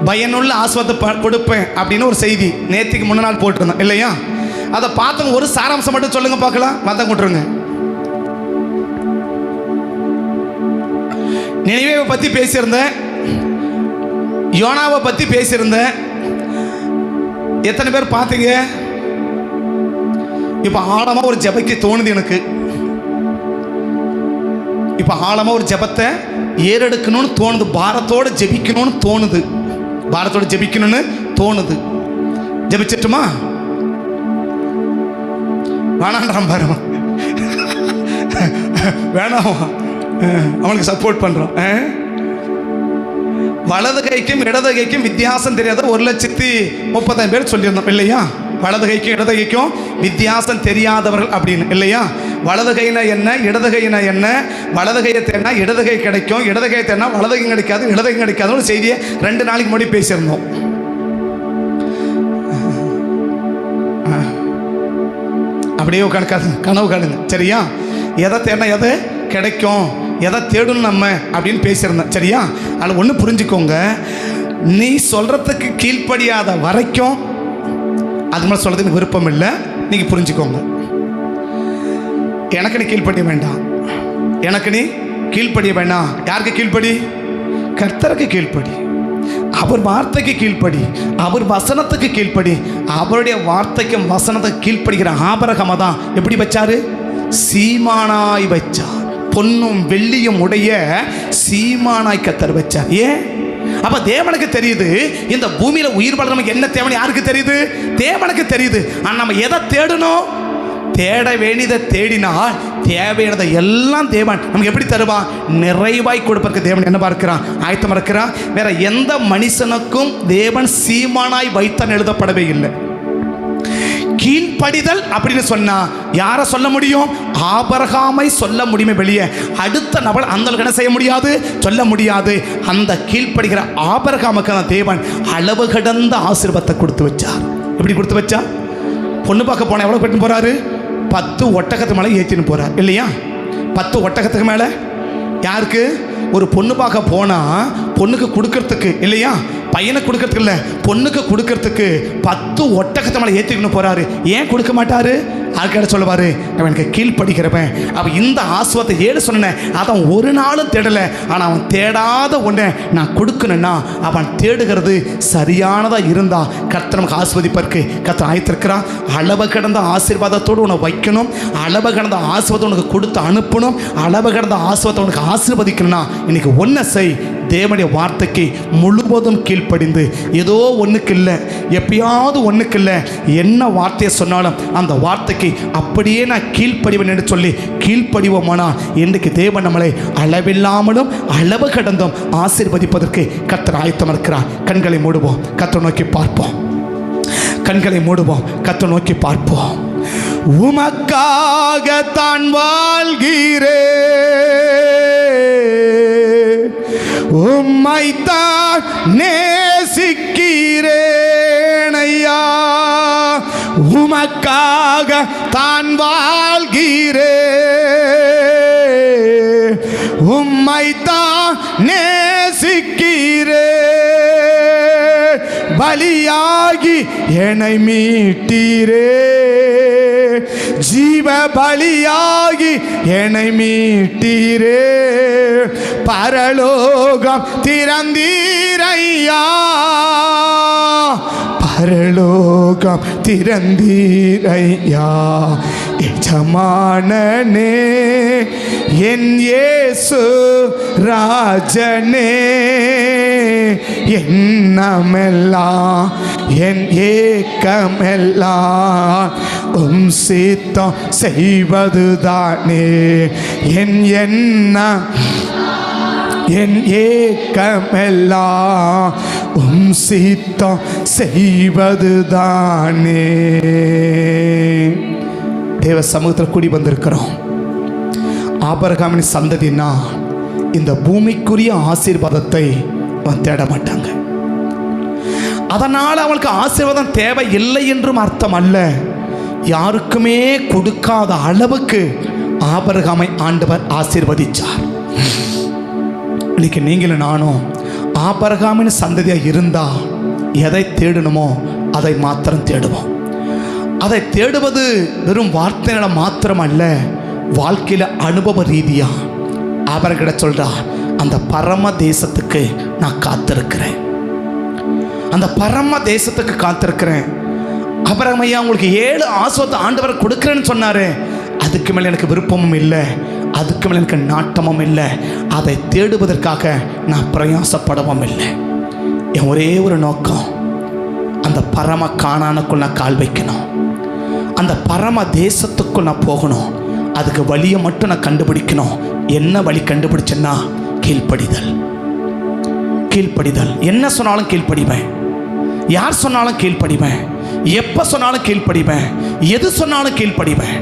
பயனுள்ள ஆசீர்வாதத்தை கொடுப்பேன் அப்படின்னு ஒரு செய்தி நேற்றுக்கு முன்ன நாள் போட்டிருந்தேன் இல்லையா? அதை பார்த்தவங்க ஒரு சாராம்சம் மட்டும் சொல்லுங்க பார்க்கலாம். மதம் கொட்டுருங்க. நினைவேவை பற்றி பேசியிருந்தேன், யோனாவை பற்றி பேசியிருந்தேன். எத்தனை பேர் பார்த்தீங்க? இப்போ ஆழமாக ஒரு ஜெபக்கு தோணுது எனக்கு. இப்போ ஆழமாக ஒரு ஜெபத்தை ஏறெடுக்கணும்னு தோணுது. பாரத்தோடு ஜெபிக்கணும்னு தோணுது. பாரத்தோடு ஜெபிக்கணும்னு தோணுது. ஜெபிச்சிட்டுமா? வேணான்றான் பாருமா, வேணாமா, அவனுக்கு சப்போர்ட் பண்றோம். வலது கைக்கும் இடது கைக்கும் வித்தியாசம் தெரியாத 1,30,000 பேர் சொல்லியிருந்தோம் இல்லையா? வலது கைக்கும் இடது கைக்கும் வித்தியாசம் தெரியாதவர்கள் அப்படின்னு இல்லையா? வலது கைனா என்ன, இடது கைனா என்ன? வலது கையை தேடினா இடது கை கிடைக்கும், இடது கையை தேடினா வலது கை கிடைக்காது, இடது கை கிடைக்காது. ஒரு செய்தியை 2 நாளைக்கு முன்னாடி பேசியிருந்தோம். அப்படியே கனவு காணுங்க சரியா? எதை தேடினா எது கிடைக்கும், எதை தேடணும் நம்ம அப்படின்னு பேசியிருந்தேன் சரியா? அதில் ஒன்று புரிஞ்சுக்கோங்க, நீ சொல்கிறதுக்கு கீழ்ப்படியாத வரைக்கும் அது மாதிரி சொல்கிறதுக்கு விருப்பம் இல்லை. நீங்கள் புரிஞ்சுக்கோங்க, எனக்கு நீ கீழ்ப்படிய வேண்டாம், எனக்கு நீ கீழ்ப்படிய வேண்டாம். யாருக்கு கீழ்ப்படி? கர்த்தருக்கு கீழ்ப்படி, அவர் வார்த்தைக்கு கீழ்ப்படி, அவர் வசனத்துக்கு கீழ்ப்படி. அவருடைய வார்த்தைக்கும் வசனத்துக்கு கீழ்ப்படுகிற ஆபிரகாமை தான் எப்படி வச்சாரு? சீமானாய் வச்சார். பொன்னும் வெள்ளியும் உடைய சீமானாய் கர்த்தர் வச்சார். ஏன்? அப்ப தேவனுக்கு தெரியுது இந்த பூமியில உயிர் வாழ நமக்கு என்ன தேவை யாருக்கு தெரியுது? தேவனுக்கு தெரியுது. ஆனா நம்ம எதை தேடணும்? தேட வேண்டியதை தேடினால் தேவையானதை எல்லாம் தேவன் நமக்கு எப்படி தருவான்? நிறைவாய் கொடுப்பதற்கு தேவன் என்ன பார்க்கிறான்? ஆயத்தம் இருக்கிறான். வேற எந்த மனுஷனுக்கும் தேவன் சீமானாய் வைத்தான் எழுதப்படவே இல்லை. கீழ்ப்படிதல் அப்படின்னு சொன்னா யாரை சொல்ல முடியும்? ஆபிரகாமை சொல்ல முடியுமே வெளியே. அடுத்த நபர் அந்த என்ன செய்ய முடியாது, சொல்ல முடியாது. அந்த கீழ்ப்படுகிற ஆபிரகாமுக்கு அந்த தேவன் அளவு கடந்த ஆசீர்வாதத்தை கொடுத்து வச்சார். எப்படி கொடுத்து வச்சா? பொண்ணு பார்க்க போன எவ்வளவு பெற்று போறாரு? 10 ஒட்டகத்து மேலே ஏற்றின்னு போறார் இல்லையா? 10 ஒட்டகத்துக்கு மேலே. யாருக்கு? ஒரு பொண்ணு பார்க்க போனா பொண்ணுக்கு கொடுக்கறதுக்கு இல்லையா, பையனுக்கு கொடுக்கறதுக்கு இல்லை, பொண்ணுக்கு கொடுக்கறதுக்கு 10 ஒட்டகத்தை மேலே ஏற்றிக்கணும் போறாரு. ஏன் கொடுக்க மாட்டாரு? அதுக்கிட்ட சொல்லுவார், அவனுக்கு கீழ்ப்படுகிறவன். அவன் இந்த ஆசீர்வாதத்தை ஏழு சொன்னேன், அவன் ஒரு நாளும் தேடலை. ஆனால் அவன் தேடாத ஒன்றை நான் கொடுக்கணுன்னா அவன் தேடுகிறது சரியானதாக இருந்தால் கர்த்தர் நமக்கு ஆசீர்வதிப்பதற்கு கர்த்தர் ஆயத்திருக்கிறான். அளவு கடந்த ஆசீர்வாதத்தோடு உன்னை வைக்கணும், அளவு கடந்த ஆசீர்வாதம் உனக்கு கொடுத்து அனுப்பணும், அளவு கடந்த ஆசீர்வாதத்தை உனக்கு ஆசீர்வதிக்கணும்னா இன்னைக்கு ஒன்றை செய். தேவனுடைய வார்த்தைக்கு முழுவதும் கீழ்ப்படிந்து, ஏதோ ஒன்றுக்கு இல்லை, எப்பயாவது ஒன்றுக்கு இல்லை, என்ன வார்த்தையை சொன்னாலும் அந்த வார்த்தைக்கு அப்படியே நான் கீழ்ப்படிவேன் என்று சொல்லி கீழ்ப்படிவோமானால் இன்றைக்கு தேவன் நம்மளை அளவில்லாமலும் அளவு கடந்தும் ஆசீர்வதிப்பதற்கு கர்த்தர் ஆயத்தம் இருக்கிறார். கண்களை மூடுவோம், கர்த்தரை நோக்கி பார்ப்போம். கண்களை மூடுவோம், கர்த்தரை நோக்கி பார்ப்போம். உமக்காகத்தான் வாழ்கிறேன், உம்மைத்தான் நேசிக்கிறேன் ஐயா. உமக்காக தான் வாழ்கிறேன், உம்மைத்தான் நேசிக்கிறேன். பலியாகி என்னை மீட்டீரே, ஜீவ பலியாகி என்னை மீட்டீரே. பரலோகம் திறந்தீரையா, பரலோகம் திறந்தீரையா. எஜமானனே என் இயேசு ராஜனே, எண்ணமெல்லாம் என் ஏக்கமெல்லாம் உம் சித்தம் செய்வதுதானே. என் எண்ணம் என் ஏக்கமெல்லாம் உம் சித்தம் செய்வதுதானே. தேவ சமூகத்தில் கூடி வந்திருக்கிறோம். ஆபிரகாமின் சந்ததினா இந்த பூமிக்குரிய ஆசீர்வாதத்தை அவன் தேட மாட்டாங்க. அதனால் அவனுக்கு ஆசீர்வாதம் தேவை இல்லை என்றும் அர்த்தம் அல்ல. யாருக்குமே கொடுக்காத அளவுக்கு ஆபிரகாமை ஆண்டவர் ஆசீர்வதிச்சார். இன்னைக்கு நீங்களும் நானும் ஆபிரகாமின் சந்ததியாக இருந்தால் எதை தேடணுமோ அதை மாத்திரம் தேடுவோம். அதை தேடுவது வெறும் வார்த்தையில மாத்திரம் அல்ல, வாழ்க்கையில் அனுபவ ரீதியாக அவர்கிட்ட சொல்கிறார், அந்த பரம தேசத்துக்கு நான் காத்திருக்கிறேன், அந்த பரம தேசத்துக்கு காத்திருக்கிறேன். அபிரகாமையா உங்களுக்கு 7 ஆசீர்வாதத்தை ஆண்டவர் கொடுக்குறேன்னு சொன்னார். அதுக்கு மேலே எனக்கு விருப்பமும் இல்லை, அதுக்கு மேலே எனக்கு நாட்டமும் இல்லை. அதை தேடுவதற்காக நான் பிரயாசப்படவும் இல்லை. என் ஒரே ஒரு நோக்கம், அந்த பரம கானானுக்குள் நான் கால் வைக்கணும், அந்த பரம தேசத்துக்குள் நான் போகணும். அதுக்கு வழியை மட்டும் நான் கண்டுபிடிக்கணும். என்ன வழி கண்டுபிடிச்சேன்னா கீழ்ப்படிதல். கீழ்ப்படிதல். என்ன சொன்னாலும் கீழ்ப்படிவேன், யார் சொன்னாலும் கீழ்ப்படிவேன், எப்போ சொன்னாலும் கீழ்ப்படிவேன், எது சொன்னாலும் கீழ்ப்படிவேன்.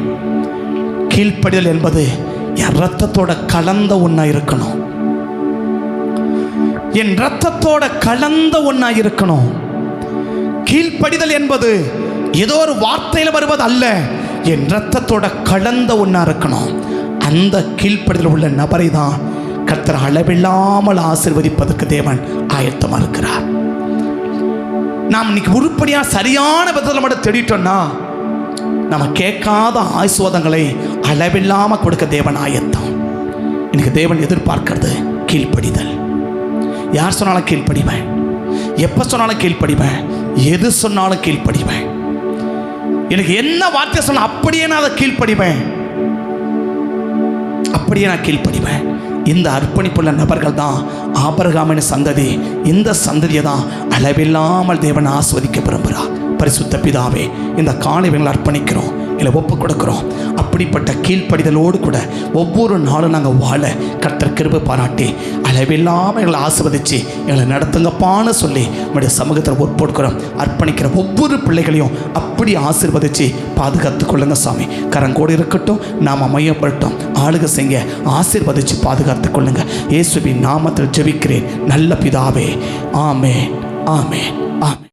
கீழ்ப்படிதல் என்பது என் ரத்தத்தோட கலந்த ஒன்றா இருக்கணும், என் ரத்தத்தோட கலந்த ஒன்றா இருக்கணும். கீழ்ப்படிதல் என்பது ஏதோ ஒரு வார்த்தையில் வருவது அல்ல, என் ரத்தத்தோட கலந்த ஒன்றா இருக்கணும். அந்த கீழ்ப்படிதல் உள்ள நபரை தான் கர்த்தர் அளவில்லாமல் ஆசீர்வதிப்பதற்கு தேவன் ஆயத்தமாக இருக்கிறார். நாம் இன்னைக்கு உருப்படியாக சரியான விதத்தில் மட்டும் தேடிட்டோம்னா நம்ம கேட்காத ஆசீர்வாதங்களை அளவில்லாமல் கொடுக்க தேவன் ஆயத்தம். இன்னைக்கு தேவன் எதிர்பார்க்கிறது கீழ்ப்படிதல். யார் சொன்னாலும் கீழ்ப்படிவேன், எப்போ சொன்னாலும் கீழ்ப்படிவேன், எது சொன்னாலும் கீழ்ப்படிவேன். எனக்கு என்ன வார்த்தை சொன்ன அப்படியே நான் அதை கீழ்ப்படிவேன், அப்படியே நான் கீழ்ப்படிவேன். இந்த அர்ப்பணிப்புள்ள நபர்கள் தான் ஆபிரகாமின் சந்ததி. இந்த சந்ததியை தான் அளவில்லாமல் தேவன் ஆஸ்வதிக்க விரும்புகிறார். பரிசுத்த பிதாவே, இந்த காணிவைகளை அர்ப்பணிக்கிறோம், இல்லை ஒப்பு கொடுக்குறோம். அப்படிப்பட்ட கீழ்ப்படிதலோடு கூட ஒவ்வொரு நாளும் நாங்கள் வாழ கர்த்தர் கிருபை பாராட்டி அளவில்லாமல் எங்களை ஆசீர்வதித்து எங்களை நடத்துங்கப்பான்னு சொல்லி நம்முடைய சமூகத்தில் ஒப்புக்கொடுக்கிறோம். அர்ப்பணிக்கிற ஒவ்வொரு பிள்ளைகளையும் அப்படி ஆசீர்வதித்து பாதுகாத்து கொள்ளுங்க சாமி. கரங்கோடு இருக்கட்டும், நாம் மையப்பட்டோம், ஆளுக செய்ய ஆசீர்வதித்து பாதுகாத்து கொள்ளுங்க. இயேசுவின் நாமத்தில் ஜெபிக்கிறேன் நல்ல பிதாவே. ஆமென், ஆமென், ஆமென்.